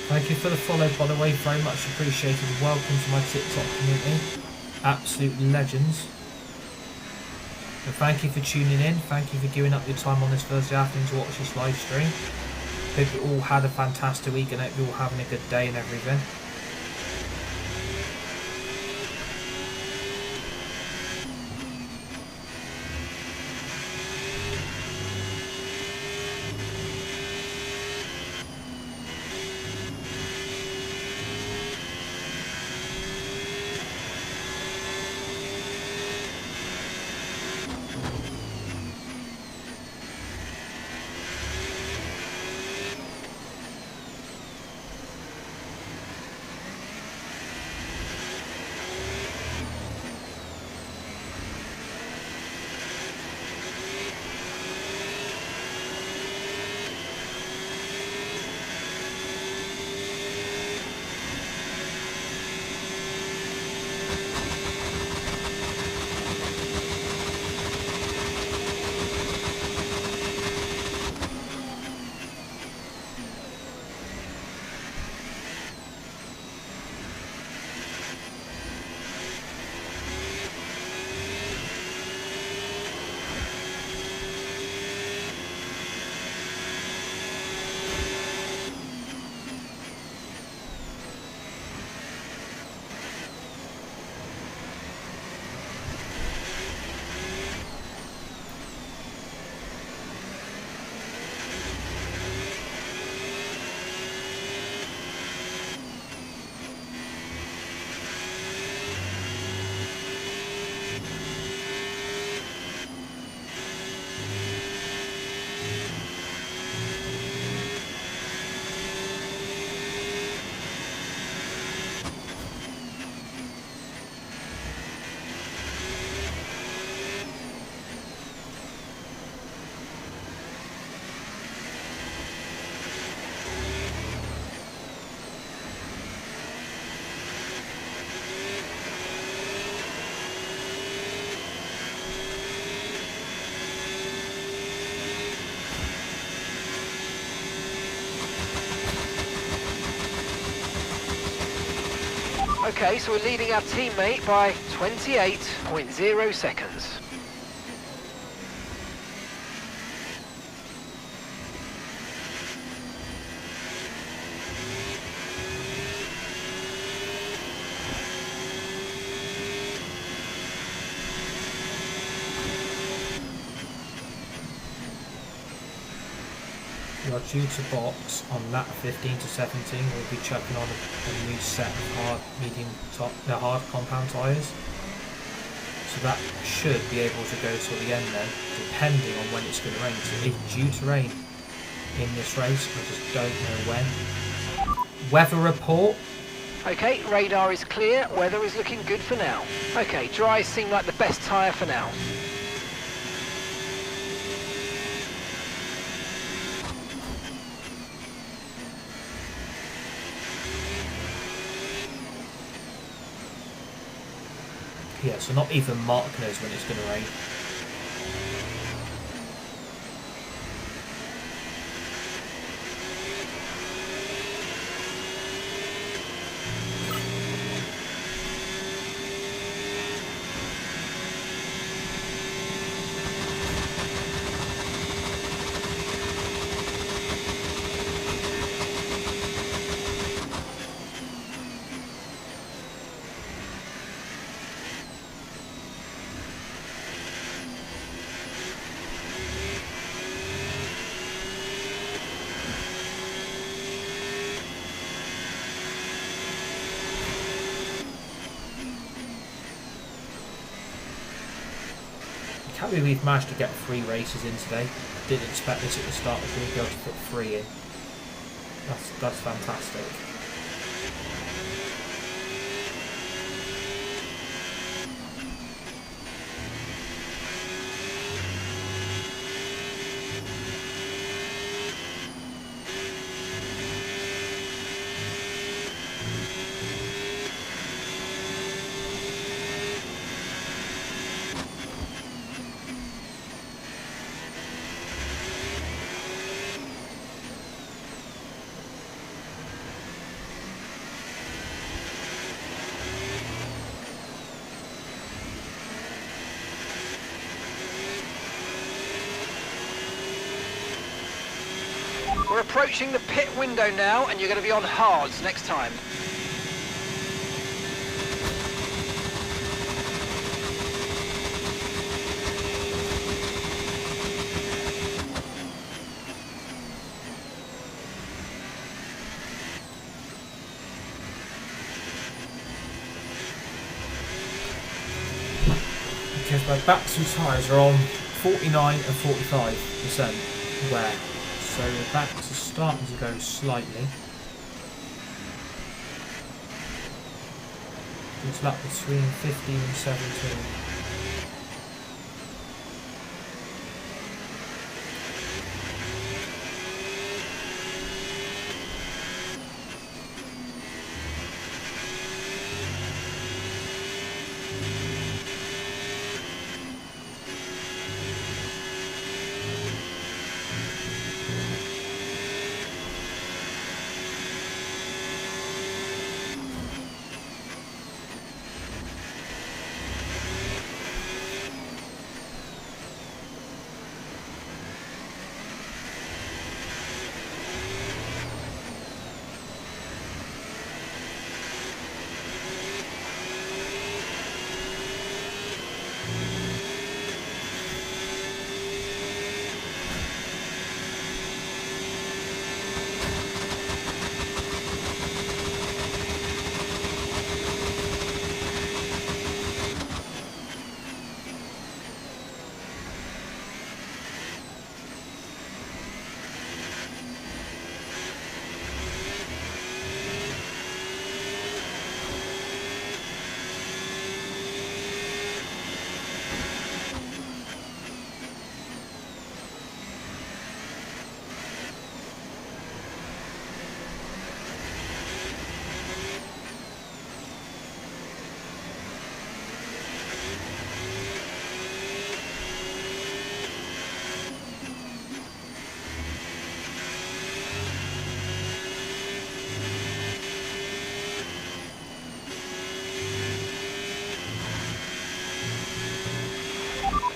Thank you for the follow, by the way, very much appreciated. Welcome to my TikTok community. Absolute legends. And thank you for tuning in. Thank you for giving up your time on this Thursday afternoon to watch this live stream. Hope you all had a fantastic week and hope you're all having a good day and everything. Okay, so we're leading our teammate by 28.0 seconds. We are due to box on lap 15 to 17. We'll be chucking on a new set of hard compound tyres. So that should be able to go till the end then, depending on when it's going to rain. So it's due to rain in this race. I just don't know when. Weather report. Okay, radar is clear. Weather is looking good for now. Okay, dries seem like the best tyre for now. Yeah, so not even Mark knows when it's going to rain. Can't believe we've managed to get 3 races in today. Didn't expect this at the start, that we'd be able to put 3 in. That's fantastic. We're approaching the pit window now, and you're going to be on hards next time. Because my battery tyres are on 49 and 45% wear. So the backs are starting to go slightly. It's like between 15 and 17.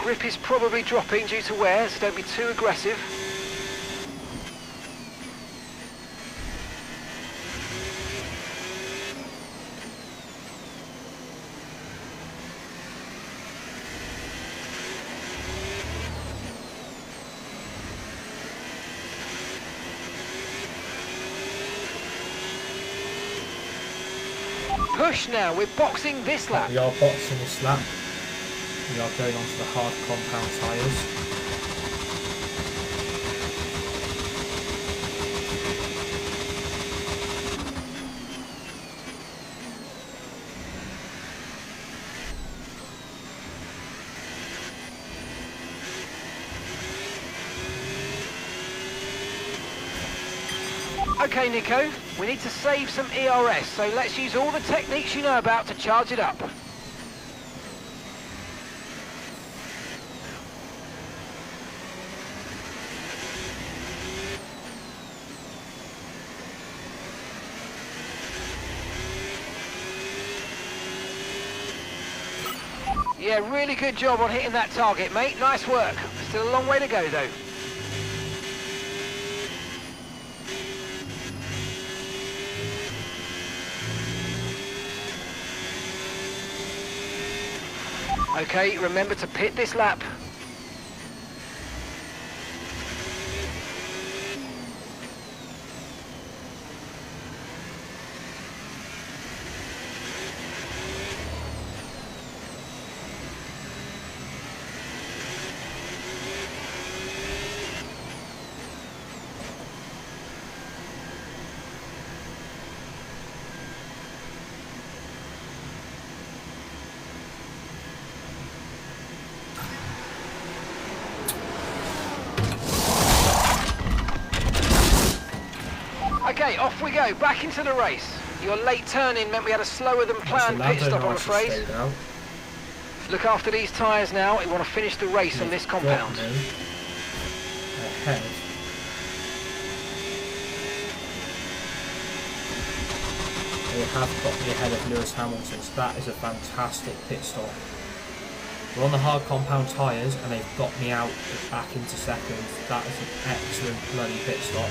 Grip is probably dropping due to wear, so don't be too aggressive. Push now, we're boxing this lap. We are boxing this lap. We are going on to the hard compound tyres. Okay, Nico, we need to save some ERS, so let's use all the techniques you know about to charge it up. Yeah, really good job on hitting that target, mate. Nice work. Still a long way to go, though. Okay, remember to pit this lap. Okay, off we go, back into the race. Your late turn-in meant we had a slower than planned pit stop, I'm afraid. Look after these tyres now, we want to finish the race on this compound. Ahead. They have got me ahead of Lewis Hamilton, so that is a fantastic pit stop. We're on the hard compound tyres and they've got me out back into second. That is an excellent bloody pit stop.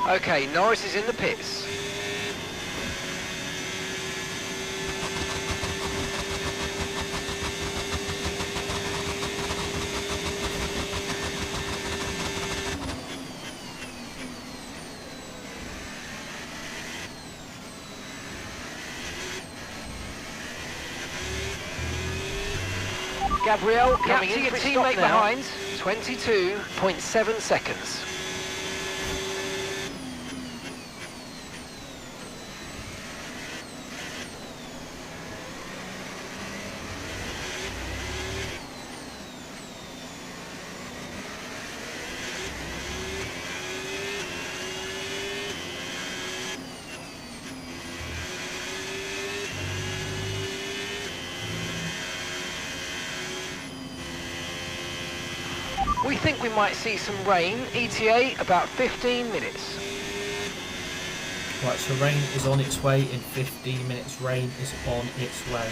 Okay, Norris is in the pits. Gabriel coming in, your teammate behind, 22.7 seconds. We think we might see some rain, ETA about 15 minutes. Right, so rain is on its way in 15 minutes. Rain is on its way.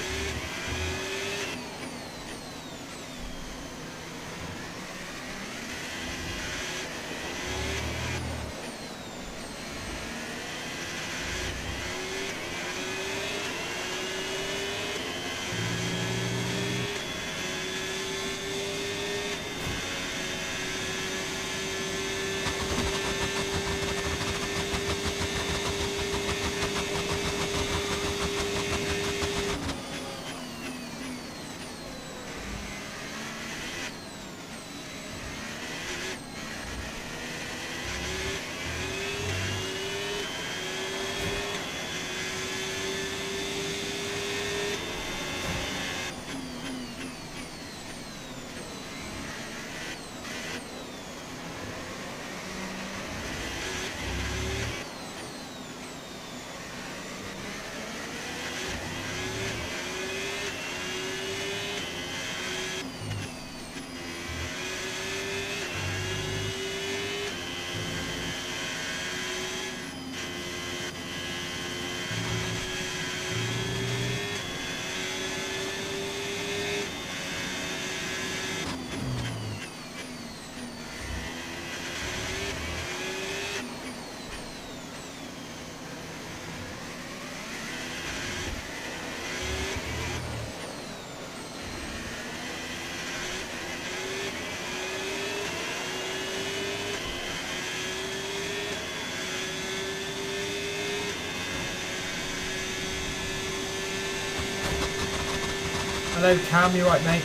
Hello, Cam. You right, mate?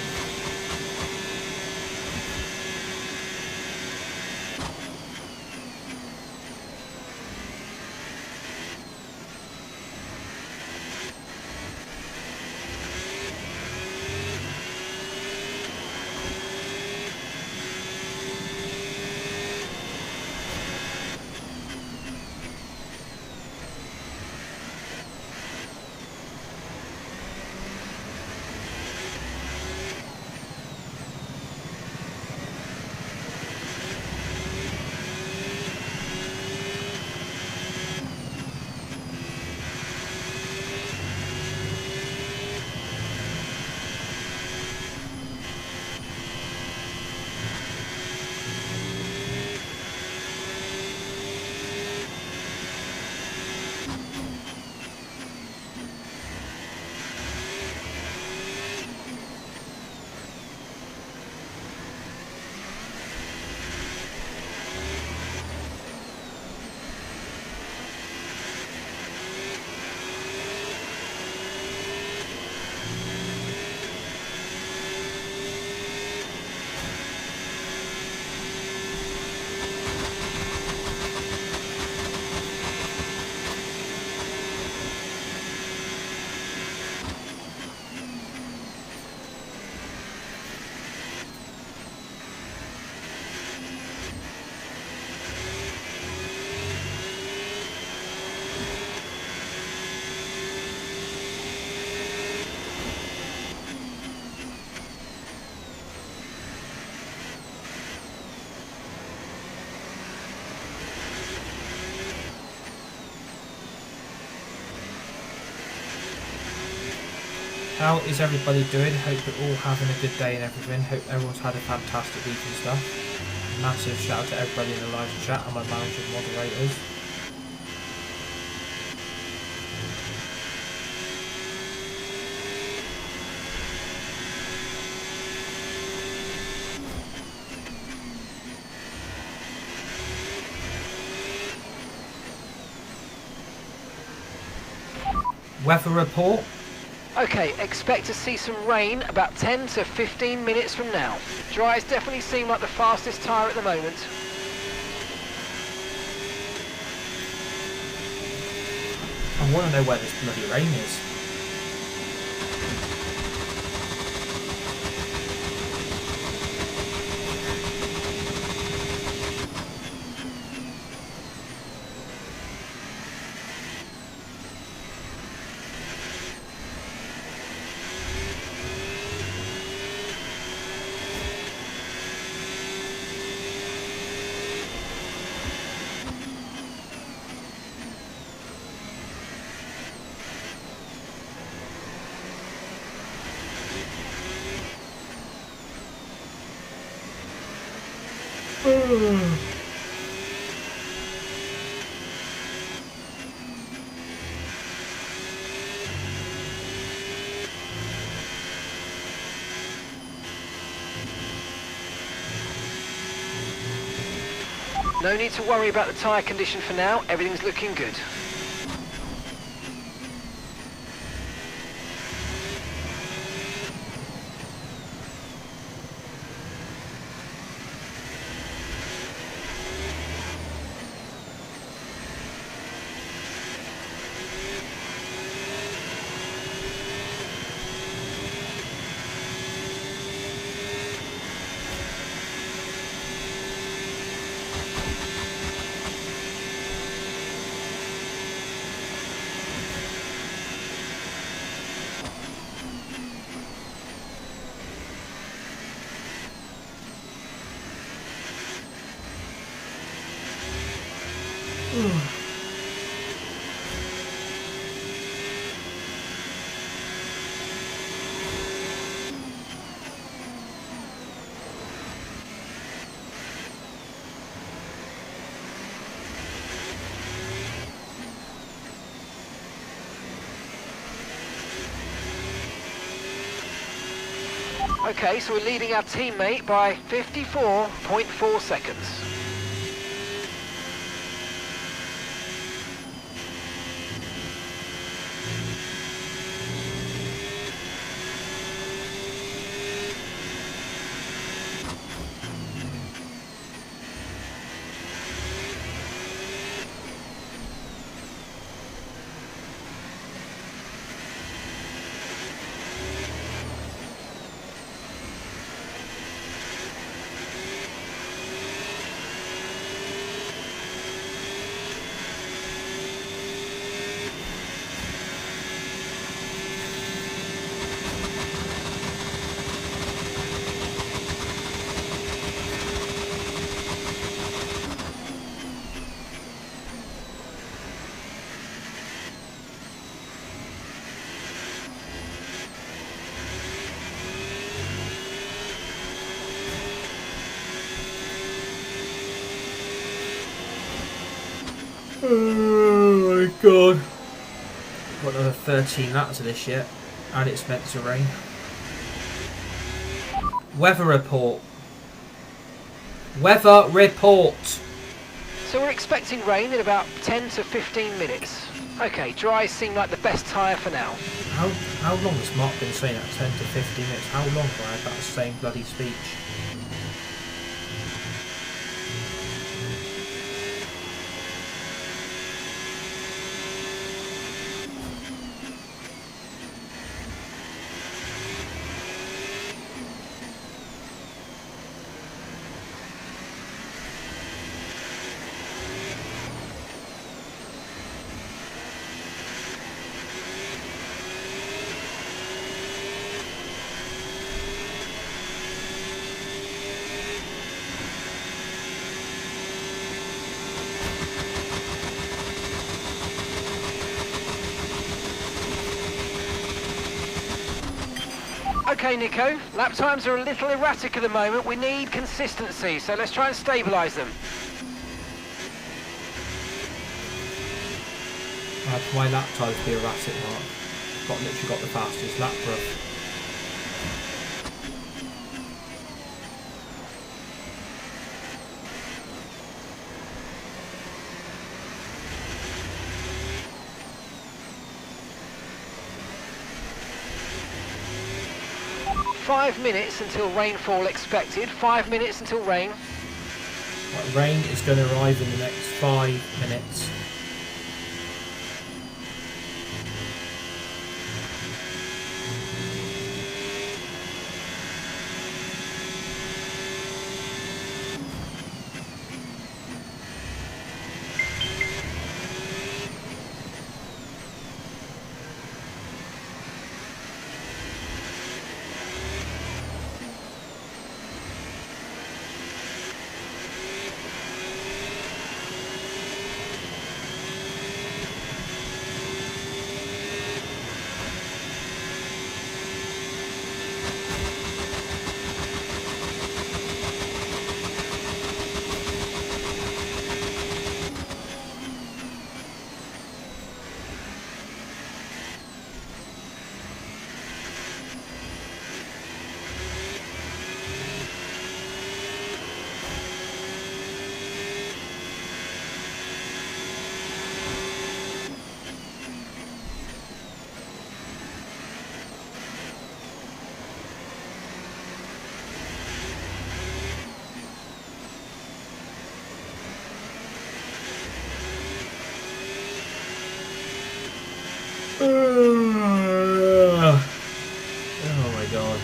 How is everybody doing? Hope you're all having a good day and everything. Hope everyone's had a fantastic week and stuff. Massive shout out to everybody in the live chat and my manager and moderators. Weather report. Okay, expect to see some rain about 10 to 15 minutes from now. Dries definitely seem like the fastest tyre at the moment. I want to know where this bloody rain is. No need to worry about the tyre condition for now, everything's looking good. Okay, so we're leading our teammate by 54.4 seconds. Oh my god. Got another 13 laps of this yet, and it's meant to rain. Weather report. Weather report. So we're expecting rain in about 10 to 15 minutes. Okay, dries seem like the best tyre for now. How long has Mark been saying that? 10 to 15 minutes? How long have I had that same bloody speech? Okay, Nico, lap times are a little erratic at the moment. We need consistency, so let's try and stabilise them. My lap times be erratic, Mark. Literally got the fastest lap, bro. 5 minutes until rainfall expected. 5 minutes until rain. Right, rain is going to arrive in the next 5 minutes. Oh my god.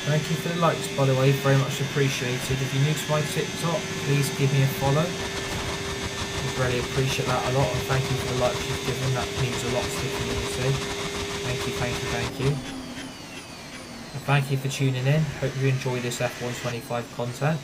Thank you for the likes, by the way, very much appreciated. If you're new to my TikTok, please give me a follow. I really appreciate that a lot, and thank you for the likes you've given. That means a lot to the community. Thank you, thank you, thank you. And thank you for tuning in. Hope you enjoy this F125 content.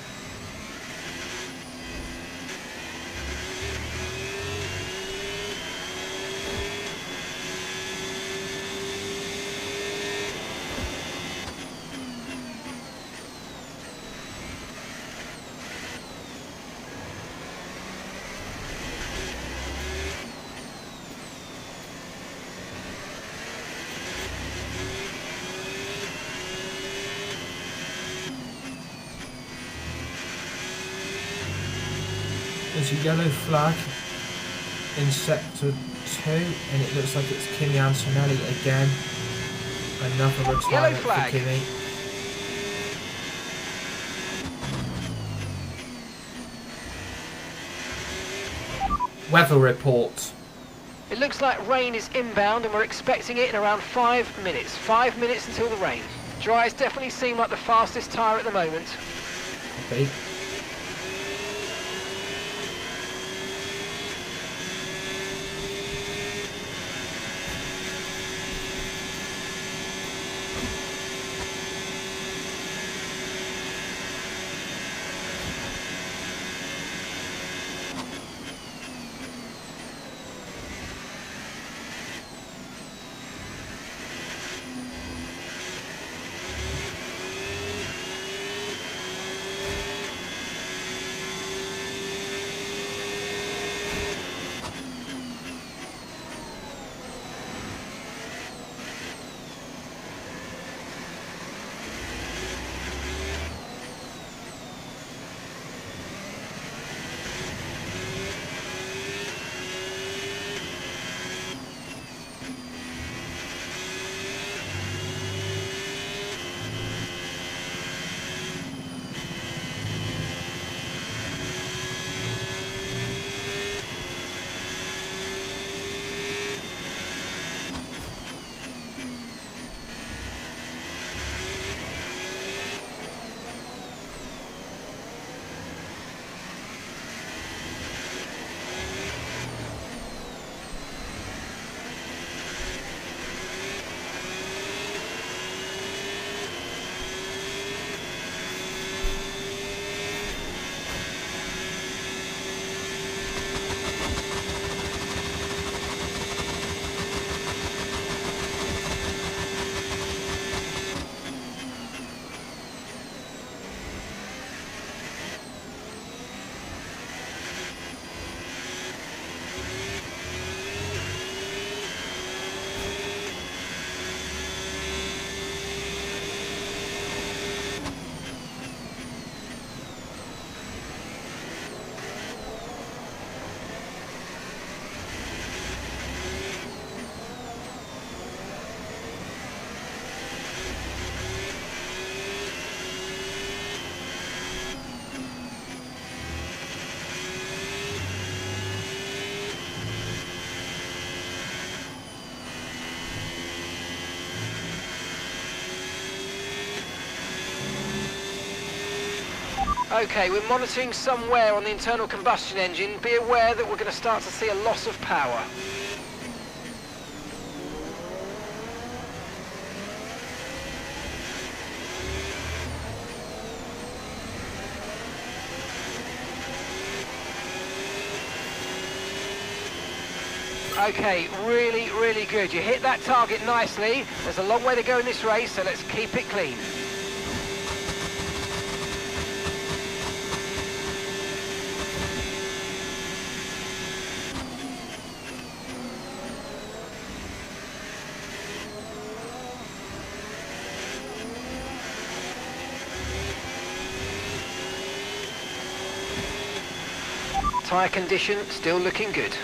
There's a yellow flag in sector 2, and it looks like it's Kimi Antonelli again. Another retirement for Kimi. Weather report. It looks like rain is inbound and we're expecting it in around 5 minutes. 5 minutes until the rain. Dries definitely seem like the fastest tyre at the moment. Okay. Okay, we're monitoring some wear on the internal combustion engine. Be aware that we're going to start to see a loss of power. Okay, really, really good. You hit that target nicely. There's a long way to go in this race, so let's keep it clean. Tyre condition still looking good.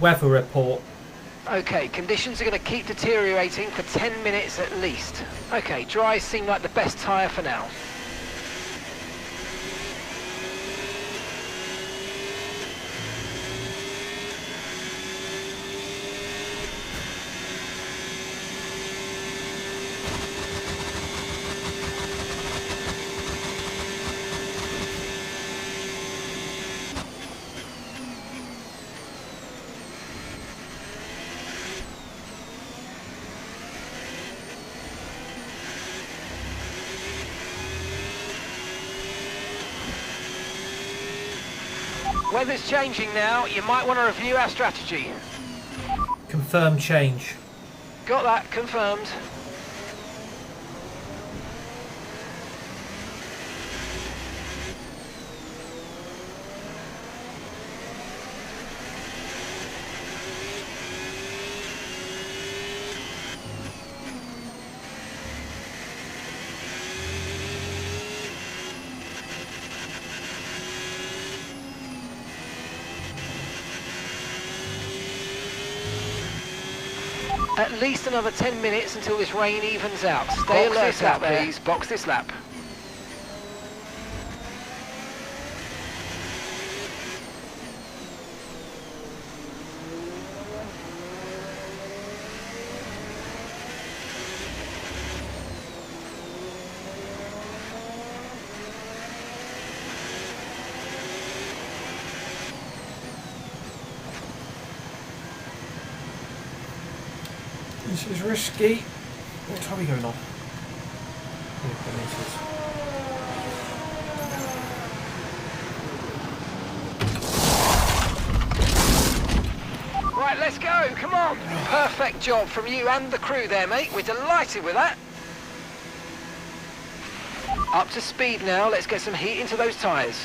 Weather report. Okay, conditions are going to keep deteriorating for 10 minutes at least. Okay, dries seem like the best tyre for now. Weather's changing now. You might want to review our strategy. Confirm change. Got that confirmed. At least another 10 minutes until this rain evens out. Stay alert out there. Please. Box this lap. This is risky. What time are we going on? Right, let's go, come on. Perfect job from you and the crew there, mate. We're delighted with that. Up to speed now, let's get some heat into those tyres.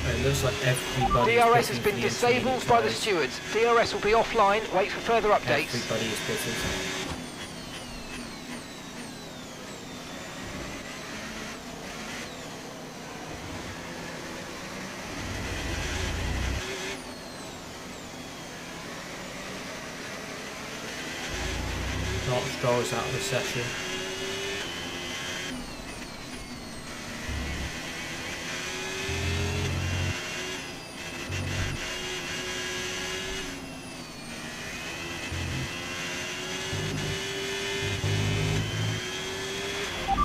It looks like everybody. DRS has been disabled by the stewards. DRS will be offline. Wait for further updates. Everybody is pitting. Not Stroll's out of the session.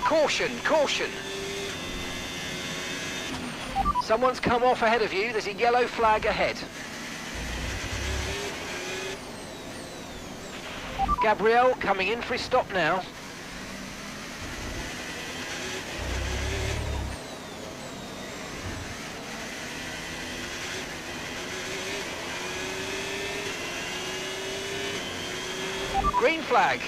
Caution, caution. Someone's come off ahead of you. There's a yellow flag ahead. Gabriel coming in for his stop now. Green flag.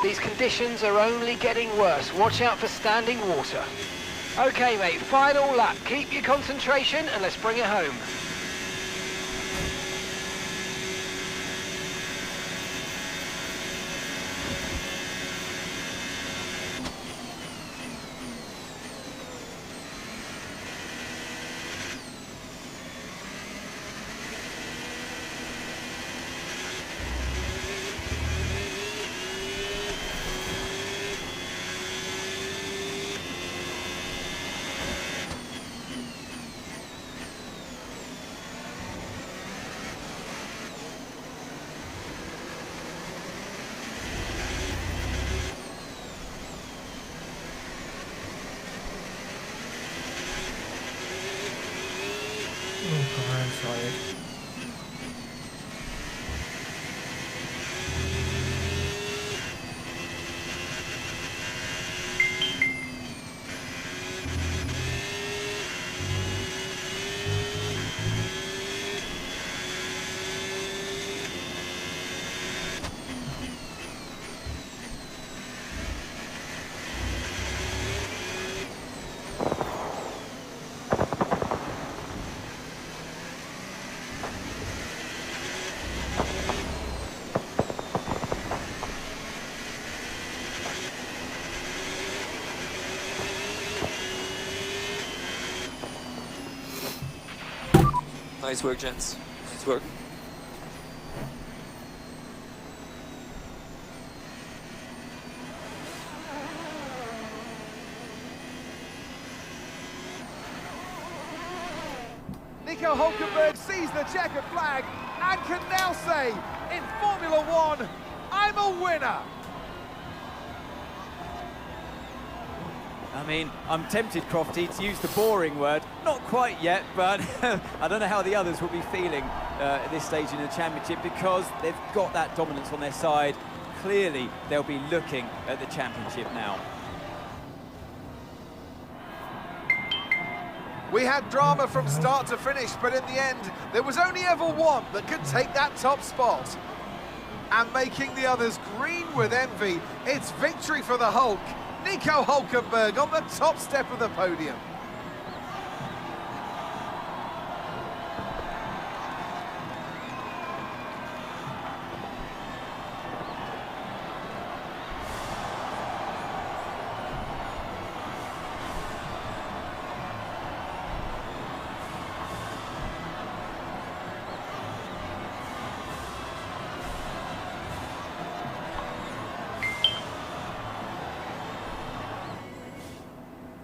These conditions are only getting worse. Watch out for standing water. Okay, mate, final lap. Keep your concentration and let's bring it home. Nice work, gents. Nice work. Nico Hulkenberg sees the checkered flag and can now say, in Formula One, I'm a winner. I mean, I'm tempted, Crofty, to use the boring word. Not quite yet, but I don't know how the others will be feeling at this stage in the championship because they've got that dominance on their side. Clearly, they'll be looking at the championship now. We had drama from start to finish, but in the end, there was only ever one that could take that top spot. And making the others green with envy, it's victory for the Hulk. Nico Hulkenberg on the top step of the podium.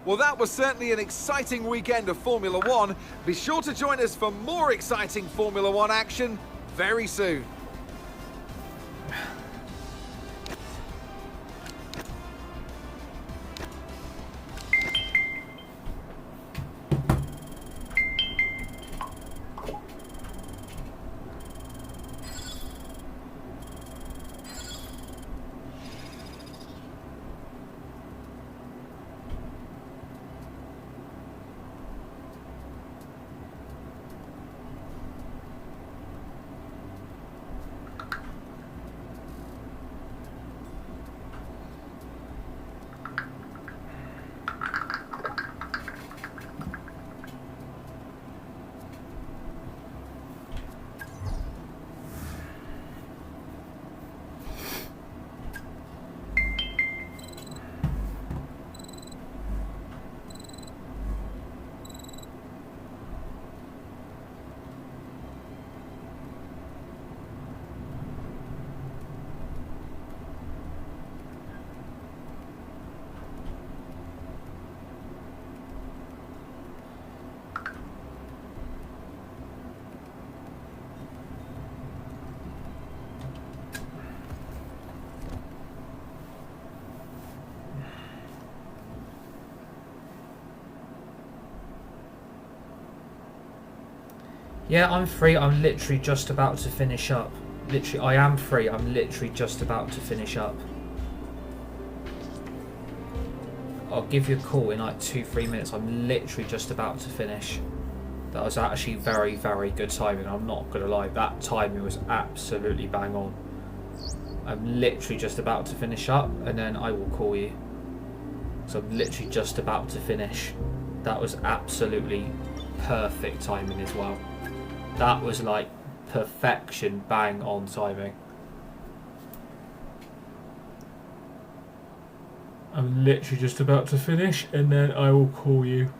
Well, that was certainly an exciting weekend of Formula One. Be sure to join us for more exciting Formula One action very soon. Yeah, I'm free. I'm literally just about to finish up. Literally, I am free. I'm literally just about to finish up. I'll give you a call in like 2-3 minutes. I'm literally just about to finish. That was actually very, very good timing. I'm not going to lie. That timing was absolutely bang on. I'm literally just about to finish up, and then I will call you. So I'm literally just about to finish. That was absolutely perfect timing as well. That was like perfection, bang on timing. I'm literally just about to finish, and then I will call you.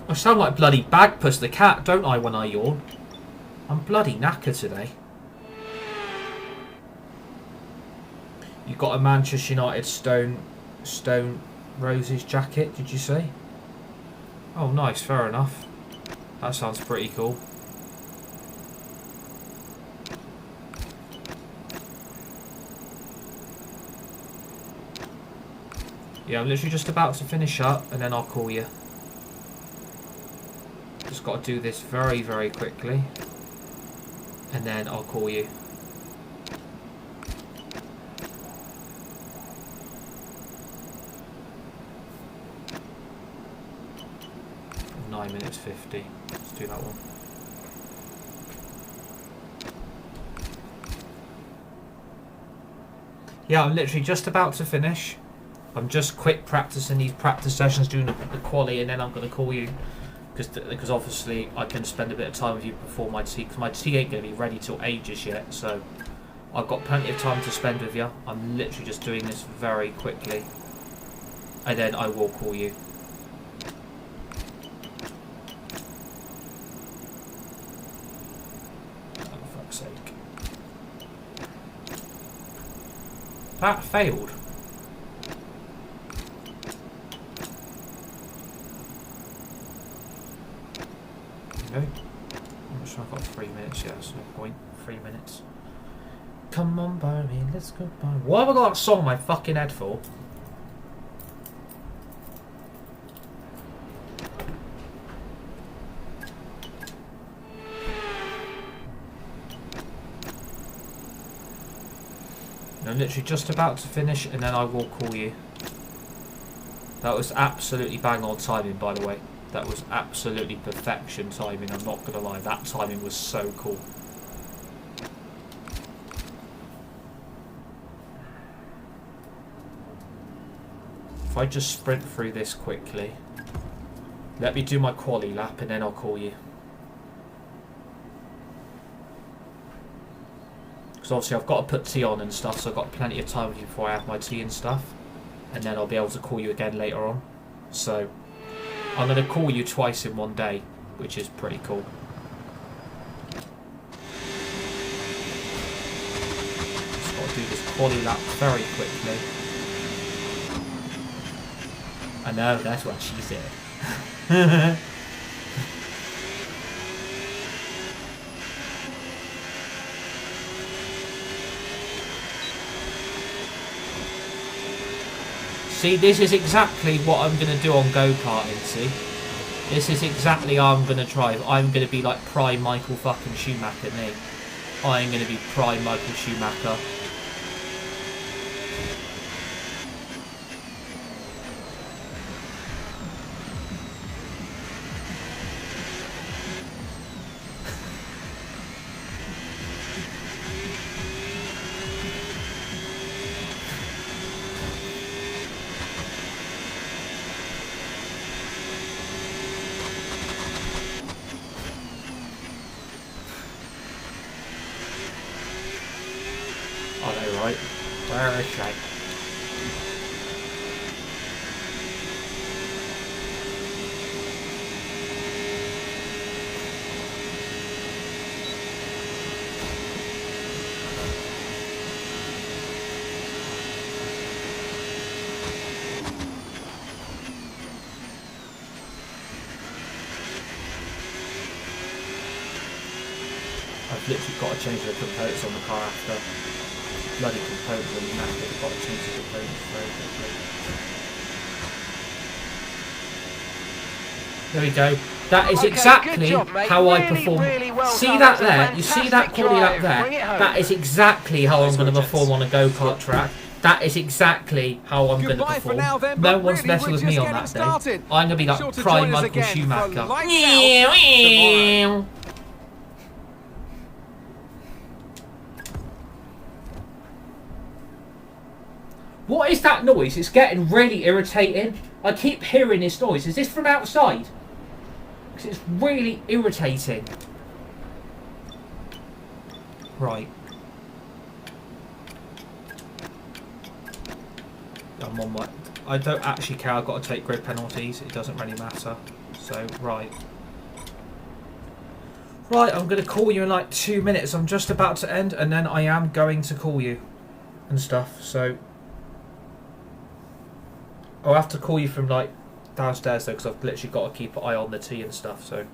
I sound like bloody Bagpuss the cat, don't I, when I yawn? I'm bloody knackered today. You got a Manchester United Stone Roses jacket, did you say? Oh, nice, fair enough. That sounds pretty cool. Yeah, I'm literally just about to finish up, and then I'll call you. Just got to do this very, very quickly, and then I'll call you. Nine minutes 50. Let's do that one. Yeah, I'm literally just about to finish. I'm just quick practicing these practice sessions, doing the quali, and then I'm going to call you. Because obviously I can spend a bit of time with you before my tea, because my tea ain't going to be ready till ages yet, so I've got plenty of time to spend with you. I'm literally just doing this very quickly, and then I will call you. Oh, for fuck's sake. That failed. Okay. I'm sure I've got 3 minutes, yeah, that's no point. 3 minutes. Come on, Barry, let's go, Barry. Why have I got that song in my fucking head for? I'm literally just about to finish, and then I will call you. That was absolutely bang on timing, by the way. That was absolutely perfection timing, I'm not going to lie. That timing was so cool. If I just sprint through this quickly. Let me do my quali lap and then I'll call you. Because obviously I've got to put tea on and stuff, so I've got plenty of time with you before I have my tea and stuff. And then I'll be able to call you again later on. So I'm going to call you twice in one day, which is pretty cool. Just got to do this quali lap very quickly. I know, that's what she said. See, this is exactly what I'm going to do on go-karting, see? This is exactly how I'm going to drive. I'm going to be like prime Michael fucking Schumacher, me. I'm going to be prime Michael Schumacher. Right, where is she? I've literally got to change the components on the car after. Bloody component when you knackered, I've got to change the components very quickly. There we go. That is exactly how I perform. See that there? You see that quality up there? That is exactly how I'm going to perform on a go-kart track. That is exactly how I'm going to perform. No one's messing with me on that day. I'm going to be like prime Michael Schumacher. What is that noise? It's getting really irritating. I keep hearing this noise. Is this from outside? Because it's really irritating. Right. I'm on my... I don't actually care. I've got to take grid penalties. It doesn't really matter. So, right. Right, I'm going to call you in like 2 minutes. I'm just about to end, and then I am going to call you and stuff. So, I'll have to call you from like downstairs though, because I've literally got to keep an eye on the tea and stuff. So,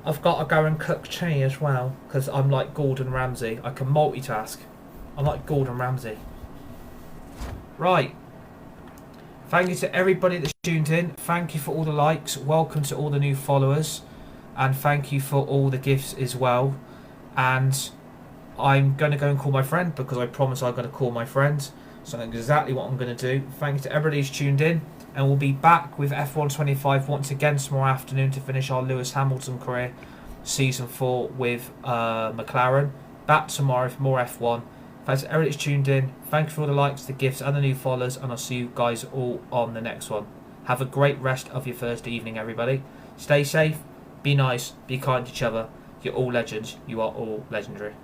I've got to go and cook tea as well, because I'm like Gordon Ramsay. I can multitask. I'm like Gordon Ramsay. Right. Thank you to everybody that's tuned in. Thank you for all the likes. Welcome to all the new followers. And thank you for all the gifts as well. And I'm going to go and call my friend, because I promised I'm going to call my friend. So that's exactly what I'm going to do. Thank you to everybody who's tuned in. And we'll be back with F1 25 once again tomorrow afternoon to finish our Lewis Hamilton career. Season 4 with McLaren. Back tomorrow for more F1. Thanks to everybody that's tuned in. Thank you for all the likes, the gifts and the new followers. And I'll see you guys all on the next one. Have a great rest of your Thursday evening, everybody. Stay safe. Be nice. Be kind to each other. You're all legends. You are all legendary.